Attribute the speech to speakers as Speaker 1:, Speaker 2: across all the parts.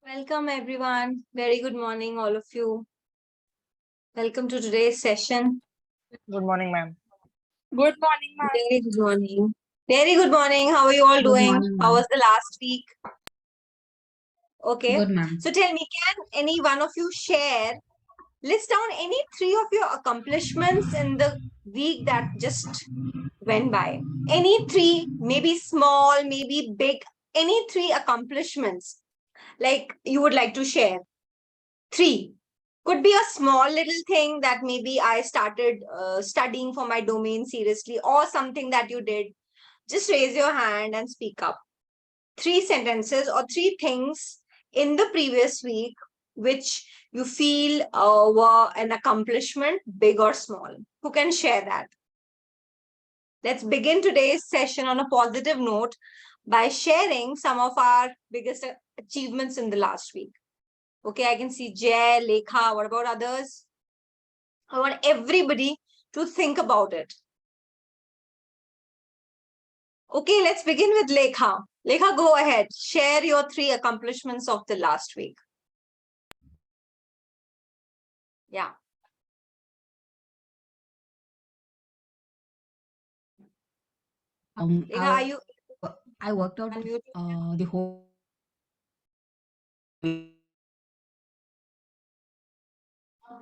Speaker 1: Welcome, everyone. Very good morning, all of you. Welcome to today's session.
Speaker 2: Good morning, ma'am.
Speaker 3: Good morning, ma'am.
Speaker 1: Very good morning. Very good morning. How are you all
Speaker 4: Good
Speaker 1: doing?
Speaker 4: morning,
Speaker 1: How
Speaker 4: ma'am.
Speaker 1: was the last week? Okay.
Speaker 4: Good, ma'am.
Speaker 1: So tell me, can any one of you list down any three of your accomplishments in the week that just went by? Any three, maybe small, maybe big, any three accomplishments like you would like to share? Three. Could be a small little thing that maybe I started studying for my domain seriously, or something that you did. Just raise your hand and speak up. Three sentences or three things in the previous week which you feel were an accomplishment, big or small. Who can share that? Let's begin today's session on a positive note by sharing some of our biggest achievements in the last week. Okay, I can see Jay, Lekha. What about others? I want everybody to think about it. Okay, let's begin with Lekha. Lekha, go ahead. Share your three accomplishments of the last week. Yeah. Lekha, are you
Speaker 4: I worked out
Speaker 1: unmuted?
Speaker 4: the whole.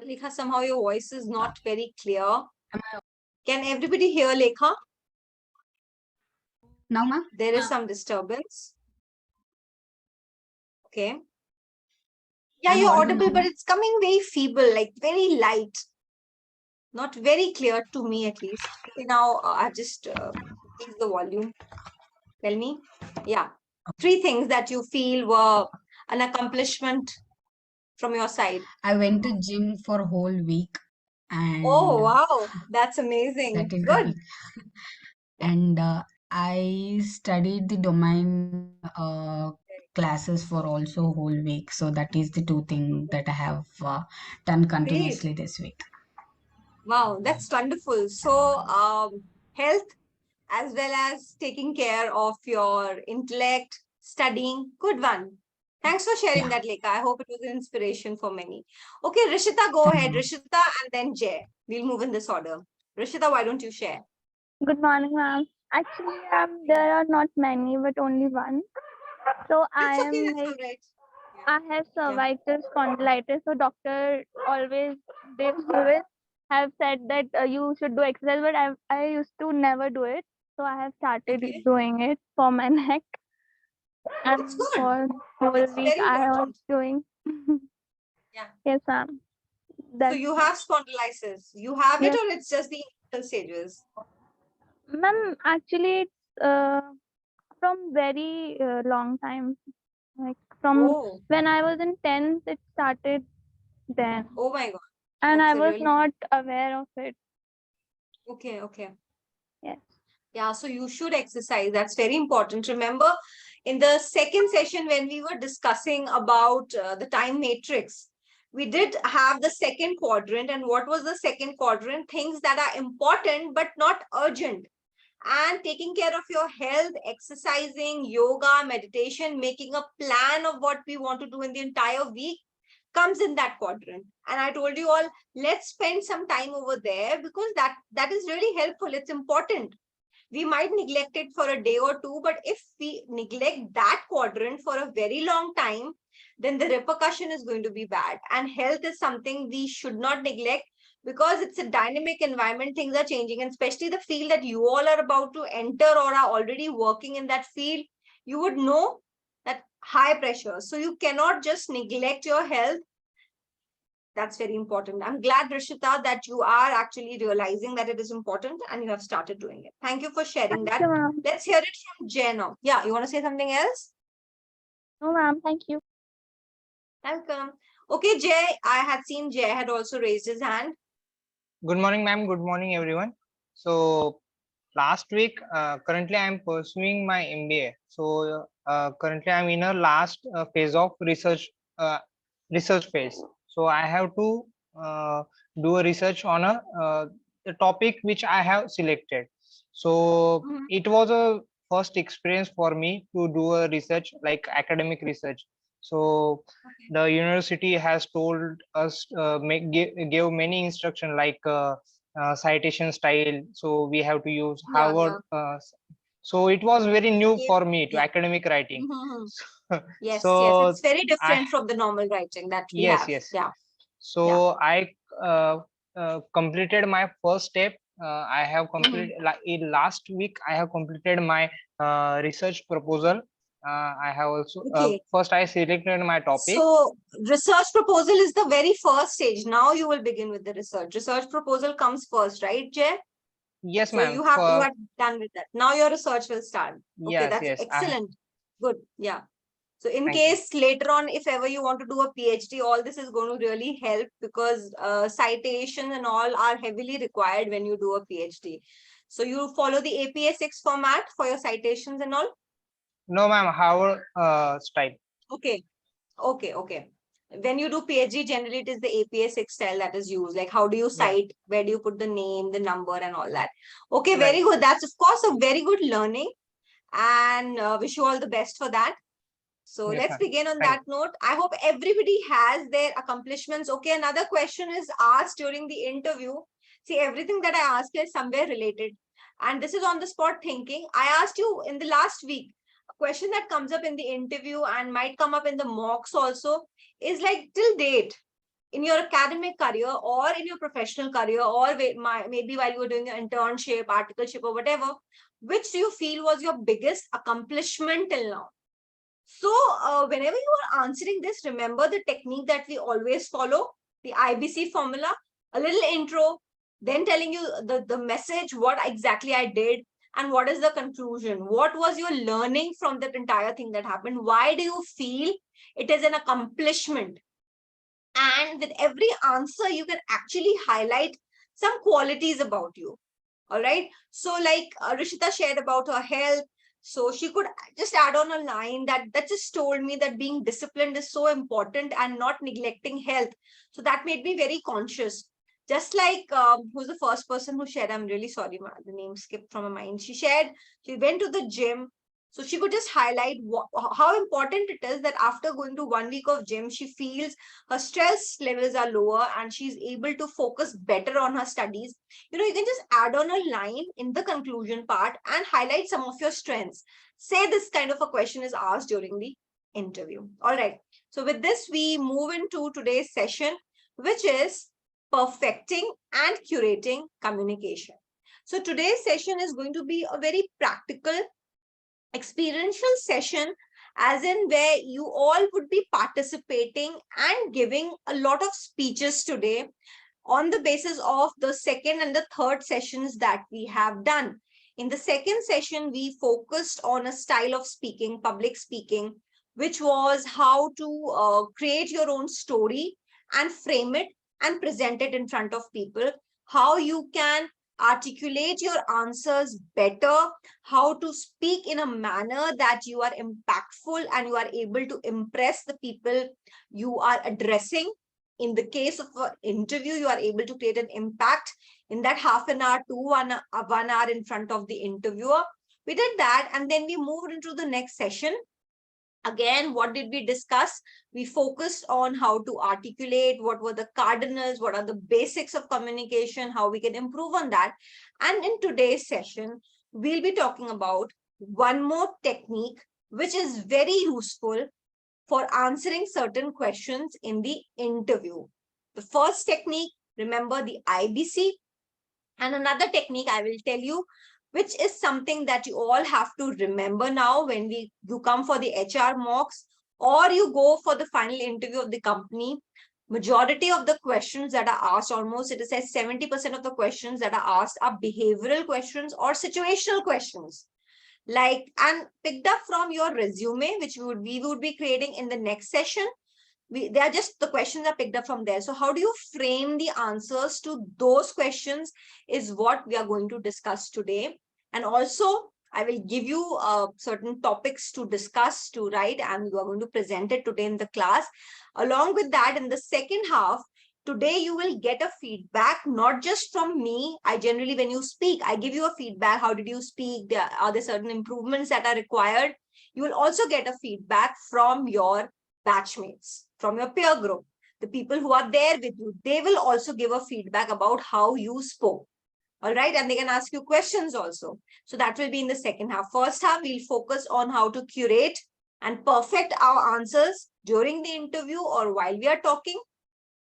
Speaker 1: Lekha, somehow your voice is not very clear.
Speaker 4: Am I
Speaker 1: Can everybody hear Lekha?
Speaker 4: now, ma'am?
Speaker 1: There is some disturbance. Okay. Yeah,
Speaker 4: I'm
Speaker 1: you're
Speaker 4: audible
Speaker 1: audible,
Speaker 4: now,
Speaker 1: but
Speaker 4: ma'am?
Speaker 1: it's coming very feeble, like very light. Not very clear to me, at least. Okay, now I've just increased the volume. Tell me. Yeah. Three things that you feel were an accomplishment from your side.
Speaker 4: I went to gym for a whole week, and
Speaker 1: Oh, wow. That's amazing.
Speaker 4: that is the
Speaker 1: Good.
Speaker 4: week. And I studied the domain classes for also whole week. So that is the two things that I have done
Speaker 1: Great.
Speaker 4: continuously this week.
Speaker 1: Wow, that's wonderful. So, health as well as taking care of your intellect, studying, good one. Thanks for sharing
Speaker 4: Yeah.
Speaker 1: that, Lekha. I hope it was an inspiration for many. Okay, Rishita, go
Speaker 4: Thank
Speaker 1: ahead.
Speaker 4: you.
Speaker 1: Rishita and then Jay. We'll move in this order. Rishita, why don't you share?
Speaker 3: Good morning, ma'am. Actually, there are not many, but only one. So
Speaker 1: That's okay, that's
Speaker 3: like,
Speaker 1: all right.
Speaker 3: I have
Speaker 1: Yeah.
Speaker 3: cervical spondylitis. So doctor they always have said that you should do exercise, but I used to never do it. So I have started
Speaker 1: Okay.
Speaker 3: doing it for my neck, and
Speaker 1: That's good.
Speaker 3: for whole
Speaker 1: It's
Speaker 3: week
Speaker 1: very
Speaker 3: I was
Speaker 1: important.
Speaker 3: doing.
Speaker 1: Yeah.
Speaker 3: Yes, ma'am.
Speaker 1: So
Speaker 3: That's
Speaker 1: you have spondylitis. You have it,
Speaker 3: yes,
Speaker 1: or it's just the initial stages?
Speaker 3: ma'am. Actually, it's from very long time. Like from
Speaker 1: Oh,
Speaker 3: when I was in 10th, it started then.
Speaker 1: oh my God.
Speaker 3: And
Speaker 1: That's
Speaker 3: I
Speaker 1: a
Speaker 3: was
Speaker 1: really
Speaker 3: not aware of it.
Speaker 1: okay, okay.
Speaker 3: Yes.
Speaker 1: Yeah, so you should exercise. That's very important. Remember, in the second session, when we were discussing about the time matrix, we did have the second quadrant. And what was the second quadrant? Things that are important but not urgent. And taking care of your health, exercising, yoga, meditation, making a plan of what we want to do in the entire week comes in that quadrant. And I told you all, let's spend some time over there because that is really helpful. It's important. We might neglect it for a day or two, but if we neglect that quadrant for a very long time, then the repercussion is going to be bad. And health is something we should not neglect because it's a dynamic environment. Things are changing, and especially the field that you all are about to enter or are already working in that field, you would know that high pressure. So you cannot just neglect your health. That's very important. I'm glad, Rishita, that you are actually realizing that it is important and you have started doing it. Thank you for sharing
Speaker 3: Thank
Speaker 1: that.
Speaker 3: you, ma'am.
Speaker 1: Let's hear it from Jay now. Yeah, you want to say something else?
Speaker 3: No, ma'am. Thank you.
Speaker 1: Welcome. Okay, Jay, I had seen Jay had also raised his hand.
Speaker 2: Good morning, ma'am. Good morning, everyone. So last week, currently I'm pursuing my MBA. So currently I'm in a last phase of research phase. So I have to do a research on the topic which I have selected. So it was a first experience for me to do a research like academic research. So
Speaker 1: Okay.
Speaker 2: the university has told us gave many instruction like citation style. So we have to use
Speaker 1: Yeah,
Speaker 2: Harvard.
Speaker 1: yeah.
Speaker 2: So it was very
Speaker 1: They
Speaker 2: new
Speaker 1: gave,
Speaker 2: for me to
Speaker 1: yeah.
Speaker 2: academic writing.
Speaker 1: Mhm. Yes, yes.
Speaker 2: So
Speaker 1: It's very
Speaker 2: I
Speaker 1: different from the normal writing that we
Speaker 2: yes
Speaker 1: have.
Speaker 2: yes.
Speaker 1: Yeah. Yeah.
Speaker 2: So I completed my first step. I have
Speaker 1: Mhm.
Speaker 2: completed in last week. I have completed my research proposal. I have also
Speaker 1: Okay.
Speaker 2: first I selected my topic.
Speaker 1: So research proposal is the very first stage. Now you will begin with the research. Research proposal comes first, right, Jay?
Speaker 2: Yes,
Speaker 1: So
Speaker 2: ma'am.
Speaker 1: you
Speaker 2: For
Speaker 1: are done with that. Now your research will start. Okay,
Speaker 2: yes,
Speaker 1: that's
Speaker 2: yes.
Speaker 1: excellent. Good. Yeah. So in
Speaker 2: Thank you.
Speaker 1: case later on, if ever you want to do a PhD, all this is going to really help because citations and all are heavily required when you do a PhD. So you follow the APA6 format for your citations and all?
Speaker 2: No, ma'am. Harvard style.
Speaker 1: Okay. Okay. Okay. When you do PhD, generally it is the APA6 style that is used. Like how do you
Speaker 2: Yeah.
Speaker 1: cite? Where do you put the name, the number and all that? Okay.
Speaker 2: Right.
Speaker 1: Very good. That's of course a very good learning and wish you all the best for that. So
Speaker 2: Yes,
Speaker 1: let's
Speaker 2: ma'am.
Speaker 1: begin on
Speaker 2: Thank
Speaker 1: that
Speaker 2: you.
Speaker 1: note. I hope everybody has their accomplishments. Okay, another question is asked during the interview. See, everything that I asked is somewhere related. And this is on the spot thinking. I asked you in the last week, a question that comes up in the interview and might come up in the mocks also is like till date in your academic career or in your professional career or maybe while you were doing your internship, articleship or whatever, which do you feel was your biggest accomplishment till now? So, whenever you are answering this, remember the technique that we always follow, the IBC formula, a little intro, then telling you the message, what exactly I did, and what is the conclusion. What was your learning from that entire thing that happened? Why do you feel it is an accomplishment? And with every answer, you can actually highlight some qualities about you. All right. So like Rishita shared about her health. So she could just add on a line that just told me that being disciplined is so important and not neglecting health. So that made me very conscious. Just like who's the first person who shared? I'm really sorry, the name skipped from my mind. She shared she went to the gym. So she could just highlight how important it is that after going to 1 week of gym, she feels her stress levels are lower and she's able to focus better on her studies. You can just add on a line in the conclusion part and highlight some of your strengths. Say this kind of a question is asked during the interview. All right. So with this, we move into today's session, which is perfecting and curating communication. So today's session is going to be a very practical experiential session, as in where you all would be participating and giving a lot of speeches today on the basis of the second and the third sessions that we have done. In the second session, we focused on a style of speaking, public speaking, which was how to create your own story and frame it and present it in front of people, how you can articulate your answers better, how to speak in a manner that you are impactful and you are able to impress the people you are addressing. In the case of an interview, you are able to create an impact in that half an hour to 1 hour in front of the interviewer. We did that and then we moved into the next session. Again, what did we discuss? We focused on how to articulate, what were the cardinals, what are the basics of communication, how we can improve on that. And in today's session, we'll be talking about one more technique, which is very useful for answering certain questions in the interview. The first technique, remember the IBC, and another technique I will tell you, which is something that you all have to remember now when you come for the HR mocks or you go for the final interview of the company. Majority of the questions that are asked, almost it is says 70% of the questions that are asked are behavioral questions or situational questions, like and picked up from your resume, which we would be creating in the next session. They are just the questions are picked up from there. So how do you frame the answers to those questions is what we are going to discuss today. And also I will give you certain topics to discuss, to write, and you are going to present it today in the class. Along with that, in the second half, today you will get a feedback, not just from me. I generally, when you speak, I give you a feedback. How did you speak? Are there certain improvements that are required? You will also get a feedback from your batchmates, from your peer group, the people who are there with you. They will also give a feedback about how you spoke. All right. And they can ask you questions also. So that will be in the second half. First half, we'll focus on how to curate and perfect our answers during the interview or while we are talking.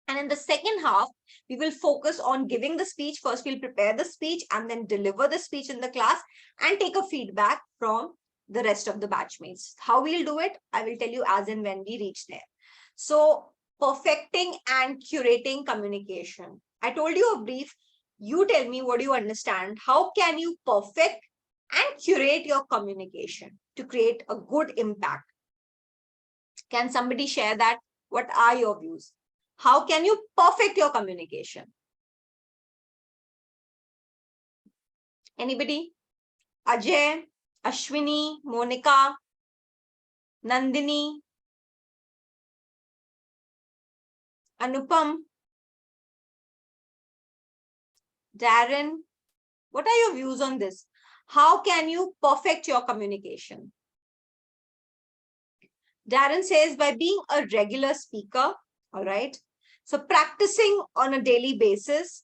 Speaker 1: And in the second half, we will focus on giving the speech. First, we'll prepare the speech and then deliver the speech in the class and take a feedback from the rest of the batchmates. How we'll do it, I will tell you as and when we reach there. So perfecting and curating communication. I told you a brief. You tell me what do you understand. How can you perfect and curate your communication to create a good impact? Can somebody share that? What are your views? How can you perfect your communication? Anybody? Ajay, Ashwini, Monica, Nandini, Anupam, Darren. What are your views on this? How can you perfect your communication? Darren says by being a regular speaker. All right. So practicing on a daily basis,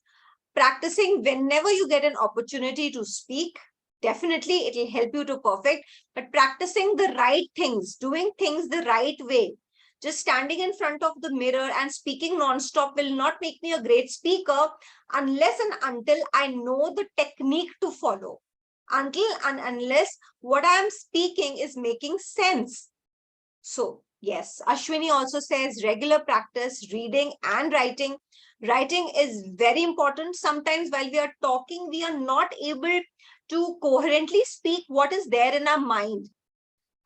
Speaker 1: practicing whenever you get an opportunity to speak, definitely it will help you to perfect, but practicing the right things, doing things the right way. Just standing in front of the mirror and speaking non-stop will not make me a great speaker unless and until I know the technique to follow. Until and unless what I am speaking is making sense. So yes, Ashwini also says regular practice, reading and writing. Writing is very important. Sometimes while we are talking, we are not able to coherently speak what is there in our mind.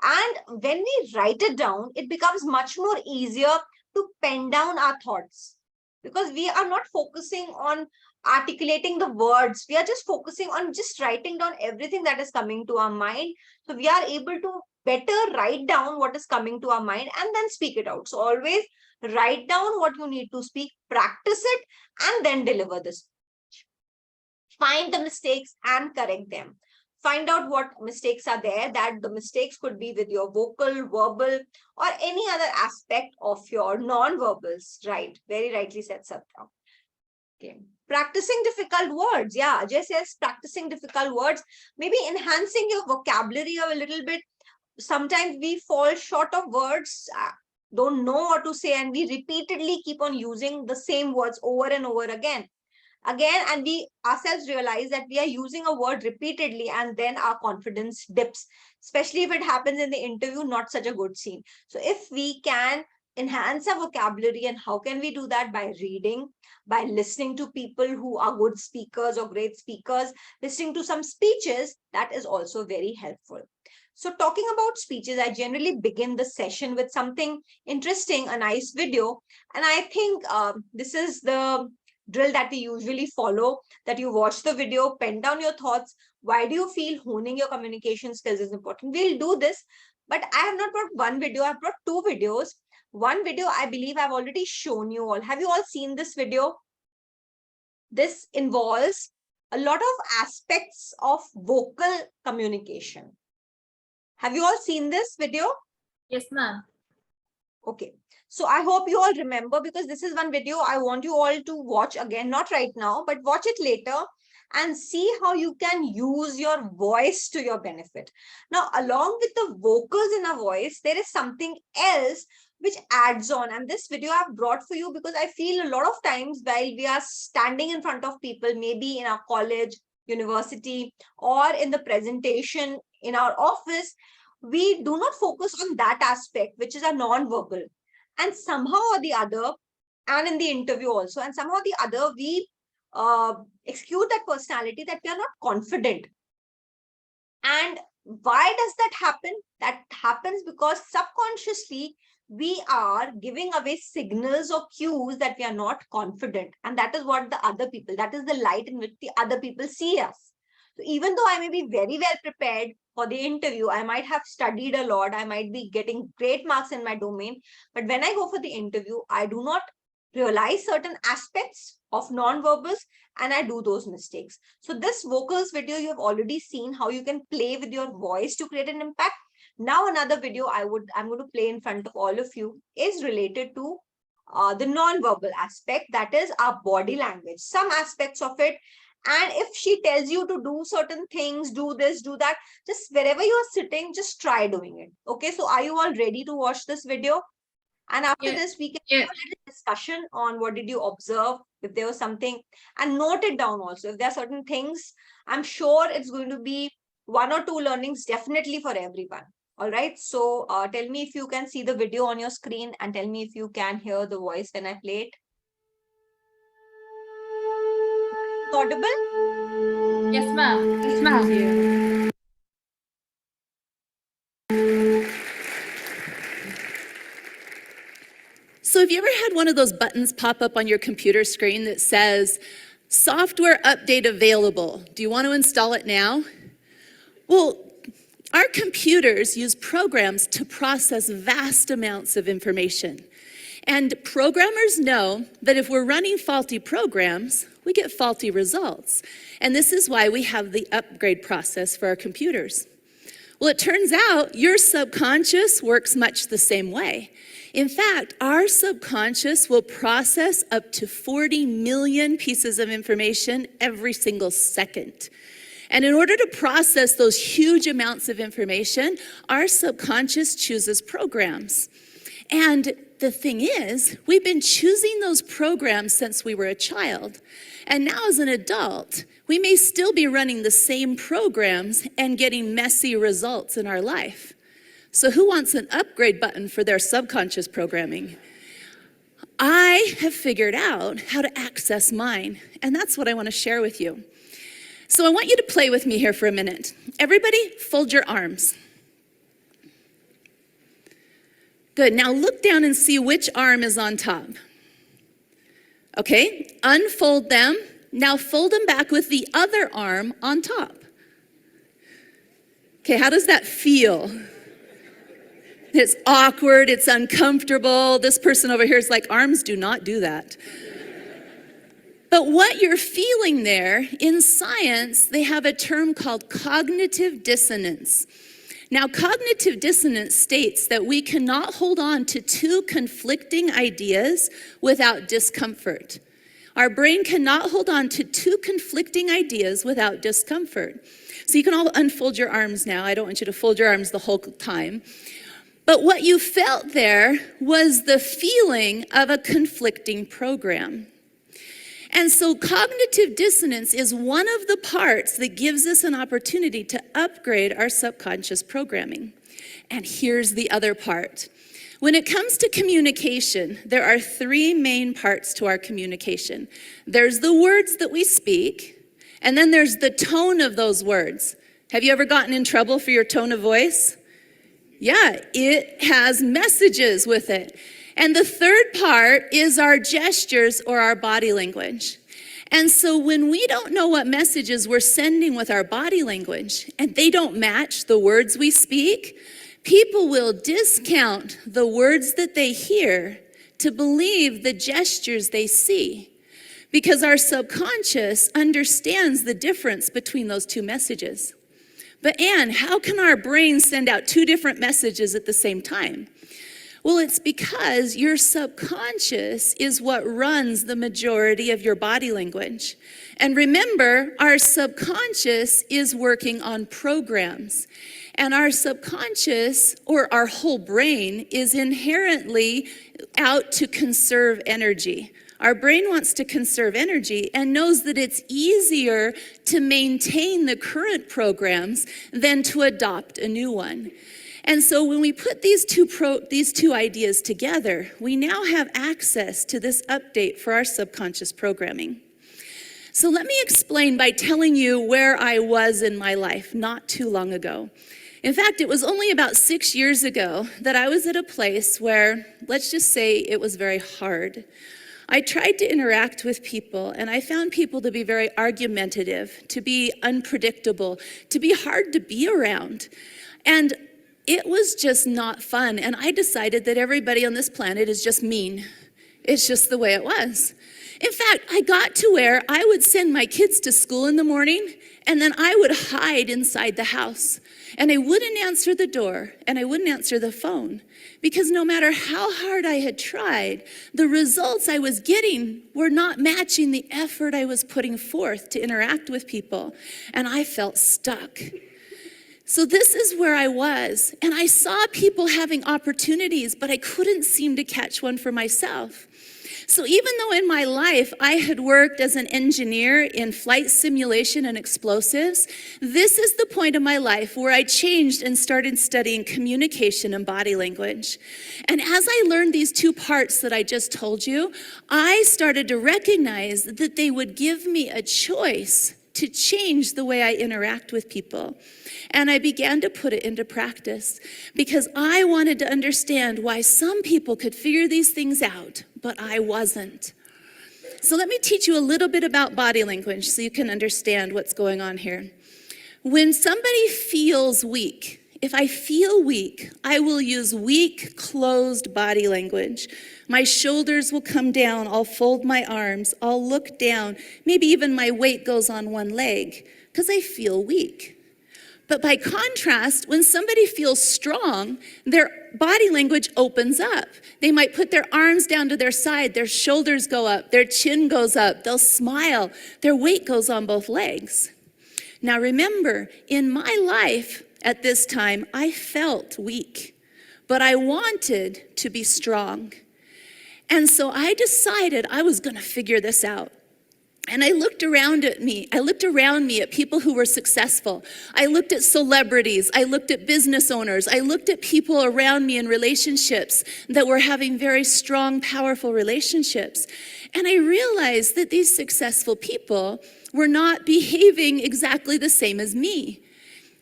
Speaker 1: And when we write it down, it becomes much more easier to pen down our thoughts because we are not focusing on articulating the words. We are just focusing on just writing down everything that is coming to our mind. So we are able to better write down what is coming to our mind and then speak it out. So always write down what you need to speak, practice it, and then deliver this. Find the mistakes and correct them. Find out what mistakes are there, that the mistakes could be with your vocal, verbal, or any other aspect of your non-verbals. Right. Very rightly said, Satya. Okay. Practicing difficult words. Yeah, Ajay says practicing difficult words. Maybe enhancing your vocabulary a little bit. Sometimes we fall short of words, don't know what to say, and we repeatedly keep on using the same words over and over again. And we ourselves realize that we are using a word repeatedly and then our confidence dips, especially if it happens in the interview, not such a good scene. So if we can enhance our vocabulary, and how can we do that? By reading, by listening to people who are good speakers or great speakers, listening to some speeches, that is also very helpful. So talking about speeches, I generally begin the session with something interesting, a nice video. And I think this is the drill that we usually follow, that you watch the video, pen down your thoughts. Why do you feel honing your communication skills is important? We'll do this, but I have not brought one video. I've brought two videos. One video, I believe I've already shown you all. Have you all seen this video? This involves a lot of aspects of vocal communication. Have you all seen this video?
Speaker 5: Yes, ma'am.
Speaker 1: Okay. So I hope you all remember, because this is one video I want you all to watch again, not right now, but watch it later and see how you can use your voice to your benefit. Now, along with the vocals in a voice, there is something else which adds on. And this video I've brought for you because I feel a lot of times while we are standing in front of people, maybe in our college, university, or in the presentation in our office, we do not focus on that aspect, which is a non-verbal. And somehow or the other, and in the interview also, and somehow or the other, we exclude that personality, that we are not confident. And why does that happen? That happens because subconsciously we are giving away signals or cues that we are not confident. And that is what the other people, that is the light in which the other people see us. So even though I may be very well prepared for the interview, I might have studied a lot, I might be getting great marks in my domain, but when I go for the interview, I do not realize certain aspects of non-verbals and I do those mistakes. So this vocals video, you have already seen how you can play with your voice to create an impact. Now another video I'm going to play in front of all of you is related to the non-verbal aspect, that is our body language, some aspects of it. And if she tells you to do certain things, do this, do that, just wherever you are sitting, just try doing it. Okay, so are you all ready to watch this video? And after this, we can have a little discussion on what did you observe, if there was something, and note it down also. If there are certain things, I'm sure it's going to be 1 or 2 learnings definitely for everyone. All right. So tell me if you can see the video on your screen, and tell me if you can hear the voice when I play it. Audible?
Speaker 5: Yes, ma'am.
Speaker 6: Yes, ma'am.
Speaker 5: So have you ever had one of those buttons pop up on your computer screen that says, software update available? Do you want to install it now? Well, our computers use programs to process vast amounts of information. And programmers know that if we're running faulty programs, we get faulty results. And this is why we have the upgrade process for our computers. Well, it turns out your subconscious works much the same way. In fact, our subconscious will process up to 40 million pieces of information every single second. And in order to process those huge amounts of information, our subconscious chooses programs. And the thing is, we've been choosing those programs since we were a child. And now as an adult, we may still be running the same programs and getting messy results in our life. So who wants an upgrade button for their subconscious programming? I have figured out how to access mine, and that's what I want to share with you. So I want you to play with me here for a minute. Everybody, fold your arms. Good, now look down and see which arm is on top. Okay, unfold them. Now fold them back with the other arm on top. Okay, how does that feel? It's awkward, it's uncomfortable. This person over here is like, arms do not do that. But what you're feeling there, in science, they have a term called cognitive dissonance. Now, cognitive dissonance states that we cannot hold on to 2 conflicting ideas without discomfort. Our brain cannot hold on to 2 conflicting ideas without discomfort. So you can all unfold your arms now. I don't want you to fold your arms the whole time. But what you felt there was the feeling of a conflicting program. And so cognitive dissonance is one of the parts that gives us an opportunity to upgrade our subconscious programming. And here's the other part. When it comes to communication, there are 3 main parts to our communication. There's the words that we speak, and then there's the tone of those words. Have you ever gotten in trouble for your tone of voice? Yeah, it has messages with it. And the third part is our gestures or our body language. And so when we don't know what messages we're sending with our body language, and they don't match the words we speak, people will discount the words that they hear to believe the gestures they see, because our subconscious understands the difference between those 2 messages. But Anne, how can our brain send out 2 different messages at the same time? Well, it's because your subconscious is what runs the majority of your body language. And remember, our subconscious is working on programs. And our subconscious, or our whole brain, is inherently out to conserve energy. Our brain wants to conserve energy and knows that it's easier to maintain the current programs than to adopt a new one. And so when we put these two ideas together, we now have access to this update for our subconscious programming. So let me explain by telling you where I was in my life not too long ago. In fact, it was only about 6 years ago that I was at a place where, let's just say, it was very hard. I tried to interact with people, and I found people to be very argumentative, to be unpredictable, to be hard to be around. And it was just not fun. And I decided that everybody on this planet is just mean. It's just the way it was. In fact, I got to where I would send my kids to school in the morning, and then I would hide inside the house. And I wouldn't answer the door, and I wouldn't answer the phone, because no matter how hard I had tried, the results I was getting were not matching the effort I was putting forth to interact with people. And I felt stuck. So this is where I was, and I saw people having opportunities, but I couldn't seem to catch one for myself. So even though in my life I had worked as an engineer in flight simulation and explosives, this is the point of my life where I changed and started studying communication and body language. And as I learned these two parts that I just told you, I started to recognize that they would give me a choice to change the way I interact with people. And I began to put it into practice because I wanted to understand why some people could figure these things out, but I wasn't. So let me teach you a little bit about body language so you can understand what's going on here. When somebody feels weak, if I feel weak, I will use weak, closed body language. My shoulders will come down, I'll fold my arms, I'll look down, maybe even my weight goes on one leg because I feel weak. But by contrast, when somebody feels strong, their body language opens up. They might put their arms down to their side, their shoulders go up, their chin goes up, they'll smile, their weight goes on both legs. Now remember, in my life at this time, I felt weak, but I wanted to be strong. And so I decided I was going to figure this out. And I looked around me at people who were successful. I looked at celebrities. I looked at business owners. I looked at people around me in relationships that were having very strong, powerful relationships. And I realized that these successful people were not behaving exactly the same as me.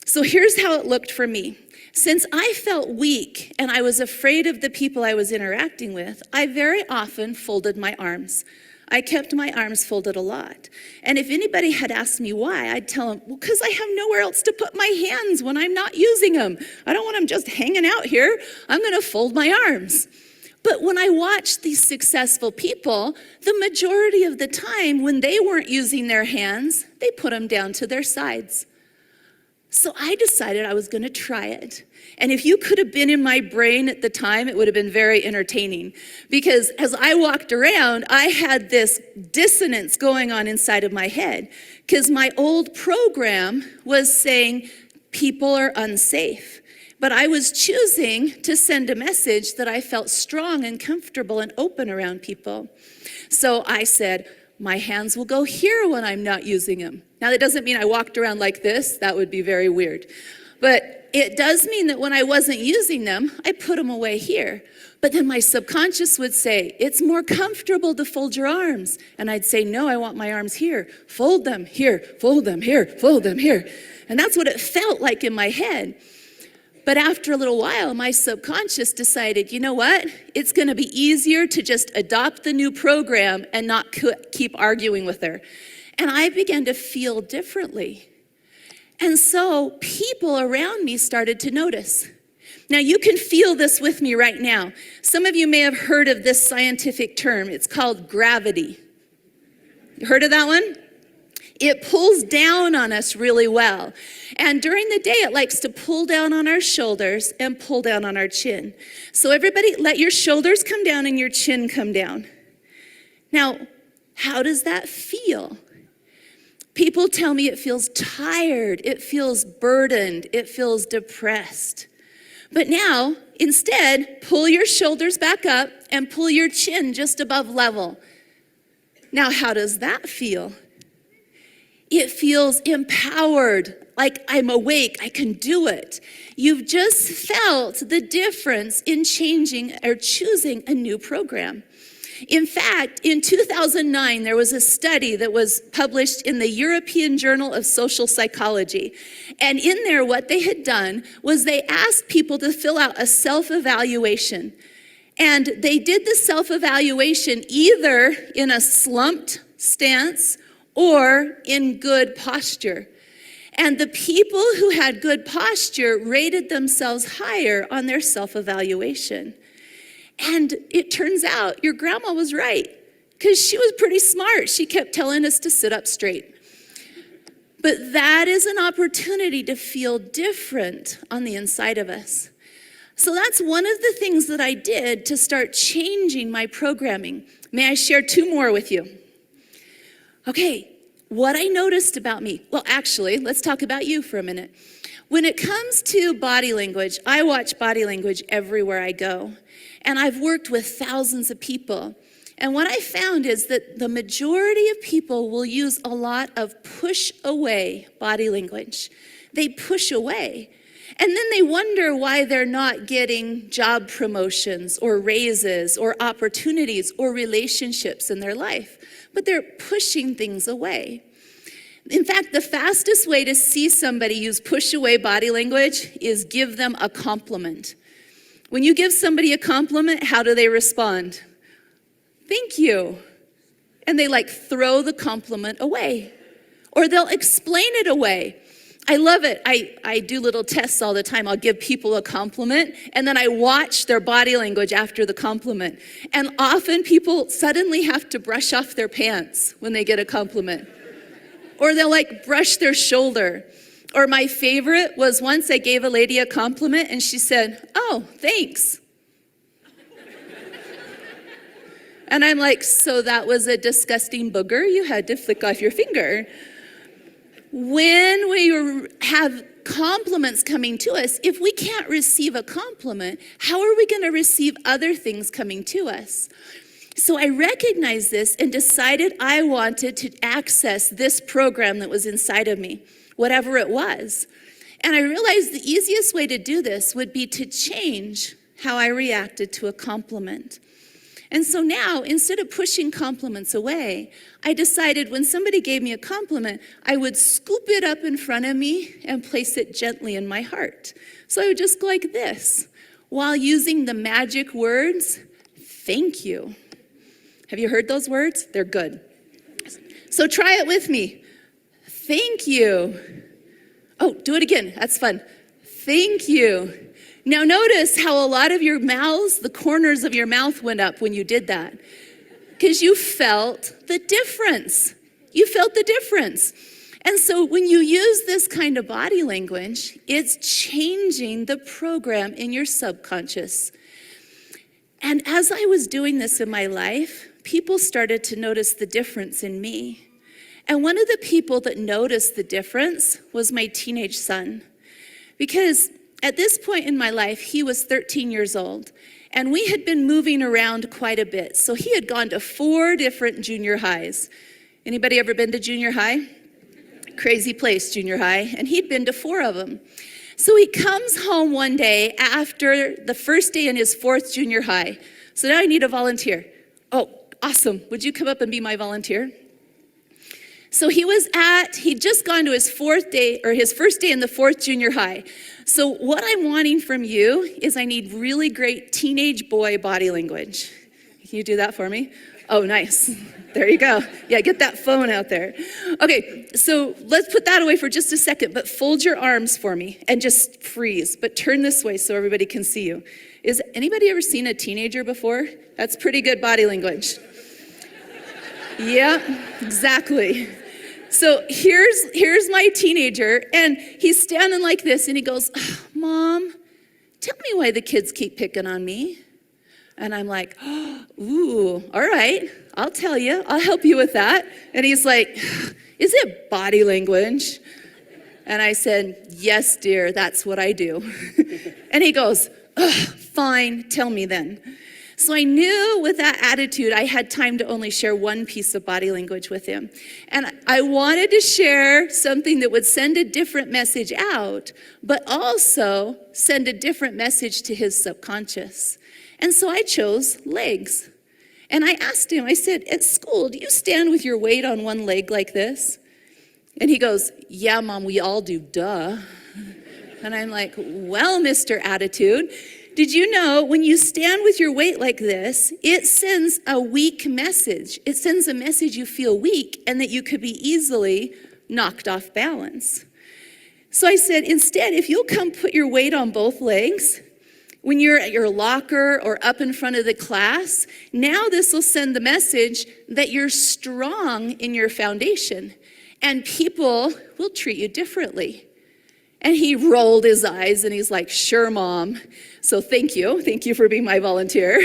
Speaker 5: So here's how it looked for me. Since I felt weak and I was afraid of the people I was interacting with, I very often folded my arms. I kept my arms folded a lot. And if anybody had asked me why, I'd tell them, well, because I have nowhere else to put my hands when I'm not using them. I don't want them just hanging out here. I'm going to fold my arms. But when I watched these successful people, the majority of the time when they weren't using their hands, they put them down to their sides. So I decided I was going to try it. And if you could have been in my brain at the time, it would have been very entertaining. Because as I walked around, I had this dissonance going on inside of my head. Because my old program was saying people are unsafe. But I was choosing to send a message that I felt strong and comfortable and open around people. So I said, my hands will go here when I'm not using them. Now, that doesn't mean I walked around like this. That would be very weird. But it does mean that when I wasn't using them, I put them away here. But then my subconscious would say, it's more comfortable to fold your arms. And I'd say, no, I want my arms here. Fold them here, fold them here, fold them here. And that's what it felt like in my head. But after a little while, my subconscious decided, you know what? It's going to be easier to just adopt the new program and not keep arguing with her. And I began to feel differently. And so people around me started to notice. Now you can feel this with me right now. Some of you may have heard of this scientific term. It's called gravity. You heard of that one? It pulls down on us really well. And during the day, it likes to pull down on our shoulders and pull down on our chin. So everybody, let your shoulders come down and your chin come down. Now, how does that feel? People tell me it feels tired, it feels burdened, it feels depressed. But now, instead, pull your shoulders back up and pull your chin just above level. Now, how does that feel? It feels empowered, like I'm awake, I can do it. You've just felt the difference in changing or choosing a new program. In fact, in 2009, there was a study that was published in the European Journal of Social Psychology. And in there, what they had done was they asked people to fill out a self-evaluation. And they did the self-evaluation either in a slumped stance or in good posture. And the people who had good posture rated themselves higher on their self-evaluation. And it turns out your grandma was right. because she was pretty smart. She kept telling us to sit up straight. But that is an opportunity to feel different on the inside of us. So that's one of the things that I did to start changing my programming. May I share 2 more with you? Okay, what I noticed about me. Well, actually, let's talk about you for a minute. When it comes to body language, I watch body language everywhere I go. And I've worked with thousands of people. And what I found is that the majority of people will use a lot of push away body language. They push away. And then they wonder why they're not getting job promotions or raises or opportunities or relationships in their life. But they're pushing things away. In fact, the fastest way to see somebody use push away body language is give them a compliment. When you give somebody a compliment, how do they respond? Thank you. And they like throw the compliment away. Or they'll explain it away. I love it. I do little tests all the time. I'll give people a compliment and then I watch their body language after the compliment. And often people suddenly have to brush off their pants when they get a compliment. Or they'll like brush their shoulder. Or my favorite was once I gave a lady a compliment and she said, "Oh, thanks." And I'm like, so that was a disgusting booger you had to flick off your finger. When we have compliments coming to us, if we can't receive a compliment, how are we going to receive other things coming to us? So I recognized this and decided I wanted to access this program that was inside of me, whatever it was. And I realized the easiest way to do this would be to change how I reacted to a compliment. And so now, instead of pushing compliments away, I decided when somebody gave me a compliment, I would scoop it up in front of me and place it gently in my heart. So I would just go like this, while using the magic words, "Thank you." Have you heard those words? They're good. So try it with me. Thank you. Oh, do it again. That's fun. Thank you. Now notice how a lot of your mouths, the corners of your mouth went up when you did that. Because you felt the difference. You felt the difference. And so when you use this kind of body language, it's changing the program in your subconscious. And as I was doing this in my life, people started to notice the difference in me. And one of the people that noticed the difference was my teenage son. Because at this point in my life, he was 13 years old. And we had been moving around quite a bit. So he had gone to 4 different junior highs. Anybody ever been to junior high? Crazy place, junior high. And he'd been to 4 of them. So he comes home one day after the first day in his 4th junior high. So now I need a volunteer. Oh, awesome. Would you come up and be my volunteer? So he'd just gone to his 4th day, or his first day in the 4th junior high. So what I'm wanting from you is I need really great teenage boy body language. Can you do that for me? Oh, nice. There you go. Yeah, get that phone out there. Okay, so let's put that away for just a second, but fold your arms for me and just freeze, but turn this way so everybody can see you. Is anybody ever seen a teenager before? That's pretty good body language. Yeah, exactly. So here's my teenager, and he's standing like this, and he goes, "Mom, tell me why the kids keep picking on me." And I'm like, "Ooh, all right, I'll tell you. I'll help you with that." And he's like, "Is it body language?" And I said, "Yes, dear, that's what I do." And he goes, "Fine, tell me then." So I knew with that attitude, I had time to only share one piece of body language with him. And I wanted to share something that would send a different message out, but also send a different message to his subconscious. And so I chose legs. And I asked him, I said, "At school, do you stand with your weight on one leg like this?" And he goes, "Yeah, Mom, we all do, duh." And I'm like, "Well, Mr. Attitude, did you know when you stand with your weight like this, it sends a weak message. It sends a message you feel weak and that you could be easily knocked off balance." So I said, "Instead, if you'll come put your weight on both legs, When you're at your locker or up in front of the class, now this will send the message that you're strong in your foundation and people will treat you differently. And he rolled his eyes and he's like, sure, Mom. So thank you. Thank you for being my volunteer.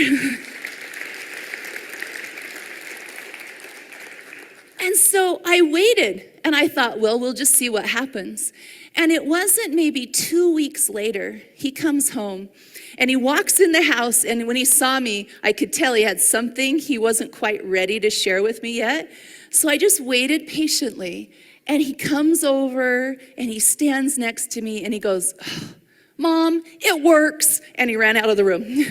Speaker 5: And so I waited and I thought, well, we'll just see what happens. And it wasn't maybe 2 weeks later, he comes home and he walks in the house. And when he saw me, I could tell he had something he wasn't quite ready to share with me yet. So I just waited patiently. And he comes over and he stands next to me and he goes, oh, Mom, it works. And he ran out of the room.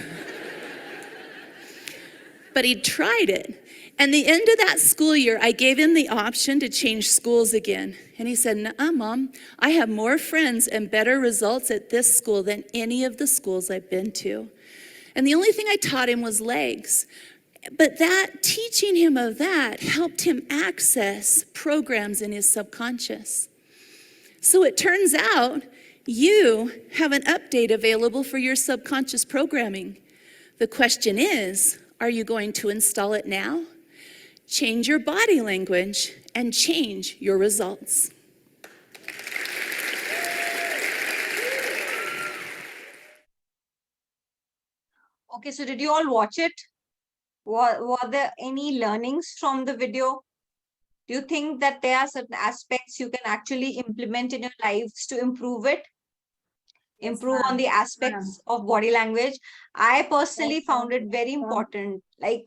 Speaker 5: But he tried it. And the end of that school year, I gave him the option to change schools again. And he said, nuh-uh, Mom, I have more friends and better results at this school than any of the schools I've been to. And the only thing I taught him was legs. But that, teaching him of that helped him access programs in his subconscious. So it turns out you have an update available for your subconscious programming. The question is, are you going to install it now? Change your body language and change your results.
Speaker 1: Okay, so did you all watch it? Were there any learnings from the video? Do you think that there are certain aspects you can actually implement in your lives to improve it? Improve on the aspects of body language? I personally found it very important, like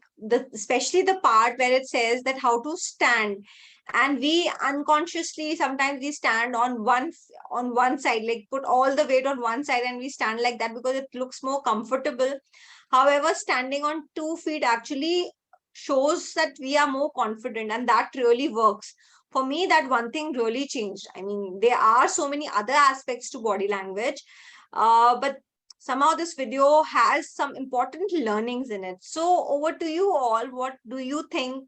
Speaker 1: especially the part where it says that how to stand, and we unconsciously sometimes we stand on one side, like put all the weight on one side and we stand like that because it looks more comfortable. However, standing on 2 feet actually shows that we are more confident, and that really works. For me, that one thing really changed. I mean, there are so many other aspects to body language, but somehow this video has some important learnings in it. So over to you all. What do you think?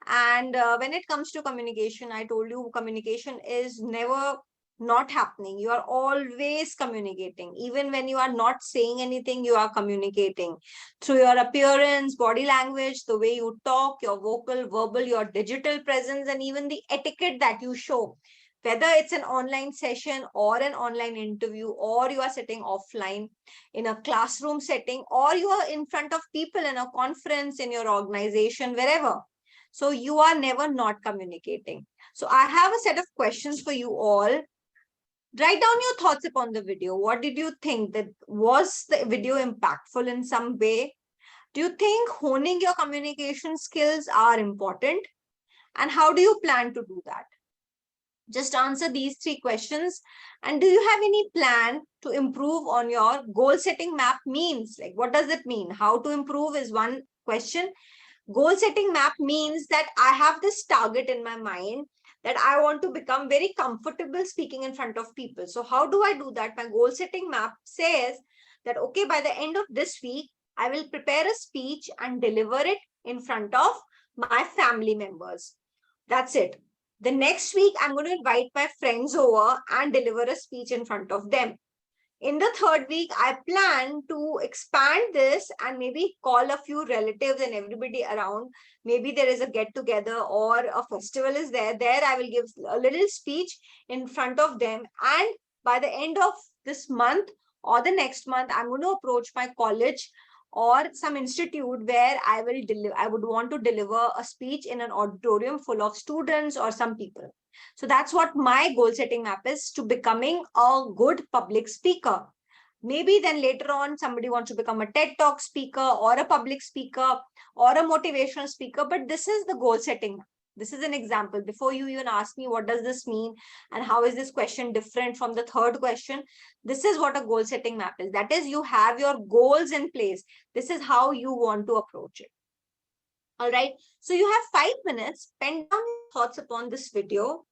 Speaker 1: And when it comes to communication, I told you communication is never not happening. You are always communicating. Even when you are not saying anything, you are communicating through your appearance, body language, the way you talk, your vocal, verbal, your digital presence, and even the etiquette that you show. Whether it's an online session or an online interview, or you are sitting offline in a classroom setting, or you are in front of people in a conference, in your organization, wherever. So you are never not communicating. So I have a set of questions for you all. Write down your thoughts upon the video. What did you think? That was the video impactful in some way? Do you think honing your communication skills are important? And how do you plan to do that? Just answer these 3 questions. And do you have any plan to improve on your goal setting map means? Like, what does it mean? How to improve is one question. Goal setting map means that I have this target in my mind that I want to become very comfortable speaking in front of people. So how do I do that? My goal setting map says that, okay, by the end of this week, I will prepare a speech and deliver it in front of my family members. That's it. The next week, I'm going to invite my friends over and deliver a speech in front of them. In the 3rd week, I plan to expand this and maybe call a few relatives and everybody around. Maybe there is a get together or a festival is there. There I will give a little speech in front of them. And by the end of this month or the next month, I'm going to approach my college or some institute where I would want to deliver a speech in an auditorium full of students or some people. So that's what my goal setting map is, to becoming a good public speaker. Maybe then later on, somebody wants to become a TED Talk speaker or a public speaker or a motivational speaker. But this is the goal setting. This is an example. Before you even ask me, what does this mean? And how is this question different from the 3rd question? This is what a goal setting map is. That is, you have your goals in place. This is how you want to approach it. All right. So you have 5 minutes. Pen down your thoughts upon this video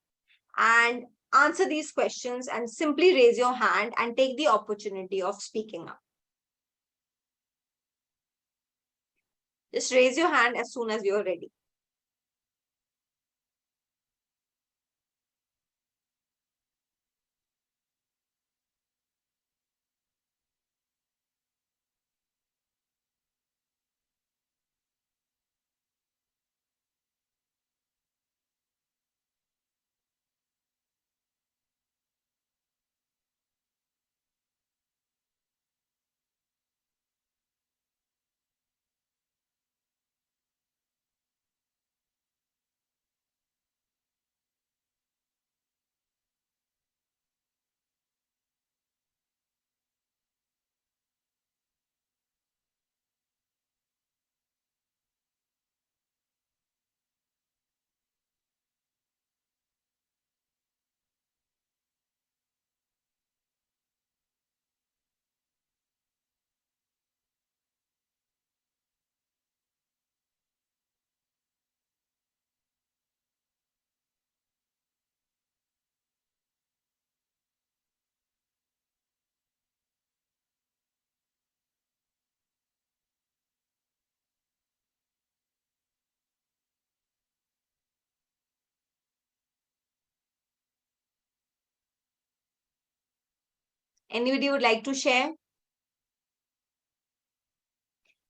Speaker 1: and answer these questions, and simply raise your hand and take the opportunity of speaking up. Just raise your hand as soon as you're ready. Anybody would like to share?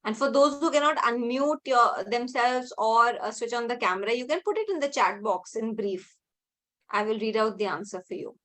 Speaker 1: And for those who cannot unmute themselves or switch on the camera, you can put it in the chat box in brief. I will read out the answer for you.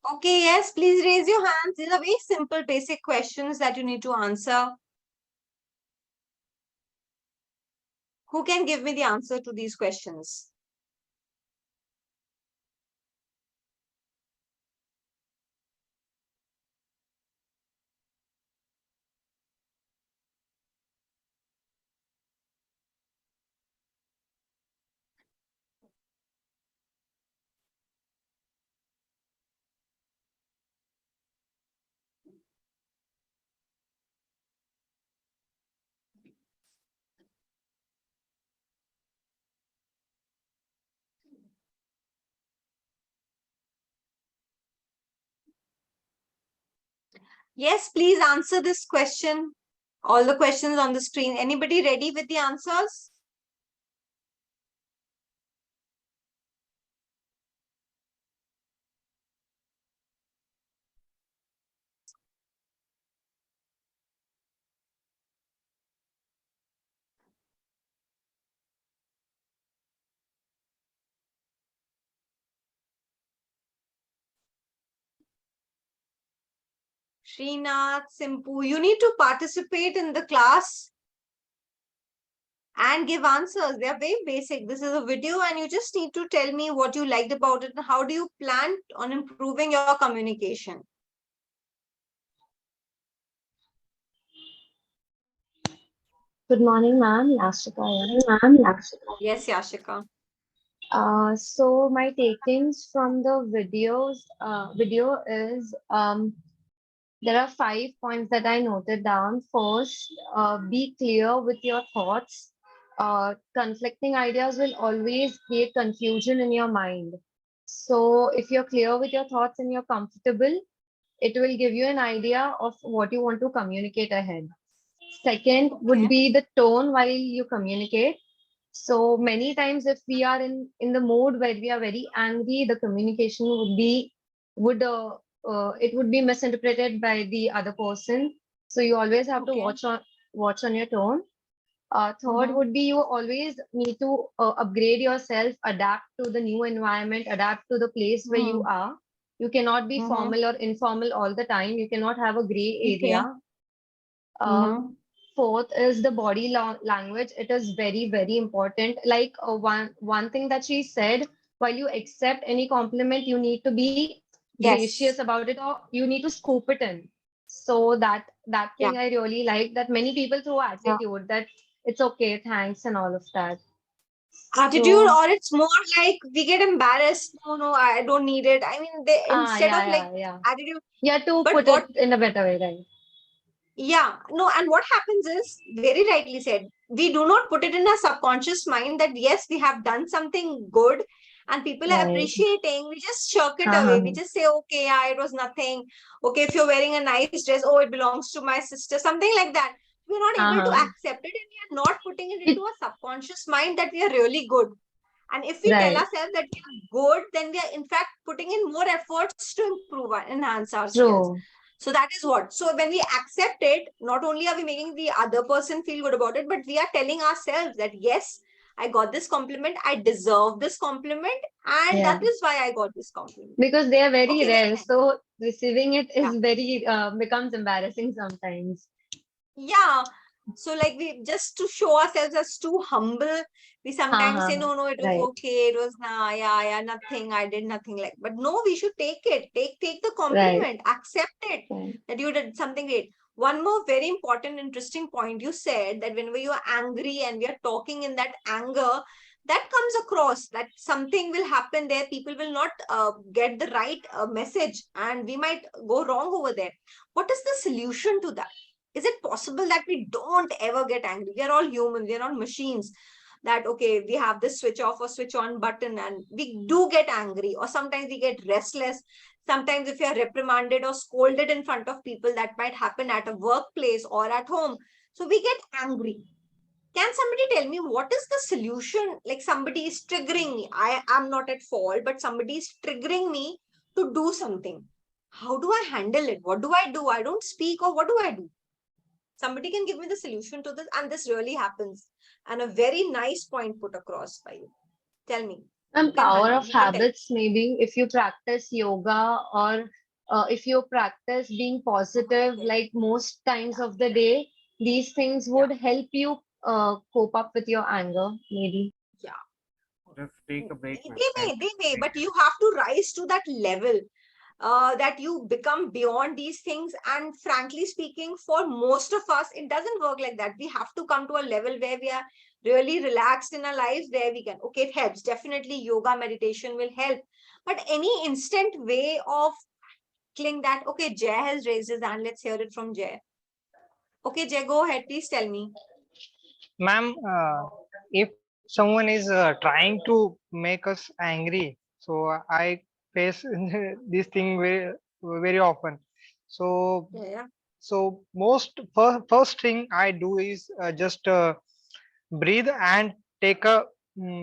Speaker 1: Okay, yes, please raise your hands. These are very simple, basic questions that you need to answer. Who can give me the answer to these questions? Yes, please answer this question. All the questions on the screen. Anybody ready with the answers? Srinath, Simpu, you need to participate in the class and give answers. They are very basic. This is a video and you just need to tell me what you liked about it and how do you plan on improving your communication.
Speaker 6: Good morning, ma'am. Yashika here.
Speaker 1: Yes, Yashika.
Speaker 6: So my takings from the video is there are 5 points that I noted down. First, be clear with your thoughts. Conflicting ideas will always create confusion in your mind. So if you're clear with your thoughts and you're comfortable, it will give you an idea of what you want to communicate ahead. Second would
Speaker 1: Okay.
Speaker 6: be the tone while you communicate. So many times if we are in the mood where we are very angry, the communication would it would be misinterpreted by the other person. So you always have to
Speaker 1: Okay.
Speaker 6: watch on your tone. Third
Speaker 1: Mhm.
Speaker 6: would be you always need to upgrade yourself, adapt to the new environment, adapt to the place where you
Speaker 1: Mhm.
Speaker 6: are. You cannot be
Speaker 1: Mhm.
Speaker 6: formal or informal all the time. You cannot have a gray
Speaker 1: Okay.
Speaker 6: area. Uh,
Speaker 1: Mhm.
Speaker 6: Fourth is the body language. It is very, very important. Like one thing that she said, while you accept any compliment, you need to be gracious
Speaker 1: Yes.
Speaker 6: about it, or you need to scoop it in. So that
Speaker 1: Yeah.
Speaker 6: thing I really like. That many people throw
Speaker 1: Yeah.
Speaker 6: attitude that it's okay, thanks, and all of that.
Speaker 1: Attitude,
Speaker 6: So
Speaker 1: or it's more like we get embarrassed. No, I don't need it. I mean, they instead
Speaker 6: yeah,
Speaker 1: of like
Speaker 6: yeah, yeah.
Speaker 1: attitude,
Speaker 6: You have to
Speaker 1: but
Speaker 6: put
Speaker 1: what
Speaker 6: it in a better way, right?
Speaker 1: Yeah, no, and what happens is very rightly said, we do not put it in a subconscious mind that yes, we have done something good and people are
Speaker 6: Right.
Speaker 1: appreciating. We just shirk it away. We
Speaker 6: Uh-huh.
Speaker 1: just say, okay, yeah, it was nothing. Okay, if you're wearing a nice dress, oh, it belongs to my sister, something like that. We're not able to
Speaker 6: Uh-huh.
Speaker 1: accept it and we are not putting it into
Speaker 6: It,
Speaker 1: a subconscious mind that we are really good. And if we tell
Speaker 6: right.
Speaker 1: ourselves that we are good, then we are in fact putting in more efforts to improve, enhance our skills.
Speaker 6: True.
Speaker 1: So that is what. So when we accept it, not only are we making the other person feel good about it, but we are telling ourselves that yes, I got this compliment, I deserve this compliment, and
Speaker 6: Yeah.
Speaker 1: that is why I got this compliment.
Speaker 6: Because they are very
Speaker 1: Okay, very
Speaker 6: rare,
Speaker 1: nice.
Speaker 6: so receiving it
Speaker 1: Yeah.
Speaker 6: is very becomes embarrassing sometimes.
Speaker 1: Yeah. So like we just to show ourselves as too humble, we sometimes say, no, it was
Speaker 6: Right,
Speaker 1: okay, it was yeah, nothing, I did nothing like. But no, we should take it, take the
Speaker 6: right,
Speaker 1: compliment, accept it
Speaker 6: right.
Speaker 1: that you did something great. One more very important, interesting point you said that whenever you are angry and we are talking in that anger, that comes across that something will happen there. People will not get the right message, and we might go wrong over there. What is the solution to that? Is it possible that we don't ever get angry? We are all human, we are not machines. That okay, we have this switch off or switch on button and we do get angry, or sometimes we get restless. Sometimes if you are reprimanded or scolded in front of people, that might happen at a workplace or at home, so we get angry. Can somebody tell me what is the solution? Like somebody is triggering me, I am not at fault, but somebody is triggering me to do something. How do I handle it? What do I do? I don't speak, or what do I do? Somebody can give me the solution to this, and this really happens. And a very nice point put across by you. Tell me,
Speaker 6: And
Speaker 1: who can
Speaker 6: power
Speaker 1: handle?
Speaker 6: of
Speaker 1: Who can tell?
Speaker 6: habits, maybe if you practice yoga or if you practice being positive,
Speaker 1: Okay.
Speaker 6: like most times of the day, these things
Speaker 1: Yeah,
Speaker 6: would help you cope up with your anger, maybe.
Speaker 1: yeah.
Speaker 7: Just take a break, ma'am.
Speaker 1: They may, but you have to rise to that level that you become beyond these things. And frankly speaking, for most of us, it doesn't work like that. We have to come to a level where we are really relaxed in our lives, where we can, okay, it helps. Definitely yoga, meditation will help. But any instant way of tackling that, okay, Jay has raised his hand. Let's hear it from Jay. Okay, Jay, go ahead. Please tell me.
Speaker 2: Ma'am, if someone is trying to make us angry, so I face this thing very often. So
Speaker 1: Yeah, yeah.
Speaker 2: first thing I do is just breathe and take a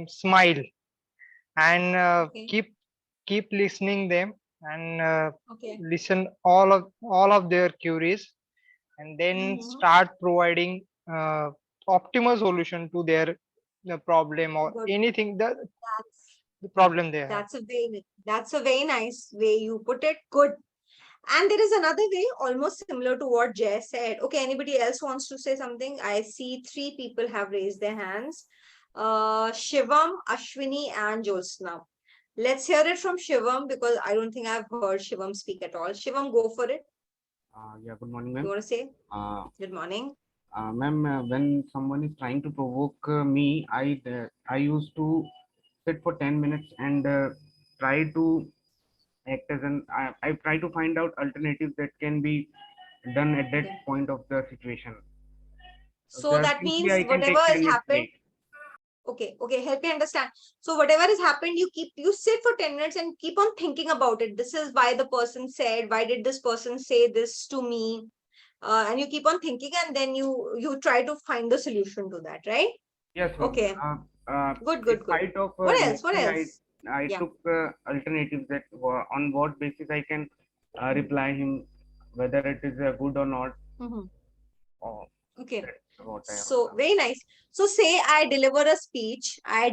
Speaker 2: smile, and
Speaker 1: Okay.
Speaker 2: keep listening them, and
Speaker 1: Okay.
Speaker 2: listen all of their queries, and then
Speaker 1: Mhm.
Speaker 2: start providing optimal solution to their the problem or
Speaker 1: Good.
Speaker 2: anything
Speaker 1: That's
Speaker 2: the problem they have.
Speaker 1: that's a very nice way you put it. Good. And there is another way, almost similar to what Jay said. Okay, anybody else wants to say something? I see three people have raised their hands. Shivam, Ashwini, and Josna. Let's hear it from Shivam because I don't think I've heard Shivam speak at all. Shivam, go for it.
Speaker 7: Yeah, good morning,
Speaker 1: You
Speaker 7: ma'am.
Speaker 1: want to say?
Speaker 7: Uh,
Speaker 1: Good morning.
Speaker 7: Ma'am, when someone is trying to provoke me, I used to sit for 10 minutes and try to act as I try to find out alternatives that can be done at that
Speaker 1: Okay.
Speaker 7: point of the situation.
Speaker 1: So
Speaker 7: Just
Speaker 1: that
Speaker 7: simply
Speaker 1: means
Speaker 7: I can
Speaker 1: whatever
Speaker 7: take
Speaker 1: has
Speaker 7: 10 minutes
Speaker 1: happened,
Speaker 7: break.
Speaker 1: okay, help me understand. So whatever has happened, you sit for 10 minutes and keep on thinking about it. This is why the person said, why did this person say this to me? And you keep on thinking, and then you try to find the solution to that, right?
Speaker 7: Yes, ma'am.
Speaker 1: Okay,
Speaker 7: In
Speaker 1: good.
Speaker 7: spite of
Speaker 1: What else? What
Speaker 7: reacting,
Speaker 1: else?
Speaker 7: I
Speaker 1: Yeah.
Speaker 7: took alternatives that were on what basis I can reply him, whether it is good or not.
Speaker 1: Mhm.
Speaker 7: Or
Speaker 1: Okay.
Speaker 7: that's what I have
Speaker 1: So
Speaker 7: done.
Speaker 1: very nice. So say I deliver a speech, I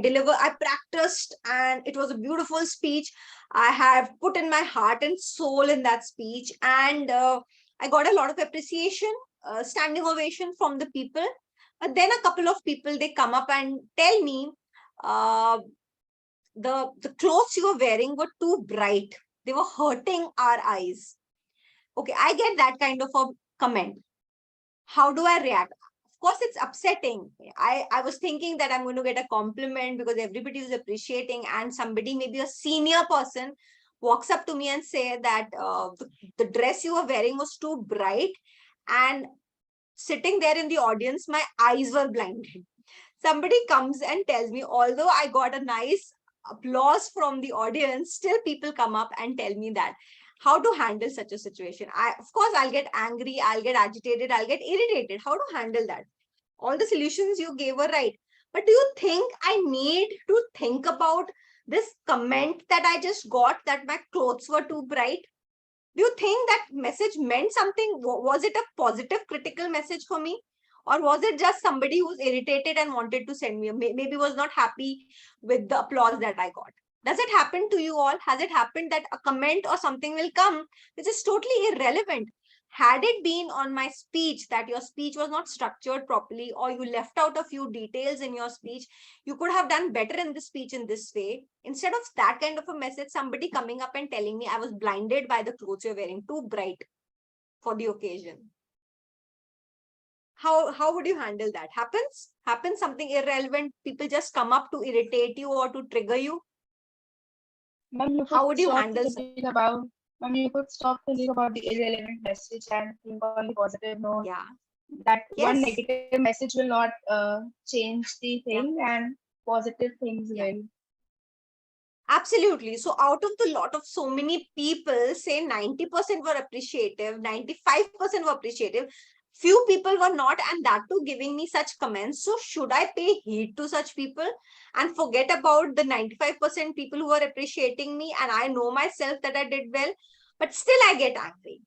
Speaker 1: practiced and it was a beautiful speech. I have put in my heart and soul in that speech, and I got a lot of appreciation, standing ovation from the people. But then a couple of people, they come up and tell me, uh, the clothes you were wearing were too bright. They were hurting our eyes. Okay, I get that kind of a comment. How do I react? Of course, it's upsetting. I was thinking that I'm going to get a compliment because everybody is appreciating, and somebody, maybe a senior person, walks up to me and say that the dress you were wearing was too bright, and sitting there in the audience, my eyes were blinded. Somebody comes and tells me, although I got a nice applause from the audience, still people come up and tell me that. How to handle such a situation? Of course, I'll get angry, I'll get agitated, I'll get irritated. How to handle that? All the solutions you gave were right. But do you think I need to think about this comment that I just got, that my clothes were too bright? Do you think that message meant something? Was it a positive critical message for me? Or was it just somebody who's irritated and wanted to send me, maybe was not happy with the applause that I got? Does it happen to you all? Has it happened that a comment or something will come which is totally irrelevant? Had it been on my speech that your speech was not structured properly, or you left out a few details in your speech, you could have done better in the speech in this way. Instead of that kind of a message, somebody coming up and telling me I was blinded by the clothes you're wearing, too bright for the occasion. How would you handle that? Happens something irrelevant, people just come up to irritate you or to trigger you. How would you handle
Speaker 8: You could stop thinking about the irrelevant message and think on the positive note.
Speaker 1: Yeah.
Speaker 8: That one
Speaker 1: Yes.
Speaker 8: negative message will not change the thing, and positive things
Speaker 1: Yeah.
Speaker 8: will.
Speaker 1: Absolutely. So out of the lot of so many people, say 90% were appreciative, 95% were appreciative, few people were not, and that too giving me such comments. So should I pay heed to such people and forget about the 95% people who are appreciating me, and I know myself that I did well, but still I get angry?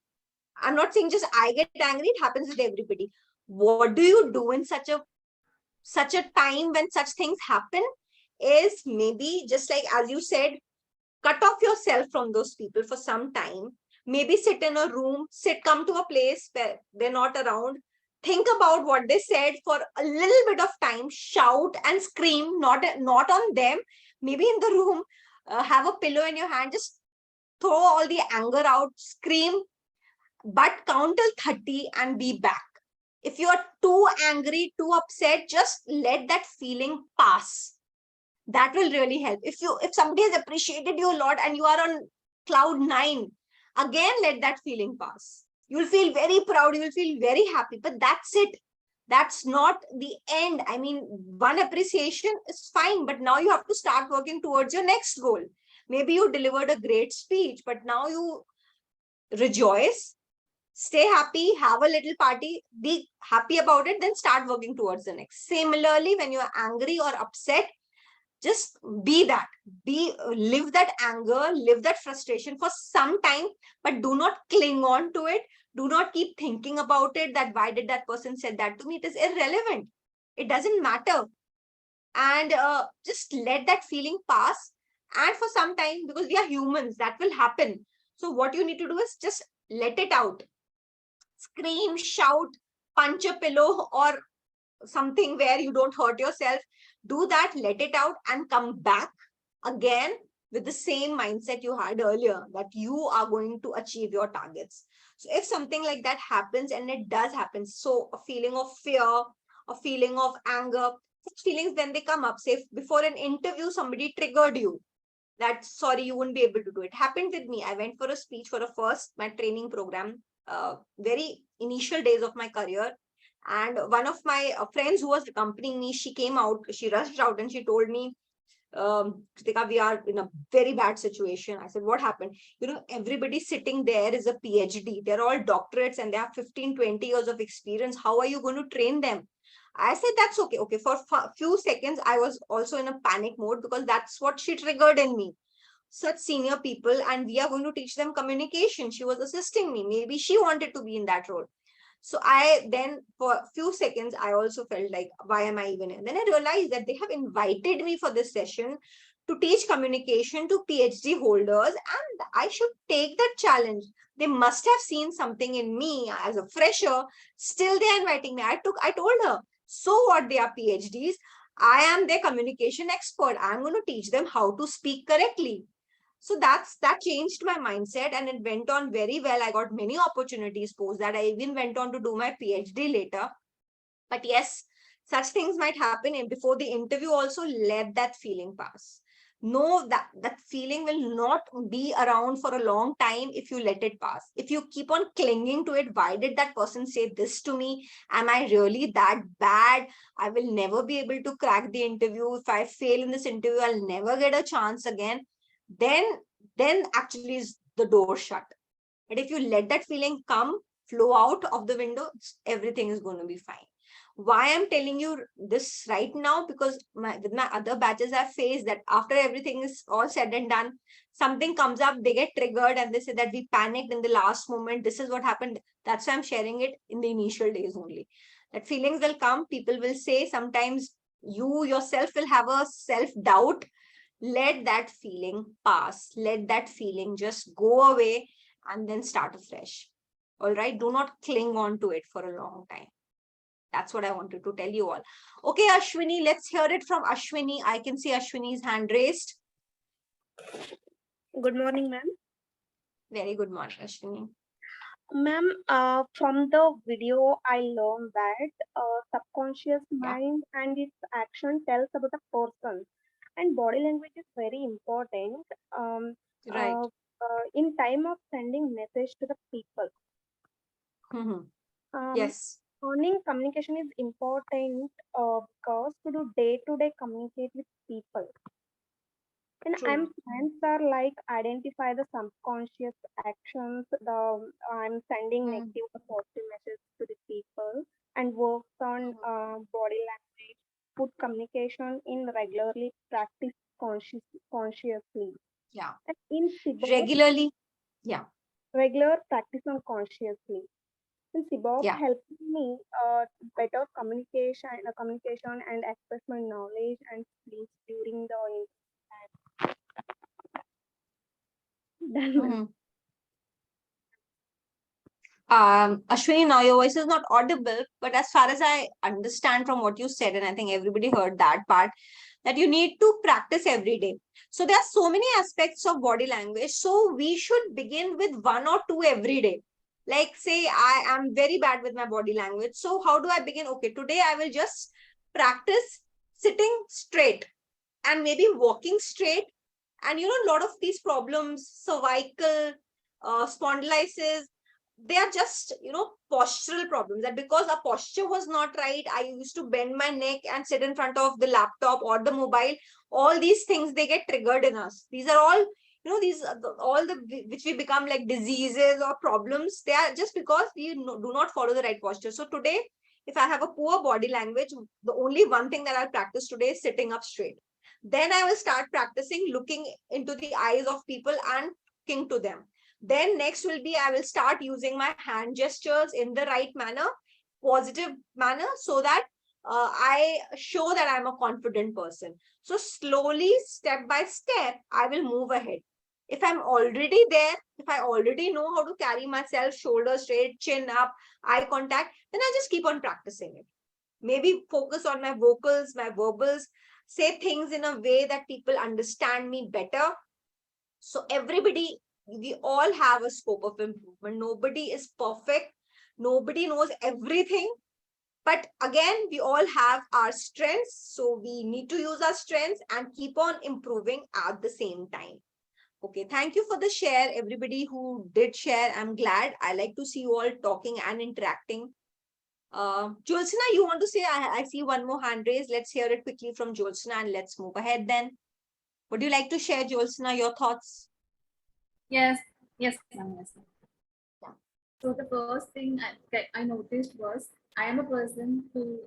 Speaker 1: I'm not saying just I get angry, it happens with everybody. What do you do in such a time when such things happen? Is maybe just like as you said, cut off yourself from those people for some time. Maybe sit in a room, come to a place where they're not around. Think about what they said for a little bit of time. Shout and scream, not on them. Maybe in the room, have a pillow in your hand. Just throw all the anger out, scream, but count till 30 and be back. If you are too angry, too upset, just let that feeling pass. That will really help. If somebody has appreciated you a lot and you are on cloud 9, again let that feeling pass. You will feel very proud, you will feel very happy, but that's it. That's not the end. I mean, one appreciation is fine, but now you have to start working towards your next goal. Maybe you delivered a great speech, but now you rejoice, stay happy, have a little party, be happy about it, then start working towards the next. Similarly, when you are angry or upset, just live that anger, live that frustration for some time, but do not cling on to it. Do not keep thinking about it, that why did that person said that to me? It is irrelevant, it doesn't matter. And just let that feeling pass. And for some time, because we are humans, that will happen. So what you need to do is just let it out. Scream, shout, punch a pillow, or something where you don't hurt yourself. Do that, let it out, and come back again with the same mindset you had earlier, that you are going to achieve your targets. So if something like that happens, and it does happen, so a feeling of fear, a feeling of anger, such feelings, when they come up, say before an interview somebody triggered you, that sorry, you wouldn't be able to do it. Happened with me. I went for a speech for my training program, very initial days of my career. And one of my friends who was accompanying me, she came out, she rushed out and she told me, Kritika, we are in a very bad situation. I said, what happened? Everybody sitting there is a PhD. They're all doctorates and they have 15, 20 years of experience. How are you going to train them? I said, that's okay. Okay, for a few seconds, I was also in a panic mode, because that's what she triggered in me. Such senior people, and we are going to teach them communication. She was assisting me. Maybe she wanted to be in that role. So I then, for a few seconds, I also felt like, why am I even here? Then I realized that they have invited me for this session to teach communication to PhD holders, and I should take that challenge. They must have seen something in me as a fresher. Still, they are inviting me. I told her, so what, they are PhDs. I am their communication expert. I'm going to teach them how to speak correctly. So that changed my mindset, and it went on very well. I got many opportunities post that. I even went on to do my PhD later. But yes, such things might happen, and before the interview also, let that feeling pass. Know that that feeling will not be around for a long time if you let it pass. If you keep on clinging to it, why did that person say this to me? Am I really that bad? I will never be able to crack the interview. If I fail in this interview, I'll never get a chance again. Then actually is the door shut. But if you let that feeling come, flow out of the window, everything is going to be fine. Why I'm telling you this right now? Because with my other batches, I've faced that after everything is all said and done, something comes up, they get triggered and they say that we panicked in the last moment. This is what happened. That's why I'm sharing it in the initial days only. That feelings will come, people will say, sometimes you yourself will have a self-doubt. Let that feeling pass. Let that feeling just go away and then start afresh. All right. Do not cling on to it for a long time. That's what I wanted to tell you all. Okay, Ashwini, let's hear it from Ashwini. I can see Ashwini's hand raised.
Speaker 9: Good morning, ma'am.
Speaker 1: Very good morning, Ashwini.
Speaker 9: Ma'am, from the video, I learned that subconscious mind and its action tells about a person, and body language is very important
Speaker 1: Right.
Speaker 9: in time of sending message to the people.
Speaker 1: Yes.
Speaker 9: Morning communication is important because to do day-to-day communicate with people. And
Speaker 1: True.
Speaker 9: I'm plans are like identify the subconscious actions, the I'm sending negative or positive messages to the people and works on body language, put communication in regularly practice consciously.
Speaker 1: Yeah.
Speaker 9: And in CIBOP,
Speaker 1: Regularly. Yeah.
Speaker 9: regular practice on consciously. In CIBOP
Speaker 1: Yeah.
Speaker 9: helped me better communication and express my knowledge and skills during the time.
Speaker 1: Ashwini, now your voice is not audible, but as far as I understand from what you said, and I think everybody heard that part, that you need to practice every day. So there are so many aspects of body language. So we should begin with one or two every day. Like say, I am very bad with my body language. So how do I begin? Okay, today I will just practice sitting straight and maybe walking straight. And a lot of these problems, cervical, spondylitis, they are just postural problems, that because our posture was not right, I used to bend my neck and sit in front of the laptop or the mobile. All these things, they get triggered in us. These are all these are all the which we become like diseases or problems. They are just because we do not follow the right posture. So today, if I have a poor body language, the only one thing that I'll practice today is sitting up straight. Then I will start practicing looking into the eyes of people and talking to them. Then next will be, I will start using my hand gestures in the right manner, positive manner, so that I show that I'm a confident person. So slowly, step by step, I will move ahead. If I'm already there, if I already know how to carry myself, shoulder straight, chin up, eye contact, then I just keep on practicing it. Maybe focus on my vocals, my verbals, say things in a way that people understand me better. So everybody, we all have a scope of improvement. Nobody is perfect. Nobody knows everything. But again, we all have our strengths. So we need to use our strengths and keep on improving at the same time. Okay, thank you for the share. Everybody who did share, I'm glad. I like to see you all talking and interacting. Jyotsna, you want to say? I see one more hand raised. Let's hear it quickly from Jyotsna and let's move ahead then. Would you like to share, Jyotsna, your thoughts?
Speaker 10: Yes, ma'am, yes, ma'am. So the first thing I noticed was I am a person who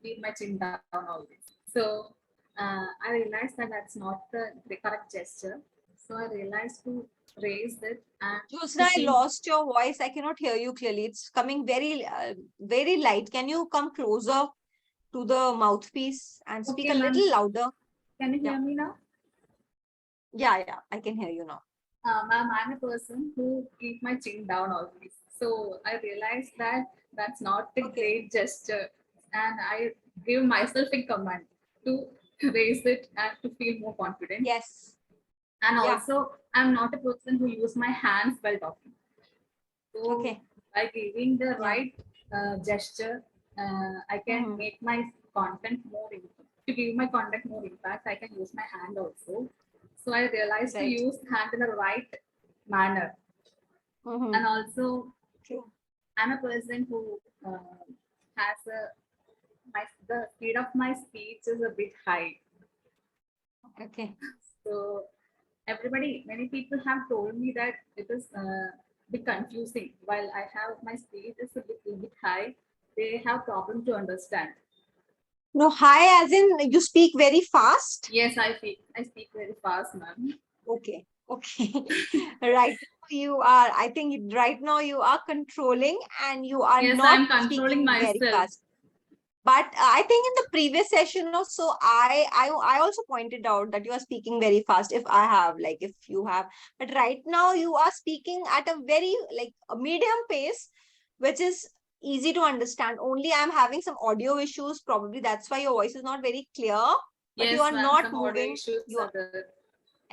Speaker 10: keep my chin down always. So I realized that that's not the correct gesture. So I realized to raise it and
Speaker 1: Jyotsna, I
Speaker 10: to feel.
Speaker 1: lost your voice. I cannot hear you clearly. It's coming very light. Can you come closer to the mouthpiece and speak
Speaker 10: Okay,
Speaker 1: a
Speaker 10: ma'am.
Speaker 1: little louder?
Speaker 10: Can you hear me now?
Speaker 1: Yeah, I can hear you now.
Speaker 10: Ma'am, I'm a person who keep my chin down always. So I realized that that's not a great gesture, and I give myself a command to raise it and to feel more confident.
Speaker 1: Yes.
Speaker 10: And also, I'm not a person who use my hands while talking. So by giving the right gesture, I can make my content more to give my content more impact. I can use my hand also. So I realized to use hand in the right manner. And also, I'm a person who has the speed of my speech is a bit high.
Speaker 1: Okay.
Speaker 10: So many people have told me that it is a bit confusing. While I have my speed is a bit high, they have problem to understand.
Speaker 1: No, hi, as in you speak very fast?
Speaker 10: Yes, I speak very fast, ma'am.
Speaker 1: Okay, okay. Right now you are, I think right now you are controlling and you are
Speaker 10: Yes,
Speaker 1: not
Speaker 10: I'm controlling
Speaker 1: speaking very
Speaker 10: myself.
Speaker 1: fast. But I think in the previous session also, I also pointed out that you are speaking very fast. If I have, like, if you have, but right now you are speaking at a very like a medium pace, which is easy to understand. Only I'm having some audio issues. Probably that's why your voice is not very clear. But you
Speaker 10: Yes,
Speaker 1: are
Speaker 10: ma'am,
Speaker 1: not
Speaker 10: some audio
Speaker 1: moving.
Speaker 10: issues
Speaker 1: You
Speaker 10: are
Speaker 1: are,
Speaker 10: there.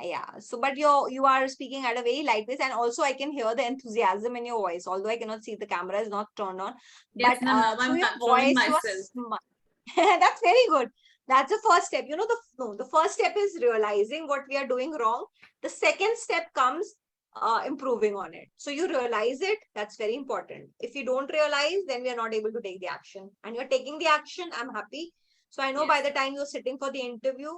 Speaker 1: yeah. So, but you are speaking at a very light pace, and also I can hear the enthusiasm in your voice. Although I cannot see, the camera is not turned on,
Speaker 10: Yes,
Speaker 1: but
Speaker 10: ma'am, now
Speaker 1: through
Speaker 10: I'm
Speaker 1: your
Speaker 10: controlling
Speaker 1: voice, you
Speaker 10: myself.
Speaker 1: are that's very good. That's the first step. You know, the first step is realizing what we are doing wrong. The second step comes improving on it. So you realize it. That's very important. If you don't realize, then we are not able to take the action. And you're taking the action. I'm happy. So I know by the time you're sitting for the interview,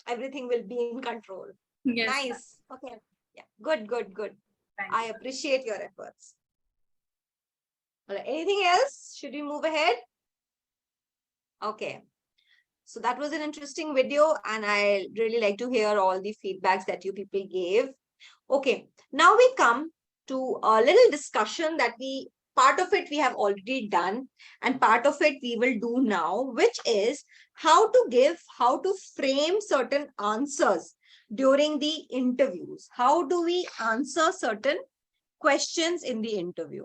Speaker 1: everything will be in control.
Speaker 10: Yes.
Speaker 1: Nice. Okay. Yeah. Good, good, good.
Speaker 10: Thank
Speaker 1: I appreciate your efforts. All right. Anything else? Should we move ahead? Okay. So that was an interesting video, and I really like to hear all the feedbacks that you people gave. Okay, now we come to a little discussion that part of it we have already done, and part of it we will do now, which is how to frame certain answers during the interviews. How do we answer certain questions in the interview?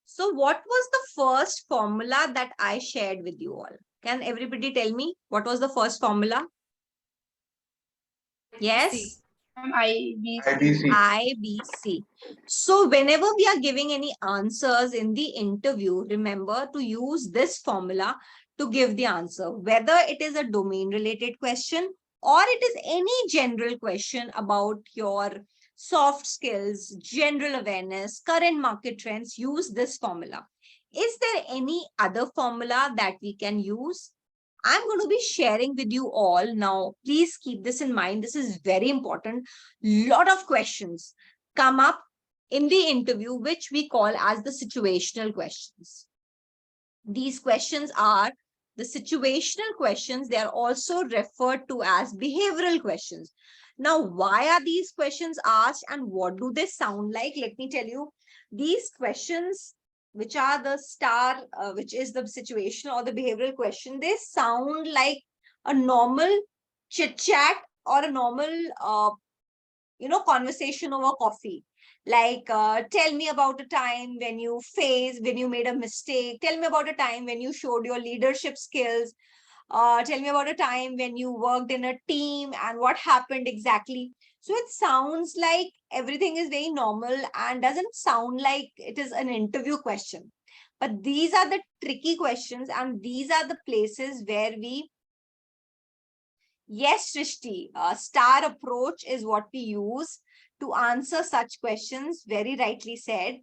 Speaker 1: So what was the first formula that I shared with you all? Can everybody tell me what was the first formula? Yes?
Speaker 8: IBC.
Speaker 1: IBC. So whenever we are giving any answers in the interview, remember to use this formula to give the answer, whether it is a domain related question or it is any general question about your soft skills, general awareness, current market trends. Use this formula. Is there any other formula that we can use? I'm going to be sharing with you all now. Please keep this in mind. This is very important. Lot of questions come up in the interview, which we call as the situational questions. These questions are the situational questions. They are also referred to as behavioral questions. Now, why are these questions asked and what do they sound like? Let me tell you. These questions, which are the star, which is the situational or the behavioral question, they sound like a normal chit chat or a normal conversation over coffee. Like, tell me about a time when you made a mistake. Tell me about a time when you showed your leadership skills. Tell me about a time when you worked in a team and what happened exactly. So it sounds like everything is very normal and doesn't sound like it is an interview question. But these are the tricky questions, and these are the places where we Yes, Srishti, star approach is what we use to answer such questions, very rightly said.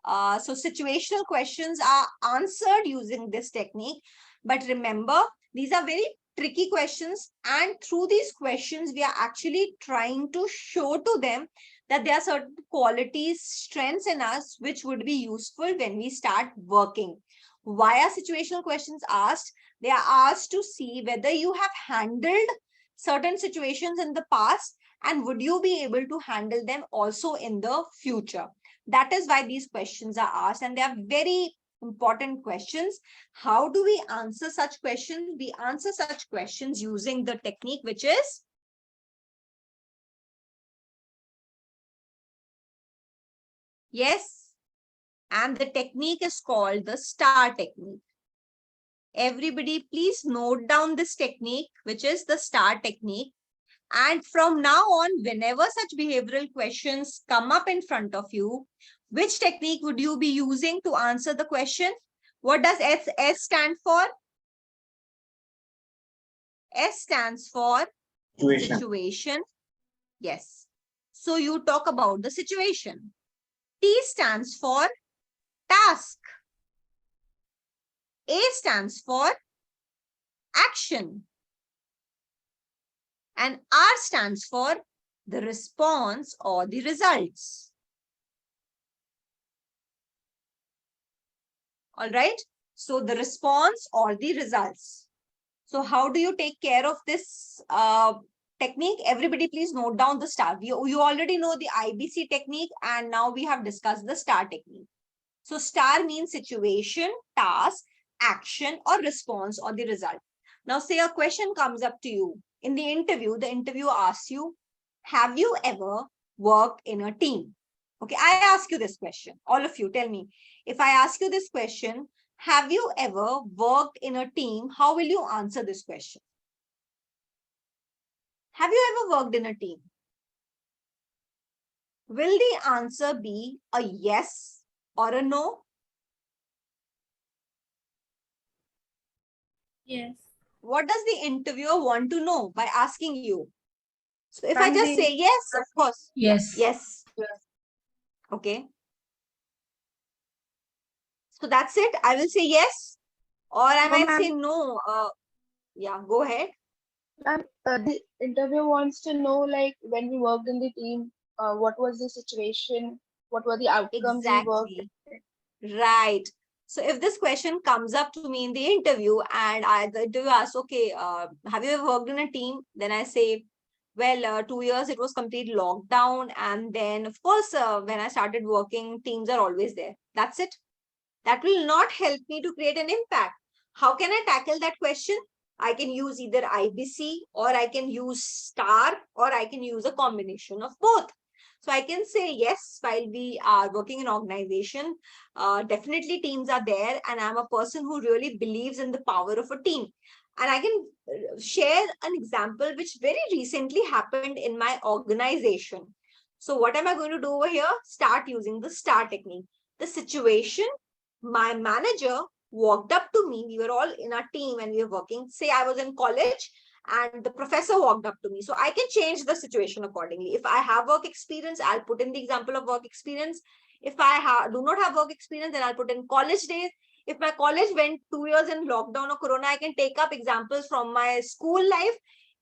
Speaker 1: So situational questions are answered using this technique. But remember, these are very tricky questions. And through these questions, we are actually trying to show to them that there are certain qualities, strengths in us, which would be useful when we start working. Why are situational questions asked? They are asked to see whether you have handled certain situations in the past and would you be able to handle them also in the future. That is why these questions are asked, and they are very important questions. How do we answer such questions? We answer such questions using the technique, which is yes, and the technique is called the STAR technique. Everybody, please note down this technique, which is the STAR technique. And from now on, whenever such behavioral questions come up in front of you, which technique would you be using to answer the question? What does S stand for? S stands for situation. Yes. So you talk about the situation. T stands for task. A stands for action. And R stands for the response or the results. All right. So the response or the results. So how do you take care of this technique? Everybody please note down the STAR. You already know the IBC technique, and now we have discussed the STAR technique. So STAR means situation, task, action, or response, or the result. Now say a question comes up to you. In the interviewer asks you, have you ever worked in a team? Okay, I ask you this question. All of you, tell me. If I ask you this question, have you ever worked in a team? How will you answer this question? Have you ever worked in a team? Will the answer be a yes or a no?
Speaker 8: Yes.
Speaker 1: What does the interviewer want to know by asking you? So if I
Speaker 8: Ma'am,
Speaker 1: just say yes, of course.
Speaker 4: Yes.
Speaker 1: Yes. Okay. So that's it. I will say yes, or I
Speaker 8: No,
Speaker 1: might say
Speaker 8: ma'am.
Speaker 1: no. Yeah, go ahead.
Speaker 8: Ma'am, the interviewer wants to know, like, when we worked in the team, what was the situation? What were the outcomes we worked?
Speaker 1: Exactly. Right. So if this question comes up to me in the interview and the interviewer asks, okay, have you ever worked in a team? Then I say, well, 2 years it was complete lockdown. And then, of course, when I started working, teams are always there. That's it. That will not help me to create an impact. How can I tackle that question? I can use either IBC, or I can use STAR, or I can use a combination of both. So I can say yes, while we are working in organization, definitely teams are there, and I'm a person who really believes in the power of a team. And I can share an example which very recently happened in my organization. So what am I going to do over here? Start using the STAR technique. The situation, my manager walked up to me. We were all in our team and we were working. Say I was in college and the professor walked up to me. So I can change the situation accordingly. If I have work experience, I'll put in the example of work experience. If I do not have work experience, then I'll put in college days. If my college went 2 years in lockdown or corona, I can take up examples from my school life.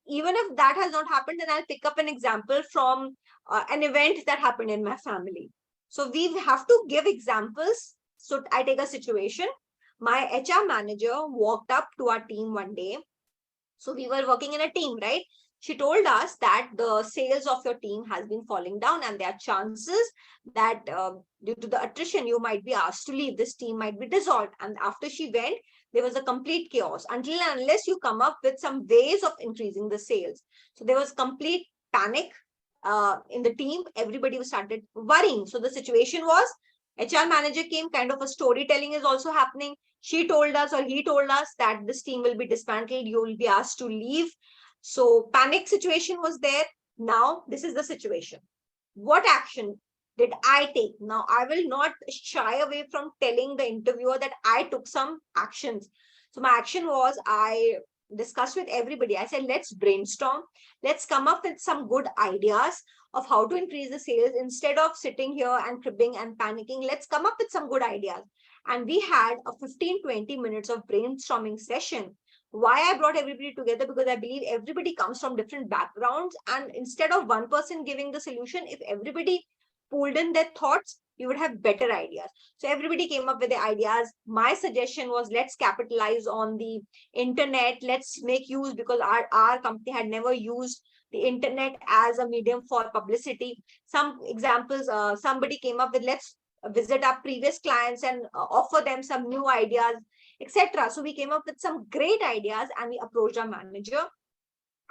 Speaker 1: Even if that has not happened, then I'll pick up an example from an event that happened in my family. So we have to give examples. So I take a situation. My HR manager walked up to our team one day. So we were working in a team, right? She told us that the sales of your team has been falling down and there are chances that due to the attrition, you might be asked to leave. This team might be dissolved. And after she went, there was a complete chaos until and unless you come up with some ways of increasing the sales. So there was complete panic in the team. Everybody was started worrying. So the situation was HR manager came, kind of a storytelling is also happening. She told us or he told us that this team will be dismantled. You will be asked to leave. So panic situation was there. Now this is the situation. What action did I take? Now I will not shy away from telling the interviewer that I took some actions. So my action was I discussed with everybody. I said, let's brainstorm. Let's come up with some good ideas of how to increase the sales instead of sitting here and cribbing and panicking. Let's come up with some good ideas. And we had a 15-20 minutes of brainstorming session. Why I brought everybody together? Because I believe everybody comes from different backgrounds. And instead of one person giving the solution, if everybody pulled in their thoughts, you would have better ideas. So everybody came up with the ideas. My suggestion was, let's capitalize on the internet. Let's make use, because our company had never used the internet as a medium for publicity. Some examples, somebody came up with, let's visit our previous clients and offer them some new ideas, etc. So we came up with some great ideas and we approached our manager.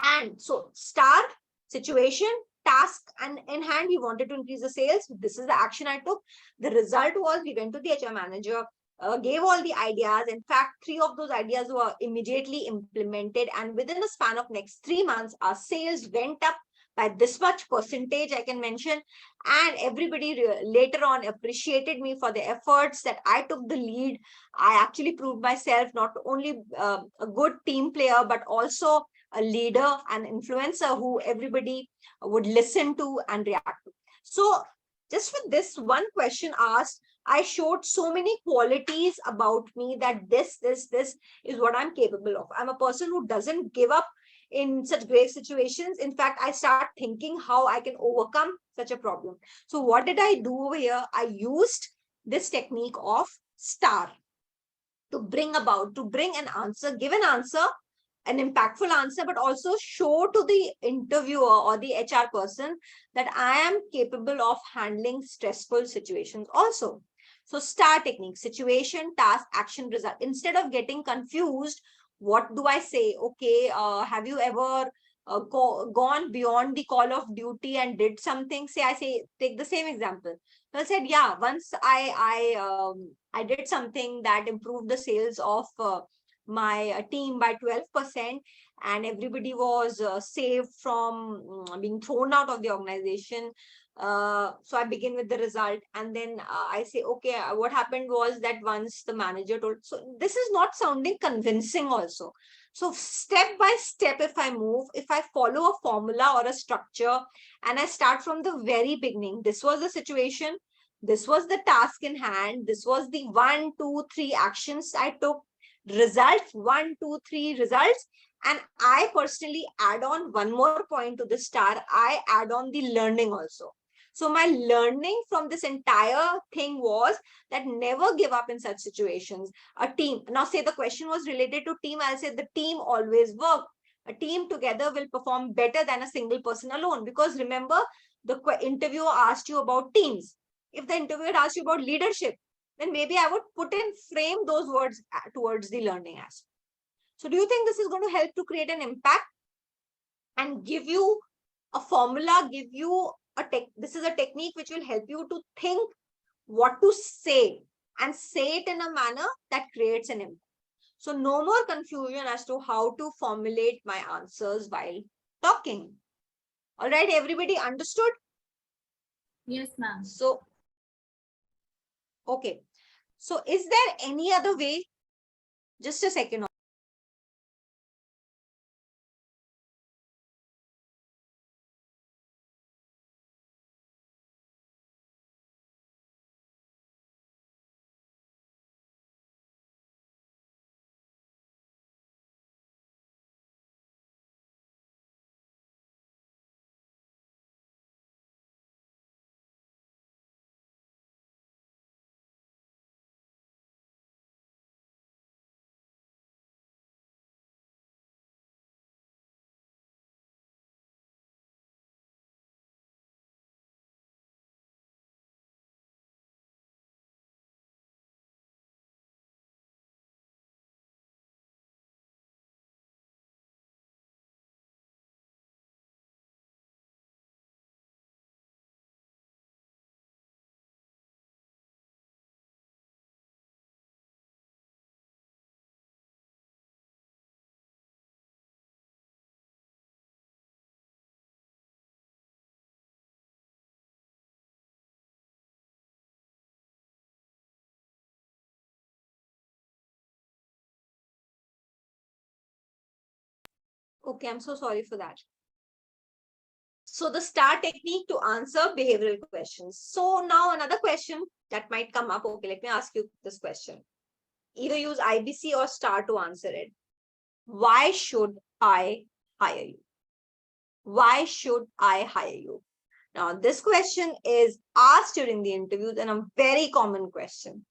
Speaker 1: And so STAR, situation, task, and in hand, we wanted to increase the sales. This is the action I took. The result was we went to the HR manager, gave all the ideas. In fact, 3 of those ideas were immediately implemented. And within the span of next 3 months, our sales went up by this much percentage, I can mention. And everybody later on appreciated me for the efforts that I took the lead. I actually proved myself not only a good team player, but also a leader, an influencer who everybody would listen to and react to. So just with this one question asked, I showed so many qualities about me that this is what I'm capable of. I'm a person who doesn't give up in such grave situations. In fact, I start thinking how I can overcome such a problem. So what did I do over here? I used this technique of STAR. to bring an answer, give an answer, an impactful answer, but also show to the interviewer or the HR person that I am capable of handling stressful situations also. So STAR technique: situation, task, action, result. Instead of getting confused, what do I say? Okay, have you ever gone beyond the call of duty and did something? I say, take the same example. So I said, yeah, once I did something that improved the sales of my team by 12%, and everybody was saved from being thrown out of the organization. So I begin with the result, and then I say, okay, what happened was that once the manager told, so this is not sounding convincing also. So step by step, if I move, if I follow a formula or a structure, and I start from the very beginning, this was the situation, this was the task in hand, this was the 1, 2, 3 actions I took, results 1, 2, 3 results, and I personally add on one more point to the star. I add on the learning also. So my learning from this entire thing was that never give up in such situations. A team, now say the question was related to team, I'll say the team always work. A team together will perform better than a single person alone, because remember, the interviewer asked you about teams. If the interviewer asked you about leadership, then maybe I would put in frame those words towards the learning aspect. So do you think this is going to help to create an impact and give you a formula, give you a this is a technique which will help you to think what to say and say it in a manner that creates an impact. So no more confusion as to how to formulate my answers while talking. All right, everybody understood?
Speaker 10: Yes, ma'am.
Speaker 1: So, okay. So is there any other way? Just a second. Okay, I'm so sorry for that. So the STAR technique to answer behavioral questions. So now another question that might come up. Okay, let me ask you this question. Either use IBC or STAR to answer it. Why should I hire you? Why should I hire you? Now, this question is asked during the interviews and a very common question.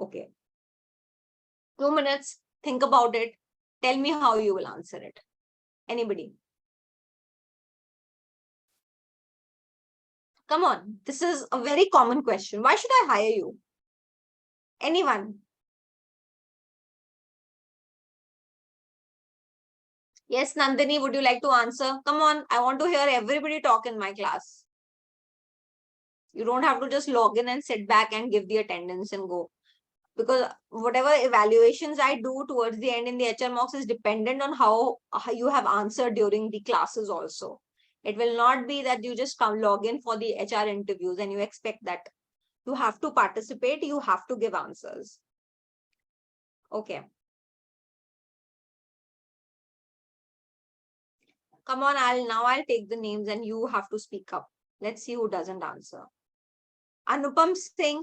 Speaker 1: Okay. 2 minutes, think about it. Tell me how you will answer it. Anybody? Come on, this is a very common question. Why should I hire you? Anyone? Yes, Nandini, would you like to answer? Come on, I want to hear everybody talk in my class. You don't have to just log in and sit back and give the attendance and go. Because whatever evaluations I do towards the end in the HR mocks is dependent on how you have answered during the classes also. It will not be that you just come log in for the HR interviews and you expect that. You have to participate, you have to give answers. Okay. Come on, I'll take the names and you have to speak up. Let's see who doesn't answer. Anupam Singh,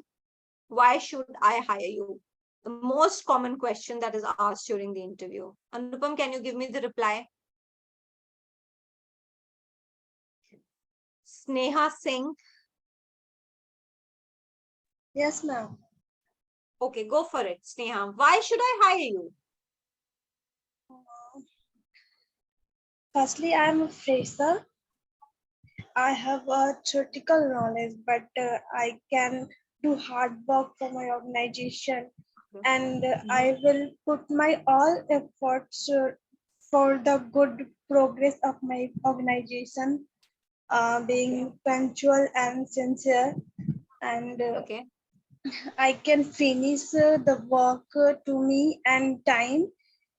Speaker 1: why should I hire you? The most common question that is asked during the interview. Anupam, can you give me the reply? Sneha Singh.
Speaker 8: Yes, ma'am.
Speaker 1: Okay, go for it, Sneha. Why should I hire you?
Speaker 8: Firstly, I'm a fresher. I have a theoretical knowledge, but I can do hard work for my organization, and I will put my all efforts for the good progress of my organization, being punctual and sincere, and
Speaker 1: Okay.
Speaker 8: I can finish the work to me and time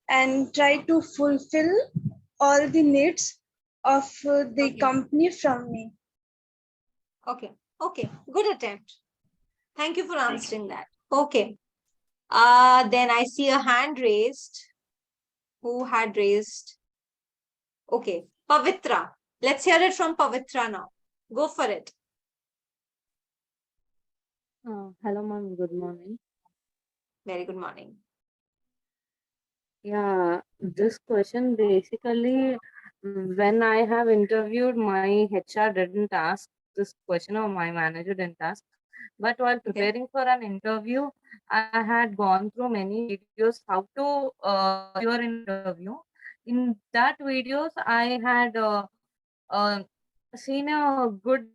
Speaker 8: and try to fulfill all the needs of the
Speaker 1: Okay.
Speaker 8: company from me.
Speaker 1: Okay. Okay. Good attempt. Thank you for
Speaker 8: Thank you.
Speaker 1: answering that. Okay. Then I see a hand raised. Who had raised? Okay. Pavitra. Let's hear it from Pavitra now. Go for it.
Speaker 11: Hello, ma'am. Good morning.
Speaker 1: Very good morning.
Speaker 11: Yeah, this question basically, when I have interviewed, my HR didn't ask this question or my manager didn't ask. But while preparing for an interview, I had gone through many videos how to secure an interview. In that videos, I had uh, seen a good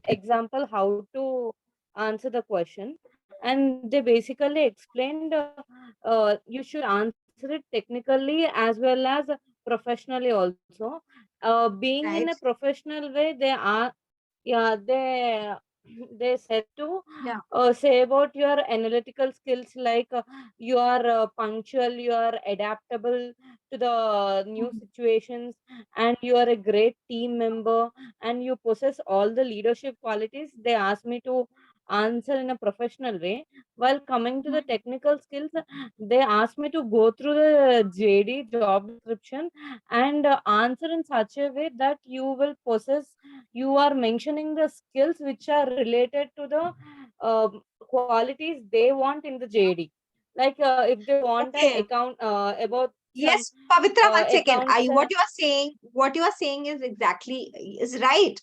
Speaker 11: example how to answer the question, and they basically explained you should answer it technically as well as professionally also. Being in a
Speaker 1: Right.
Speaker 11: professional way, they said to
Speaker 1: Yeah.
Speaker 11: say about your analytical skills, like you are punctual, you are adaptable to the new situations, and you are a great team member, and you possess all the leadership qualities. They asked me to answer in a professional way. While coming to the technical skills, they asked me to go through the JD job description and answer in such a way that you will possess, you are mentioning the skills which are related to the qualities they want in the JD. Like if they want a
Speaker 1: Okay.
Speaker 11: account about some
Speaker 1: Yes, Pavitra, 1 second.
Speaker 11: accounts.
Speaker 1: What you are saying is exactly is right.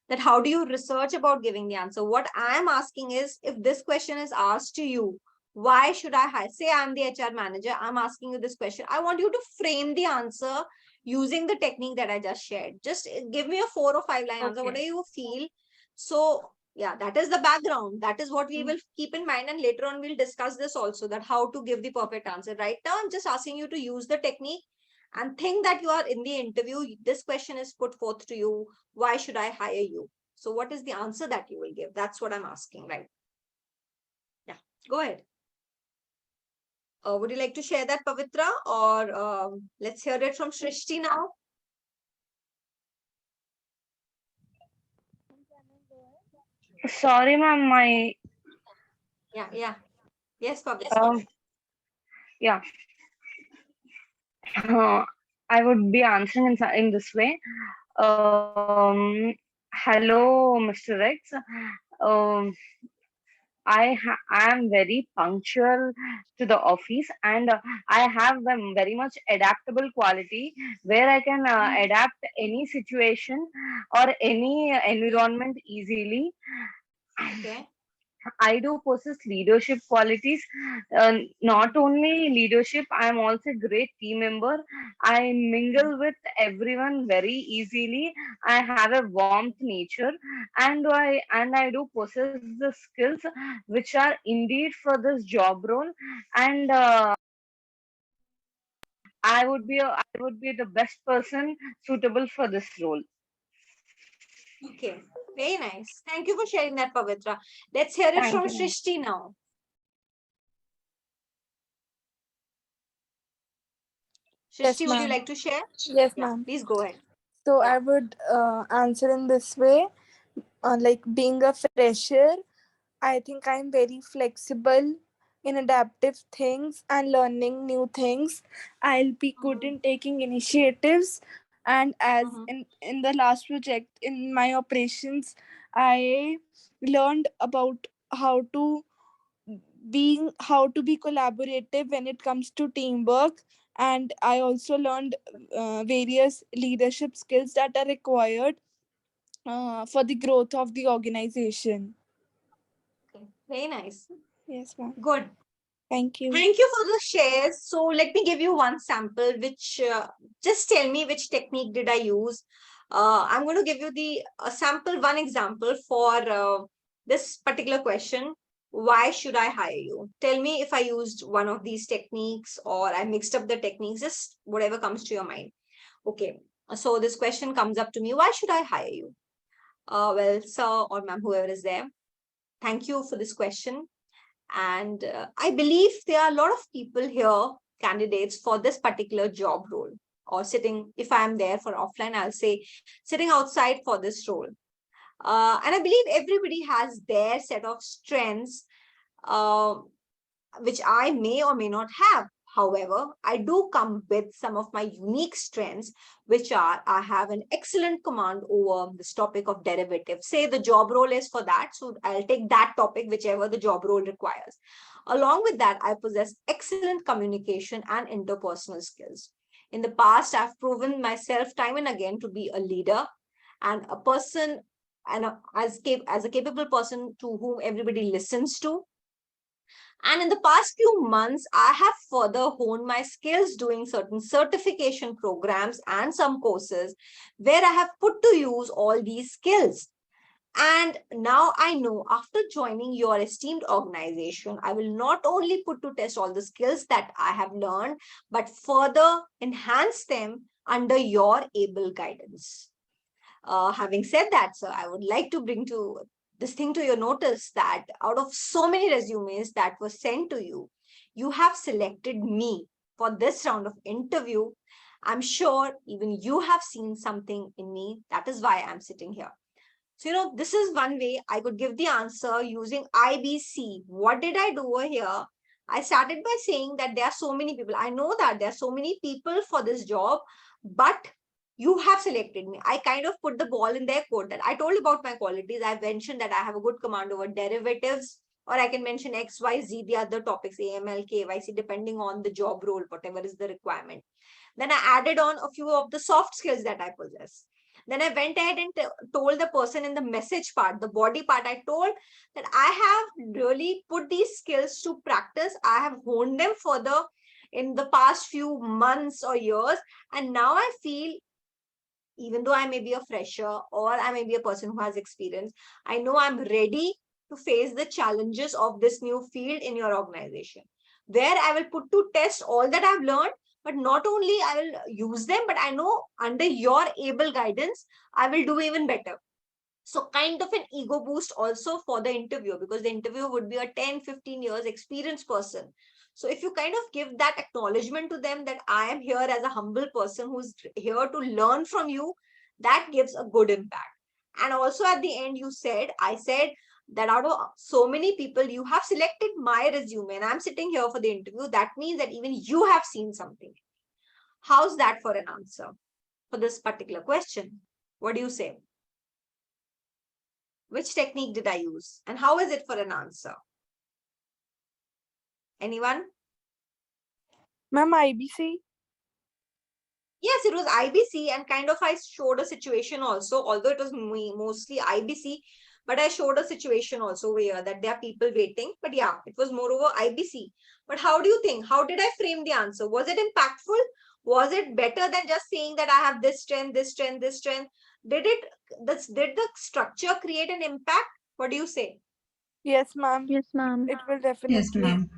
Speaker 1: That how do you research about giving the answer? What I am asking is, if this question is asked to you, why should I hire? Say I'm the HR manager. I'm asking you this question. I want you to frame the answer using the technique that I just shared. Just give me a 4 or 5 line answer,
Speaker 11: Okay.
Speaker 1: whatever you feel. So yeah, that is the background. That is what we will keep in mind. And later on, we'll discuss this also, that how to give the perfect answer. Right now, I'm just asking you to use the technique and think that you are in the interview. This question is put forth to you. Why should I hire you? So what is the answer that you will give? That's what I'm asking, right? Yeah, go ahead. Would you like to share that, Pavitra? Or let's hear it from Shrishti now.
Speaker 11: Sorry, ma'am. My
Speaker 1: Yeah. Yes, Pavitra.
Speaker 11: yeah. I would be answering in this way. Hello, Mr. Rex. Um, I am very punctual to the office, and I have a very much adaptable quality where I can adapt any situation or any environment easily.
Speaker 1: Okay.
Speaker 11: I do possess leadership qualities. Not only leadership, I am also a great team member. I mingle with everyone very easily. I have a warmth nature, and I do possess the skills which are indeed for this job role. And I would be the best person suitable for this role.
Speaker 1: Okay. Very nice. Thank you for sharing that, Pavitra. Let's hear it
Speaker 11: Thank
Speaker 1: from
Speaker 11: you, ma'am.
Speaker 1: Shrishti now.
Speaker 12: Yes,
Speaker 1: Shrishti, would you
Speaker 12: ma'am.
Speaker 1: like to share?
Speaker 12: Yes,
Speaker 1: Yeah,
Speaker 12: ma'am.
Speaker 1: please go ahead.
Speaker 12: So
Speaker 1: Yeah.
Speaker 12: I would answer in this way. Like being a fresher, I think I'm very flexible in adaptive things and learning new things. I'll be good in taking initiatives. And as in the last project in my operations, I learned about how to be collaborative when it comes to teamwork, and I also learned various leadership skills that are required for the growth of the organization.
Speaker 1: Okay. Very nice.
Speaker 12: Yes, ma'am.
Speaker 1: Good.
Speaker 12: Thank you.
Speaker 1: Thank you for the shares. So let me give you one sample, which just tell me which technique did I use. I'm going to give you the sample, one example for this particular question. Why should I hire you? Tell me if I used one of these techniques or I mixed up the techniques, just whatever comes to your mind. Okay. So this question comes up to me. Why should I hire you? Well, sir or ma'am, whoever is there, thank you for this question. And I believe there are a lot of people here, candidates for this particular job role, or sitting, if I'm there for offline, I'll say sitting outside for this role. And I believe everybody has their set of strengths, uh, which I may or may not have. However, I do come with some of my unique strengths, which are I have an excellent command over this topic of derivatives. Say the job role is for that, so I'll take that topic, whichever the job role requires. Along with that, I possess excellent communication and interpersonal skills. In the past, I've proven myself time and again to be a leader and a person, and as a capable person to whom everybody listens to. And in the past few months, I have further honed my skills doing certain certification programs and some courses where I have put to use all these skills. And now I know after joining your esteemed organization, I will not only put to test all the skills that I have learned, but further enhance them under your able guidance. Having said that, sir, I would like to bring to this thing to your notice that out of so many resumes that were sent to you, you have selected me for this round of interview. I'm sure even you have seen something in me. That is why I'm sitting here. So, this is one way I could give the answer using IBC. What did I do over here? I started by saying that there are so many people. I know that there are so many people for this job, but you have selected me. I kind of put the ball in their court that I told about my qualities. I mentioned that I have a good command over derivatives, or I can mention X, Y, Z, the other topics, AML, KYC, depending on the job role, whatever is the requirement. Then I added on a few of the soft skills that I possess. Then I went ahead and told the person in the message part, the body part, I told that I have really put these skills to practice. I have honed them further in the past few months or years. And now I feel, even though I may be a fresher or I may be a person who has experience, I know I'm ready to face the challenges of this new field in your organization, where I will put to test all that I've learned. But not only I will use them, but I know under your able guidance, I will do even better. So kind of an ego boost also for the interview, because the interview would be a 10-15 years experienced person. So if you kind of give that acknowledgement to them that I am here as a humble person who's here to learn from you, that gives a good impact. And also at the end, I said that out of so many people, you have selected my resume and I'm sitting here for the interview. That means that even you have seen something. How's that for an answer for this particular question? What do you say? Which technique did I use? And how is it for an answer? Anyone?
Speaker 12: Ma'am, IBC.
Speaker 1: Yes, it was IBC, and kind of I showed a situation also, although it was mostly IBC, but I showed a situation also where that there are people waiting. But yeah, it was moreover IBC. But how do you think? How did I frame the answer? Was it impactful? Was it better than just saying that I have this strength, this strength, this strength? Did the structure create an impact? What do you say?
Speaker 12: Yes, ma'am.
Speaker 3: Yes, ma'am.
Speaker 12: It will
Speaker 4: Yes,
Speaker 12: definitely.
Speaker 4: ma'am.